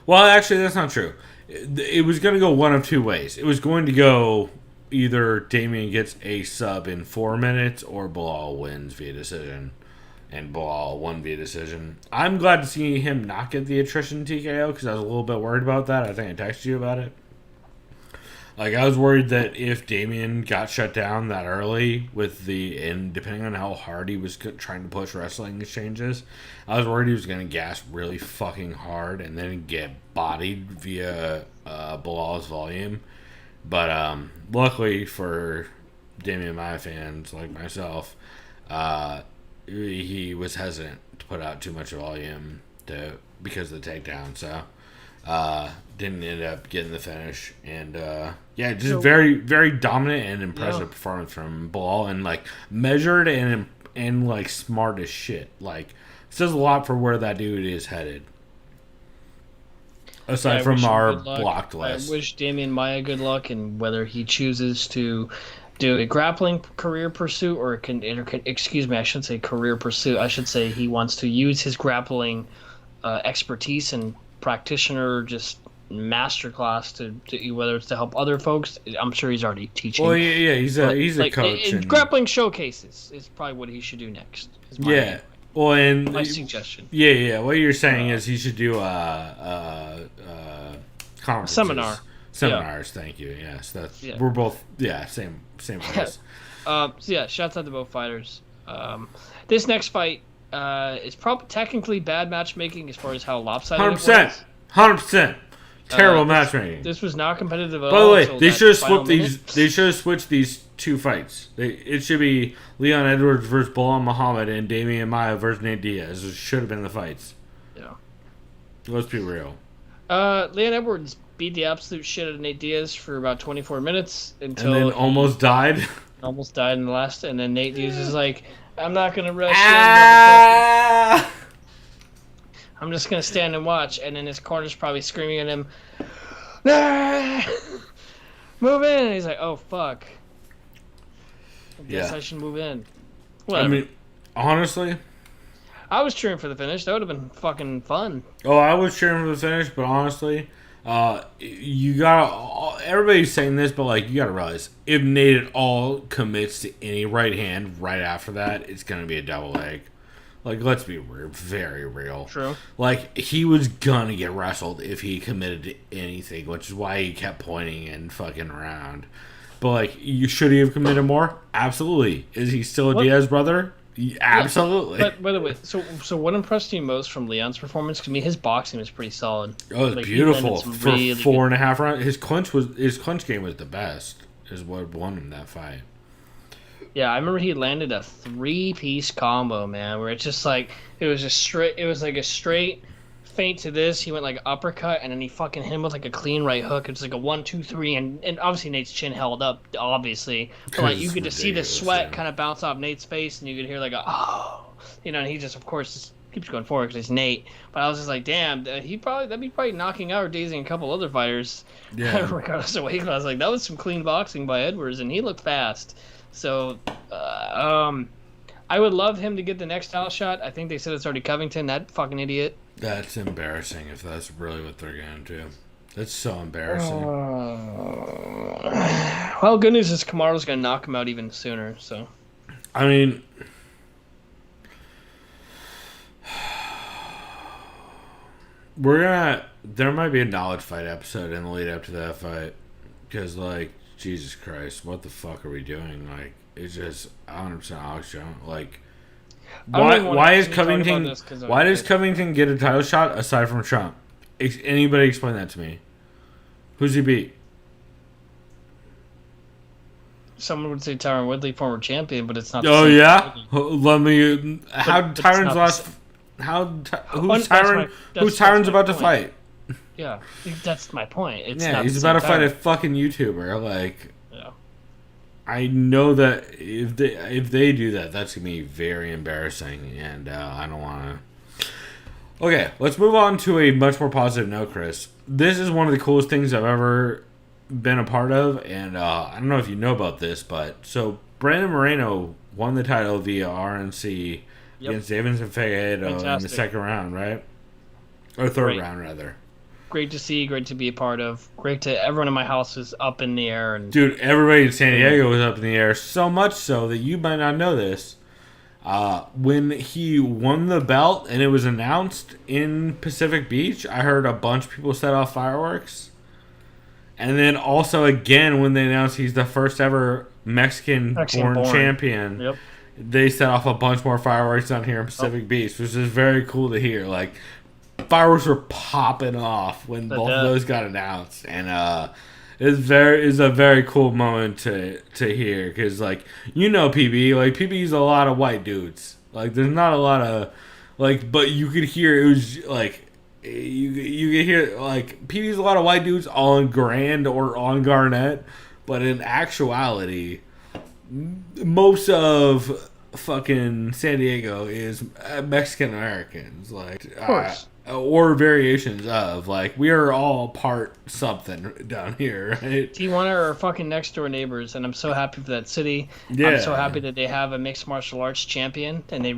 [SPEAKER 4] Well, actually, that's not true. It was going to go one of two ways. It was going to go either Damian gets a sub in 4 minutes or Bilal wins via decision. And Bilal won via decision. I'm glad to see him not get the attrition TKO because I was a little bit worried about that. I think I texted you about it. Like, I was worried that if Damian got shut down that early and depending on how hard he was trying to push wrestling exchanges, I was worried he was going to gas really fucking hard and then get bodied via Bilal's volume. But luckily for Damian Maia fans like myself, he was hesitant to put out too much volume because of the takedown. So didn't end up getting the finish. And just very, very dominant and impressive performance from Bilal, and like measured and like smart as shit. Like says a lot for where that dude is headed. Aside from our blocked list.
[SPEAKER 5] I wish Damian Maia good luck, and whether he chooses to do a grappling career pursuit or excuse me, I shouldn't say career pursuit. I should say he wants to use his grappling expertise and practitioner just masterclass to whether it's to help other folks. I'm sure he's already teaching.
[SPEAKER 4] Well, yeah, he's a coach.
[SPEAKER 5] Grappling showcases is probably what he should do next.
[SPEAKER 4] Yeah. Well, and
[SPEAKER 5] my suggestion.
[SPEAKER 4] Yeah. What you're saying is he should do conferences. Seminars. Yeah. Thank you. Yes, we're both same place.
[SPEAKER 5] So yeah, shouts out to both fighters. This next fight is probably technically bad matchmaking as far as how lopsided it was.
[SPEAKER 4] 100%. Terrible matchmaking.
[SPEAKER 5] This was not competitive at
[SPEAKER 4] By the
[SPEAKER 5] all.
[SPEAKER 4] way,
[SPEAKER 5] until
[SPEAKER 4] they
[SPEAKER 5] that
[SPEAKER 4] should have
[SPEAKER 5] final
[SPEAKER 4] switched these.
[SPEAKER 5] minute.
[SPEAKER 4] They should have switched these two fights. It should be Leon Edwards versus Bilal Muhammad and Damian Maia versus Nate Diaz. It should have been the fights.
[SPEAKER 5] Yeah.
[SPEAKER 4] Let's be real.
[SPEAKER 5] Leon Edwards beat the absolute shit out of Nate Diaz for about 24 minutes until
[SPEAKER 4] And then almost died.
[SPEAKER 5] almost died in the last. And then Nate Diaz is like, "I'm not gonna rush in, motherfucker.
[SPEAKER 4] Ah!
[SPEAKER 5] I'm just gonna stand and watch." And then his corner's probably screaming at him, "Ah! Move in!" And he's like, "Oh fuck. I guess
[SPEAKER 4] Yeah.
[SPEAKER 5] I should move in."
[SPEAKER 4] I
[SPEAKER 5] Whatever.
[SPEAKER 4] mean, honestly.
[SPEAKER 5] I was cheering for the finish. That would have been fucking fun.
[SPEAKER 4] Oh, I was cheering for the finish, but honestly, you gotta. Everybody's saying this, but like you gotta realize if Nate at all commits to any right hand right after that, it's gonna be a double leg. Like, let's be very real.
[SPEAKER 5] True.
[SPEAKER 4] Like, he was gonna get wrestled if he committed to anything, which is why he kept pointing and fucking around. But like, should he have committed more? Absolutely. Is he still a Diaz brother? Absolutely.
[SPEAKER 5] But by the way, so what impressed you most from Leon's performance? To me, his boxing was pretty solid.
[SPEAKER 4] Oh, it was
[SPEAKER 5] Like, he
[SPEAKER 4] beautiful
[SPEAKER 5] landed some
[SPEAKER 4] for
[SPEAKER 5] really
[SPEAKER 4] four
[SPEAKER 5] good-
[SPEAKER 4] and a half rounds. His clinch game was the best. Is what won him that fight.
[SPEAKER 5] Yeah, I remember he landed a 3-piece combo, man, where it's just like it was like a straight feint to this. He went like uppercut, and then he fucking hit him with like a clean right hook. It's like a 1, 2, 3, and obviously Nate's chin held up, obviously, but like you
[SPEAKER 4] It's
[SPEAKER 5] could just see the
[SPEAKER 4] ridiculous,
[SPEAKER 5] sweat
[SPEAKER 4] yeah.
[SPEAKER 5] kind of bounce off Nate's face, and you could hear like a and he just of course just keeps going forward because it's Nate. But I was just like, damn, that'd be probably knocking out or dazing a couple other fighters,
[SPEAKER 4] Yeah.
[SPEAKER 5] regardless of weight class. Like that was some clean boxing by Edwards, and he looked fast. So, I would love him to get the next title shot. I think they said it's already Covington. That fucking idiot.
[SPEAKER 4] That's embarrassing if that's really what they're going to do. That's so embarrassing.
[SPEAKER 5] Well, good news is Kamaru's gonna knock him out even sooner. So,
[SPEAKER 4] I mean, there might be a knowledge fight episode in the lead up to that fight. Because, like, Jesus Christ, what the fuck are we doing? Like, it's just 100% Alex Jones. Like, why is Covington? Why does Covington get a title shot aside from Trump? Anybody explain that to me? Who's he beat?
[SPEAKER 5] someone would say Tyron Woodley, former champion, but it's not.
[SPEAKER 4] Oh
[SPEAKER 5] the same
[SPEAKER 4] yeah.
[SPEAKER 5] thing.
[SPEAKER 4] Let me. How
[SPEAKER 5] But it's
[SPEAKER 4] Tyron's
[SPEAKER 5] not the
[SPEAKER 4] last?
[SPEAKER 5] same.
[SPEAKER 4] Who's
[SPEAKER 5] That's
[SPEAKER 4] Tyron?
[SPEAKER 5] my
[SPEAKER 4] Who's Tyron's about to
[SPEAKER 5] point.
[SPEAKER 4] fight?
[SPEAKER 5] Yeah, that's my point. It's
[SPEAKER 4] Yeah,
[SPEAKER 5] not
[SPEAKER 4] he's
[SPEAKER 5] the
[SPEAKER 4] about to
[SPEAKER 5] same
[SPEAKER 4] fight a
[SPEAKER 5] Tyron.
[SPEAKER 4] fucking YouTuber. Like,
[SPEAKER 5] Yeah.
[SPEAKER 4] I know that if they do that, that's gonna be very embarrassing, and I don't want to. Okay, let's move on to a much more positive note, Chris. This is one of the coolest things I've ever been a part of, and I don't know if you know about this, but so Brandon Moreno won the title via RNC against Davidson Figueiredo in the
[SPEAKER 5] Fantastic.
[SPEAKER 4] second round, right? Or third
[SPEAKER 5] Great.
[SPEAKER 4] round, rather.
[SPEAKER 5] Great to see, great to be a part of. Great to everyone in my house is up in the air and
[SPEAKER 4] Dude, everybody in San Diego was up in the air, so much so that you might not know this. When he won the belt and it was announced in Pacific Beach, I heard a bunch of people set off fireworks. And then also again, when they announced he's the first ever Mexican-born champion,
[SPEAKER 5] Yep.
[SPEAKER 4] they set off a bunch more fireworks down here in Pacific Beach, which is very cool to hear. Like, fireworks were popping off when both of those got announced, and it's a very cool moment to hear, because like, you know, PB, like, PB's a lot of white dudes, like there's not a lot of like, but you could hear it was like you could hear like PB's a lot of white dudes on Grand or on Garnett, but in actuality most of fucking San Diego is Mexican Americans, like,
[SPEAKER 5] Of course.
[SPEAKER 4] or variations of, like, we are all part something down here, right?
[SPEAKER 5] Tijuana are fucking next door neighbors, and I'm so happy for that city.
[SPEAKER 4] Yeah.
[SPEAKER 5] I'm so happy that they have a mixed martial arts champion, and they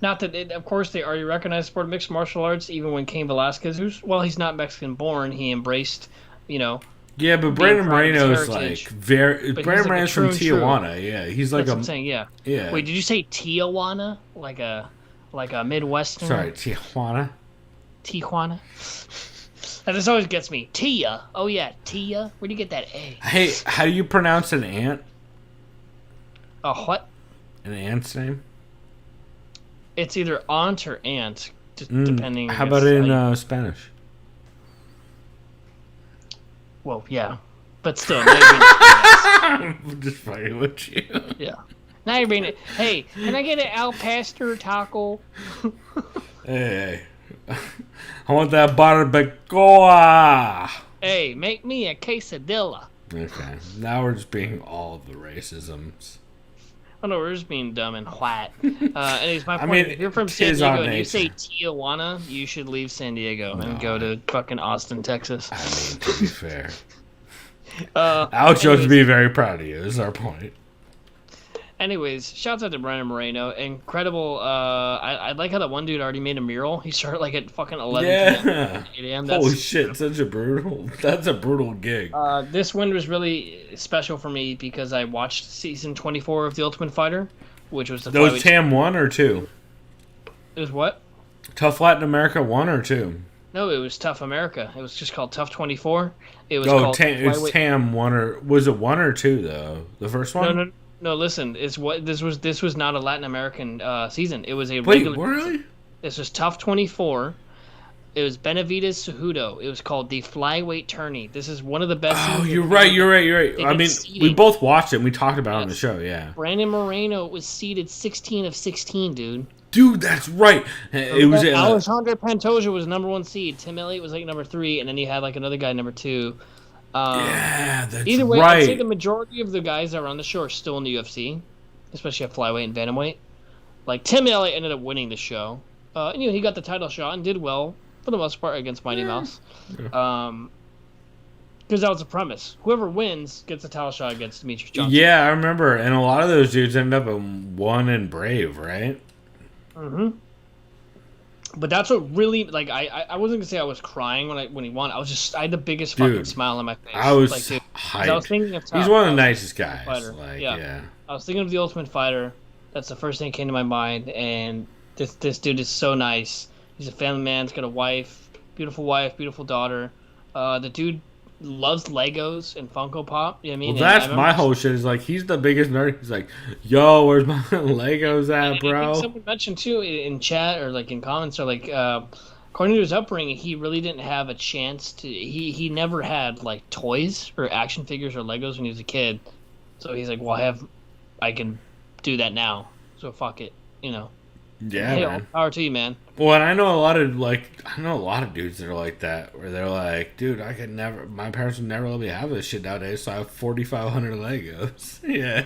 [SPEAKER 5] not that of course they already recognize the sport of mixed martial arts. Even when Cain Velasquez, he's not Mexican born, he embraced,
[SPEAKER 4] Yeah, but
[SPEAKER 5] being
[SPEAKER 4] Brandon
[SPEAKER 5] proud of his
[SPEAKER 4] Moreno's
[SPEAKER 5] heritage.
[SPEAKER 4] like very.
[SPEAKER 5] But he's
[SPEAKER 4] Brandon
[SPEAKER 5] like a
[SPEAKER 4] Moreno's from
[SPEAKER 5] true and
[SPEAKER 4] Tijuana. Yeah, he's like
[SPEAKER 5] That's what I'm saying. Yeah.
[SPEAKER 4] Yeah.
[SPEAKER 5] Wait, did you say Tijuana? Like a Midwestern?
[SPEAKER 4] Sorry, Tijuana.
[SPEAKER 5] Tijuana. And this always gets me. Tia. Oh yeah, Tia. Where do you get that A?
[SPEAKER 4] Hey, how do you pronounce an ant?
[SPEAKER 5] What?
[SPEAKER 4] An ant's name?
[SPEAKER 5] It's either aunt or aunt, depending.
[SPEAKER 4] How about in Spanish?
[SPEAKER 5] Well, yeah, but still. I'm
[SPEAKER 4] just fighting with you.
[SPEAKER 5] Yeah. Now you're being. Hey, can I get an al pastor taco?
[SPEAKER 4] Hey, I want that barbacoa.
[SPEAKER 5] Hey, make me a quesadilla.
[SPEAKER 4] Okay, now we're just being all of the racisms.
[SPEAKER 5] Oh no, we're just being dumb and white. Anyways, my point. If you're from San
[SPEAKER 4] tis
[SPEAKER 5] Diego
[SPEAKER 4] our
[SPEAKER 5] and you
[SPEAKER 4] nature.
[SPEAKER 5] say Tijuana, you should leave San Diego and go to fucking Austin, Texas.
[SPEAKER 4] I mean, to be fair,
[SPEAKER 5] anyways,
[SPEAKER 4] Alex Jones would be very proud of you. Is our point.
[SPEAKER 5] Anyways, shouts out to Brandon Moreno. Incredible. I like how that one dude already made a mural. He started like at fucking 11
[SPEAKER 4] Yeah.
[SPEAKER 5] 8 a.m.
[SPEAKER 4] Holy shit, that's a brutal gig.
[SPEAKER 5] This win was really special for me because I watched season 24 of The Ultimate Fighter, which was the
[SPEAKER 4] That was TAM 1 or 2?
[SPEAKER 5] It was what?
[SPEAKER 4] Tough Latin America 1 or 2?
[SPEAKER 5] No, it was Tough America. It was just called Tough 24. It was
[SPEAKER 4] called it's TAM 1 or was it 1 or 2 though? The first one?
[SPEAKER 5] No, listen. It's what this was not a Latin American season. It was a regular.
[SPEAKER 4] Wait, really?
[SPEAKER 5] This was Tough 24. It was Benavides Cejudo. It was called the Flyweight Tourney. This is one of the best.
[SPEAKER 4] Oh, you're right. I mean, we both watched it and we talked about it on the show, yeah.
[SPEAKER 5] Brandon Moreno was seeded 16 of 16, dude.
[SPEAKER 4] Dude, that's right. It was
[SPEAKER 5] Alexandre Pantoja was number 1 seed. Tim Elliott was like number 3, and then you had like another guy number 2.
[SPEAKER 4] Yeah, that's
[SPEAKER 5] either way,
[SPEAKER 4] right.
[SPEAKER 5] I'd say the majority of the guys that are on the show are still in the UFC, especially at flyweight and bantamweight. Like Tim Elliott ended up winning the show. And, he got the title shot and did well for the most part against Mighty Mouse. Because that was the premise. Whoever wins gets a title shot against Demetrius Johnson.
[SPEAKER 4] Yeah, I remember. And a lot of those dudes end up in 1 and Brave, right?
[SPEAKER 5] Mm-hmm. But that's what really, like, I wasn't gonna say I was crying when he won. I had the biggest fucking smile on my face.
[SPEAKER 4] I was
[SPEAKER 5] like,
[SPEAKER 4] hyped.
[SPEAKER 5] I was thinking of
[SPEAKER 4] He's one of the nicest guys. Like, yeah.
[SPEAKER 5] I was thinking of the Ultimate Fighter. That's the first thing that came to my mind. And this dude is so nice. He's a family man. He's got a wife, beautiful daughter. The dude loves Legos and Funko Pop. You know what I mean?
[SPEAKER 4] Well, that's my whole shit. Is like he's the biggest nerd. He's like, "Yo, where's my Legos at, bro?"
[SPEAKER 5] I think someone mentioned too in chat or like in comments, or like according to his upbringing, he really didn't have a chance to. He never had like toys or action figures or Legos when he was a kid. So he's like, "Well, I can do that now. So fuck it,
[SPEAKER 4] Yeah,
[SPEAKER 5] hey,
[SPEAKER 4] man.
[SPEAKER 5] Power to you, man."
[SPEAKER 4] Well, and I know a lot of dudes that are like that, where they're like, dude, my parents would never let me have this shit nowadays, so I have 4,500 Legos. Yeah.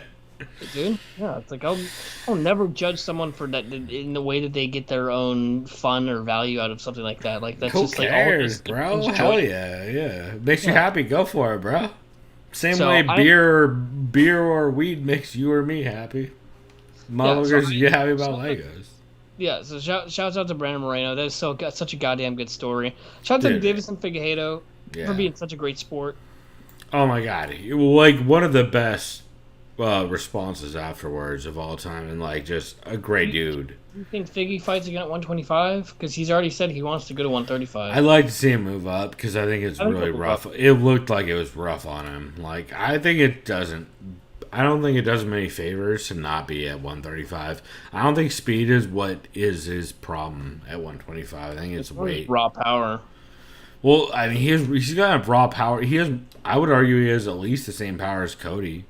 [SPEAKER 5] Dude, yeah, it's like I'll never judge someone for that in the way that they get their own fun or value out of something like that. Like that's
[SPEAKER 4] Who
[SPEAKER 5] just
[SPEAKER 4] cares,
[SPEAKER 5] like
[SPEAKER 4] bro? Hell yeah. Makes you happy, go for it, bro. Same
[SPEAKER 5] So
[SPEAKER 4] way beer or weed makes you or me happy. Motherfuckers, you happy about Legos.
[SPEAKER 5] Yeah, so shouts out to Brandon Moreno. That is such a goddamn good story. Shout out to Davison Figueiredo for being such a great sport.
[SPEAKER 4] Oh my god, like one of the best responses afterwards of all time, and like just a great dude.
[SPEAKER 5] You think Figgy fights again at 125? Because he's already said he wants to go to 135.
[SPEAKER 4] I'd like to see him move up because I think it's really rough. It looked like it was rough on him. Like I don't think it does him any favors to not be at 135. I don't think speed is what is his problem at 125. I think it's weight.
[SPEAKER 5] Raw power.
[SPEAKER 4] Well, I mean, he's got raw power. I would argue he has at least the same power as Cody,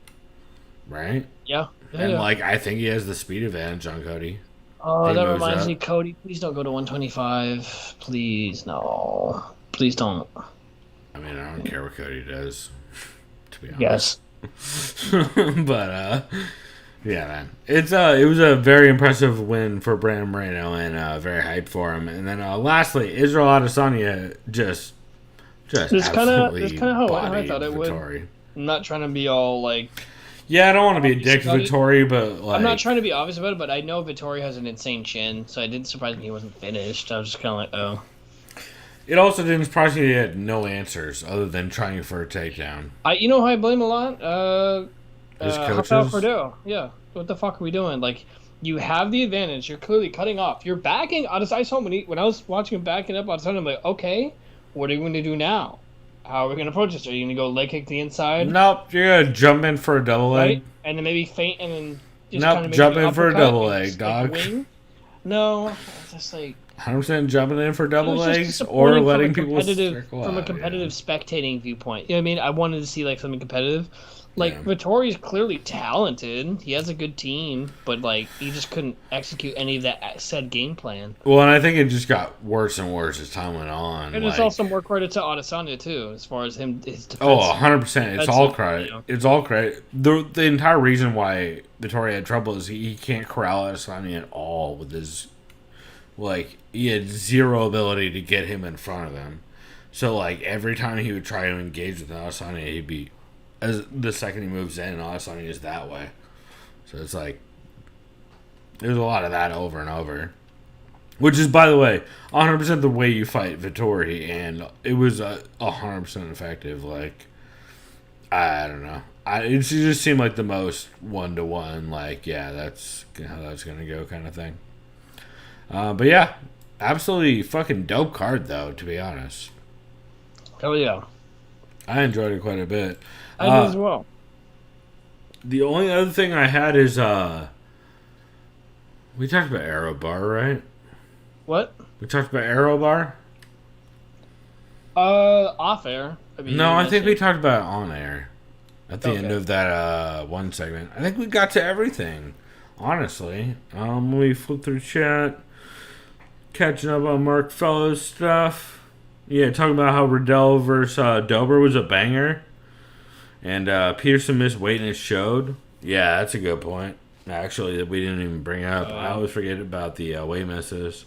[SPEAKER 4] right?
[SPEAKER 5] Yeah.
[SPEAKER 4] And like, I think he has the speed advantage on Cody.
[SPEAKER 5] Oh, that reminds me, Cody. Please don't go to 125. Please, no. Please don't.
[SPEAKER 4] I mean, I don't care what Cody does, to be honest.
[SPEAKER 5] Yes.
[SPEAKER 4] But yeah, man, it was a very impressive win for Brandon Moreno and very hyped for him. And then lastly, Israel Adesanya just absolutely
[SPEAKER 5] kind of how I thought it
[SPEAKER 4] Vettori.
[SPEAKER 5] would. I'm not trying to be all like.
[SPEAKER 4] Yeah, I don't want to be a dick to Vettori, but like,
[SPEAKER 5] I'm not trying to be obvious about it, but I know Vettori has an insane chin, so it didn't surprise me he wasn't finished. I was just kind of like, oh.
[SPEAKER 4] It also didn't surprise me he had no answers other than trying for a takedown.
[SPEAKER 5] You know who I blame a lot?
[SPEAKER 4] His coaches?
[SPEAKER 5] Rafael Cordero. Yeah. What the fuck are we doing? Like, you have the advantage. You're clearly cutting off. You're backing. I saw when I was watching him backing up, I'm like, okay, what are you going to do now? How are we going to approach this? Are you going to go leg kick the inside?
[SPEAKER 4] Nope. You're going to jump in for a double leg.
[SPEAKER 5] And then maybe feint and then just
[SPEAKER 4] nope,
[SPEAKER 5] kind of
[SPEAKER 4] jump in for a double leg, dog.
[SPEAKER 5] No, it's just like
[SPEAKER 4] 100% jumping in for double
[SPEAKER 5] it was just
[SPEAKER 4] legs
[SPEAKER 5] disappointing
[SPEAKER 4] or letting
[SPEAKER 5] from a
[SPEAKER 4] people
[SPEAKER 5] competitive
[SPEAKER 4] circle
[SPEAKER 5] from a
[SPEAKER 4] out,
[SPEAKER 5] competitive spectating viewpoint. You know what I mean? I wanted to see like something competitive. Like
[SPEAKER 4] Yeah.
[SPEAKER 5] Vittori's clearly talented. He has a good team, but like he just couldn't execute any of that said game plan.
[SPEAKER 4] Well, and I think it just got worse and worse as time went on.
[SPEAKER 5] And it's also more credit to Adesanya too, as far as his defense.
[SPEAKER 4] Oh, 100%. It's all
[SPEAKER 5] defensive,
[SPEAKER 4] credit.
[SPEAKER 5] you know.
[SPEAKER 4] It's all credit. The entire reason why Vittori had trouble is he can't corral Adesanya at all with his... Like, he had zero ability to get him in front of him. So, like, every time he would try to engage with Adesanya, he'd be... As the second he moves in, Adesanya is that way. So it's like... There's a lot of that over and over. Which is, by the way, 100% the way you fight Vettori, and it was 100% effective. Like, I don't know. It just seemed like the most one-to-one, like, yeah, that's how that's going to go kind of thing. But yeah, absolutely fucking dope card, though, to be honest.
[SPEAKER 5] Hell yeah.
[SPEAKER 4] I enjoyed it quite a bit.
[SPEAKER 5] I did as well.
[SPEAKER 4] The only other thing I had is, we talked about Arrow Bar, right?
[SPEAKER 5] What?
[SPEAKER 4] We talked about Arrow Bar?
[SPEAKER 5] Off air. I mean,
[SPEAKER 4] No, I think we talked about it on air at the
[SPEAKER 5] Okay.
[SPEAKER 4] end of that one segment. I think we got to everything, honestly. We flipped through chat, catching up on Mark Fellows stuff. Yeah, talking about how Riddell versus Dober was a banger, and Peterson missed weight and it showed. Yeah, that's a good point. Actually, that we didn't even bring up. I always forget about the weight misses.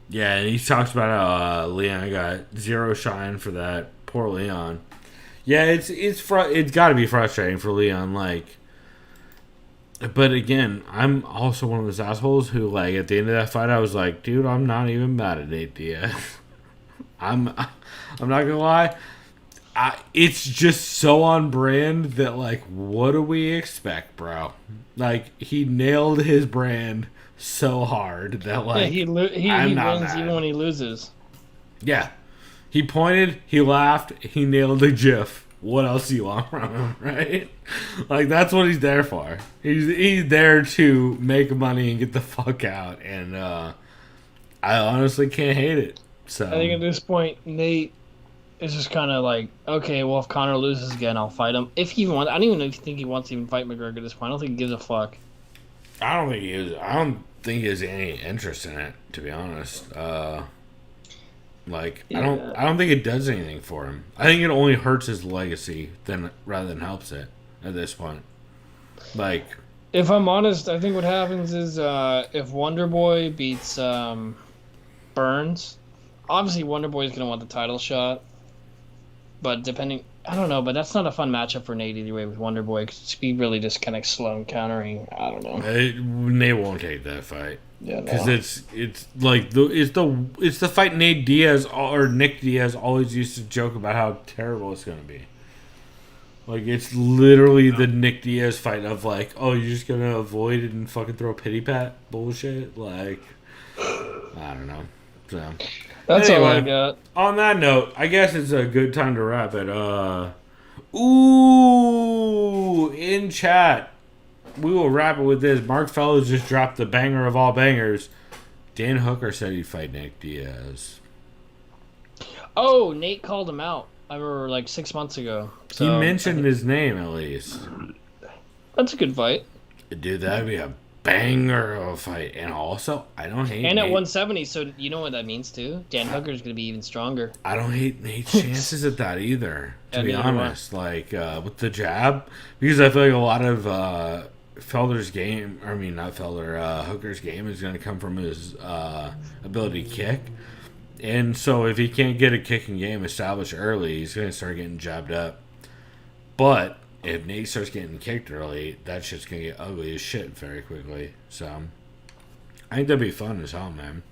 [SPEAKER 4] Yeah, and he talks about how Leon got zero shine for that. Poor Leon. Yeah, it's got to be frustrating for Leon. Like, but again, I'm also one of those assholes who, like, at the end of that fight, I was like, dude, I'm not even mad at Nate Diaz. I'm not gonna lie. It's just so on brand that, like, what do we expect, bro? Like, he nailed his brand so hard that, like,
[SPEAKER 5] yeah, he
[SPEAKER 4] I'm
[SPEAKER 5] wins
[SPEAKER 4] not mad.
[SPEAKER 5] even when he loses.
[SPEAKER 4] Yeah. He pointed, he laughed, he nailed the GIF. What else do you want from him, right? Like, that's what he's there for. He's there to make money and get the fuck out, and I honestly can't hate it. So
[SPEAKER 5] I think at this point, Nate is just kind of like, okay, well, if Conor loses again, I'll fight him. If he even wants, I don't even think he wants to even fight McGregor at this point. I don't think he gives a fuck.
[SPEAKER 4] I don't think he has any interest in it, to be honest. Like,
[SPEAKER 5] Yeah.
[SPEAKER 4] I don't think it does anything for him. I think it only hurts his legacy rather than helps it at this point. Like,
[SPEAKER 5] If I'm honest, I think what happens is if Wonder Boy beats Burns, obviously Wonder Boy's gonna want the title shot. But depending, I don't know, but that's not a fun matchup for Nate either way with Wonder Boy. Cause Speed really just kind of slow and countering. I don't know.
[SPEAKER 4] Nate won't take that fight.
[SPEAKER 5] Yeah,
[SPEAKER 4] Because
[SPEAKER 5] no.
[SPEAKER 4] it's like it's the fight Nate Diaz or Nick Diaz always used to joke about how terrible it's gonna be. Like, it's literally the Nick Diaz fight of, like, oh, you're just gonna avoid it and fucking throw pity pat bullshit. Like, I don't know. So
[SPEAKER 5] That's all I
[SPEAKER 4] anyway,
[SPEAKER 5] got.
[SPEAKER 4] on that note, I guess it's a good time to wrap it. Ooh, in chat, we will wrap it with this. Mark Fellows just dropped the banger of all bangers. Dan Hooker said he'd fight Nick Diaz.
[SPEAKER 5] Oh, Nate called him out. I remember like 6 months ago. So
[SPEAKER 4] He mentioned his name at least.
[SPEAKER 5] That's a good fight.
[SPEAKER 4] Dude, that'd be a banger of a fight. And also, I don't hate
[SPEAKER 5] And at
[SPEAKER 4] Nate.
[SPEAKER 5] 170, so you know what that means too. Dan Hooker's gonna be even stronger.
[SPEAKER 4] I don't hate Nate's chances at that either, to
[SPEAKER 5] Yeah,
[SPEAKER 4] be
[SPEAKER 5] neither do I.
[SPEAKER 4] honest. Like, with the jab, because I feel like a lot of Felder's game, I mean, not Felder, Hooker's game is going to come from his ability to kick. And so if he can't get a kicking game established early, he's going to start getting jabbed up. But if Nate starts getting kicked early, that shit's going to get ugly as shit very quickly. So I think that'd be fun as hell, man.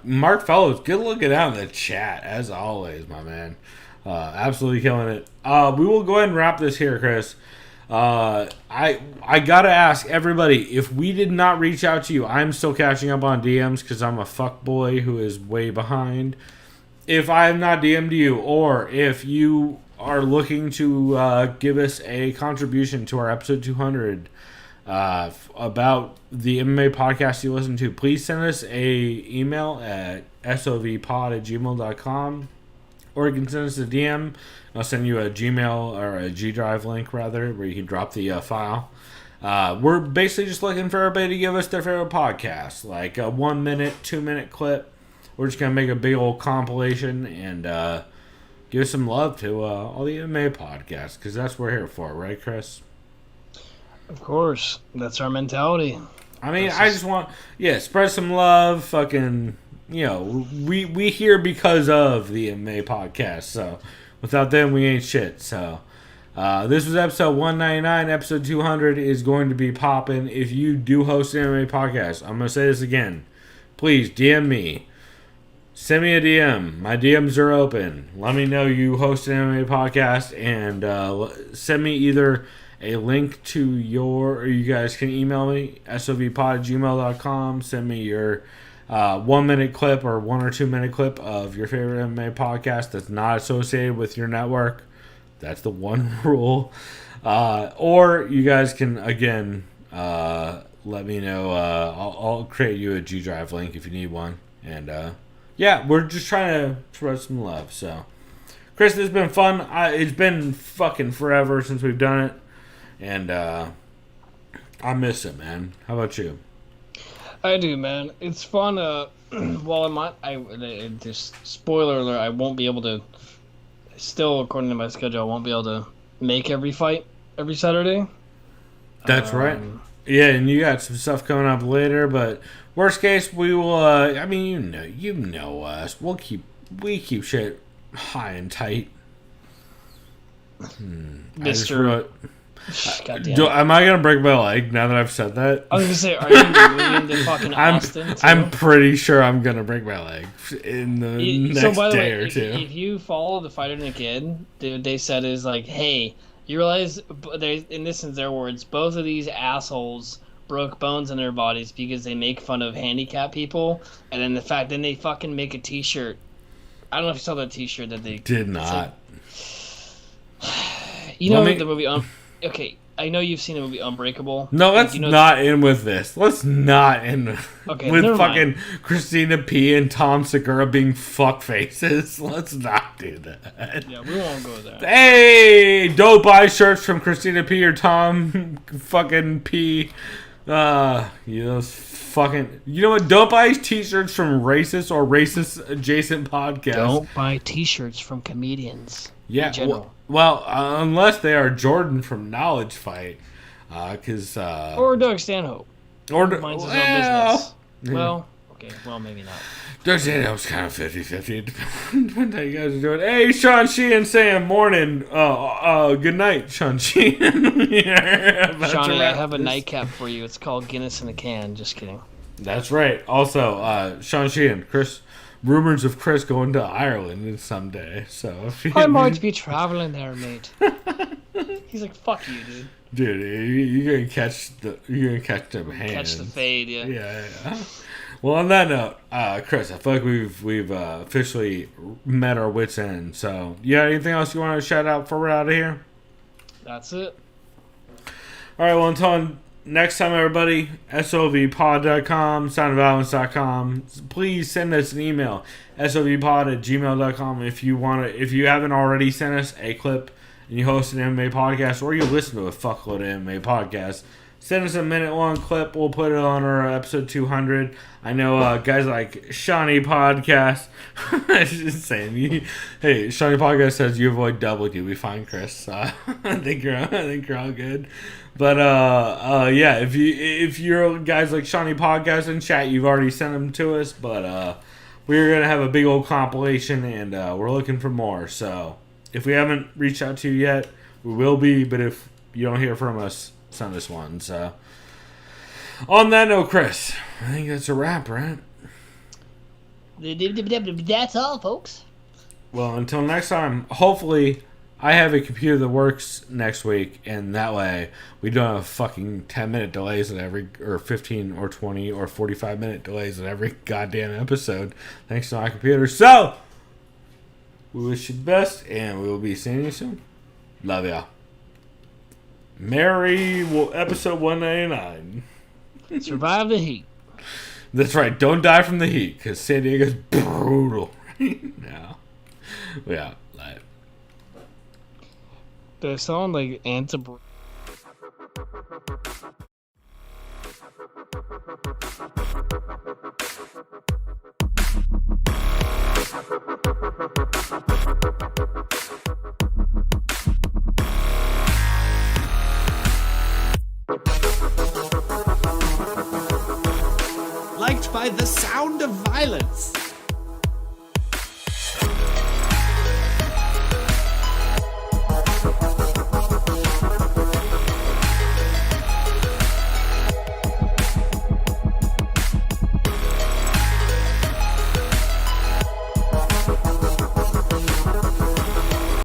[SPEAKER 4] Mark Fellows, good looking out in the chat, as always, my man. Absolutely killing it. We will go ahead and wrap this here, Chris. I gotta ask everybody, if we did not reach out to you, I'm still catching up on DMs because I'm a fuckboy who is way behind. If I have not DM'd you, or if you are looking to give us a contribution to our episode 200 about the MMA podcast you listen to, please send us a email at sovpod@gmail.com, or you can send us a DM. I'll send you a Gmail or a G Drive link rather, where you can drop the file. We're basically just looking for everybody to give us their favorite podcast, like a 1 minute, 2 minute clip. We're just gonna make a big old compilation and give some love to all the MMA podcasts, because that's what we're here for, right, Chris?
[SPEAKER 5] Of course, that's our mentality.
[SPEAKER 4] I mean, I just want, spread some love. Fucking, we here because of the MMA podcast. So without them, we ain't shit. So this was episode 199. Episode 200 is going to be popping. If you do host an MMA podcast, I'm gonna say this again. Please DM me. Send me a DM. My DMs are open. Let me know you host an MMA podcast, and send me either a link to or you guys can email me, sovpod@gmail.com. Send me your 1 minute clip or 1 or 2 minute clip of your favorite MMA podcast that's not associated with your network. That's the one rule. Or you guys can, again, let me know. I'll create you a G Drive link if you need one. And we're just trying to spread some love. So, Chris, this has been fun. It's been fucking forever since we've done it. And I miss it, man. How about you?
[SPEAKER 5] I do, man. It's fun. While just spoiler alert, I won't be able to. Still, according to my schedule, I won't be able to make every fight every Saturday.
[SPEAKER 4] That's right. Yeah, and you got some stuff coming up later, but worst case, we will. I mean, you know us. We keep shit high and tight.
[SPEAKER 5] Mr.
[SPEAKER 4] Am I gonna break my leg now that I've said that?
[SPEAKER 5] I was gonna say, are you moving to fucking Austin?
[SPEAKER 4] I'm pretty sure I'm gonna break my leg in the next day or two.
[SPEAKER 5] If you follow the Fighter and the Kid, they said is like, hey, you realize, in this is their words, both of these assholes broke bones in their bodies because they make fun of handicapped people, and then then they fucking make a T-shirt. I don't know if you saw that T-shirt that they
[SPEAKER 4] did not.
[SPEAKER 5] You know the movie. Okay, I know you've seen the movie Unbreakable.
[SPEAKER 4] No, let's not end with this. Let's not end with fucking Christina P. and Tom Segura being fuck faces. Let's not do that.
[SPEAKER 5] Yeah, we won't go there.
[SPEAKER 4] Hey, don't buy shirts from Christina P. or Tom fucking P. You know what? Don't buy T-shirts from racist or racist adjacent podcasts.
[SPEAKER 5] Don't buy T-shirts from comedians.
[SPEAKER 4] Yeah,
[SPEAKER 5] in general.
[SPEAKER 4] Well, unless they are Jordan from Knowledge Fight, because
[SPEAKER 5] or Doug Stanhope,
[SPEAKER 4] or
[SPEAKER 5] minds his own business. Well, okay, well maybe not.
[SPEAKER 4] Doug Stanhope's kind of 50-50. Depends how you guys are doing. Hey, Sean Sheehan saying morning. Good night, Sean Sheehan.
[SPEAKER 5] Shawnee, I have a nightcap for you. It's called Guinness in a Can. Just kidding.
[SPEAKER 4] That's right. Also, Sean Sheehan, Chris. Rumors of Chris going to Ireland someday. So
[SPEAKER 5] I might be traveling there, mate. He's like, "Fuck you, dude."
[SPEAKER 4] Dude, you're gonna catch them hands.
[SPEAKER 5] Catch the fade, yeah.
[SPEAKER 4] Yeah. Well, on that note, Chris, I feel like we've officially met our wits' end. So, you got anything else you want to shout out before we're out of here?
[SPEAKER 5] That's it.
[SPEAKER 4] All right. Well, until next time, everybody, sovpod.com, soundofviolence.com. Please send us an email, sovpod@gmail.com. If you haven't already sent us a clip and you host an MMA podcast, or you listen to a fuckload of MMA podcasts, send us a minute-long clip. We'll put it on our episode 200. I know guys like Shawnee Podcast. Just saying. Hey, Shawnee Podcast says you avoid double. You'll be fine, Chris. I think you're all good. But if you're guys like Shawnee Podcast in chat, you've already sent them to us. But we're gonna have a big old compilation, and we're looking for more. So if we haven't reached out to you yet, we will be. But if you don't hear from us, send us one. So on that note, Chris, I think that's a wrap, right?
[SPEAKER 5] That's all, folks.
[SPEAKER 4] Well, until next time, hopefully I have a computer that works next week, and that way we don't have fucking 10-minute delays at every, or 15 or 20 or 45-minute delays at every goddamn episode, thanks to my computer. So, we wish you the best, and we will be seeing you soon. Love y'all. episode 199.
[SPEAKER 5] Survive the heat.
[SPEAKER 4] That's right. Don't die from the heat, because San Diego's brutal right now. Yeah. Like,
[SPEAKER 5] They sound like anti.
[SPEAKER 12] Liked by the sound of violence.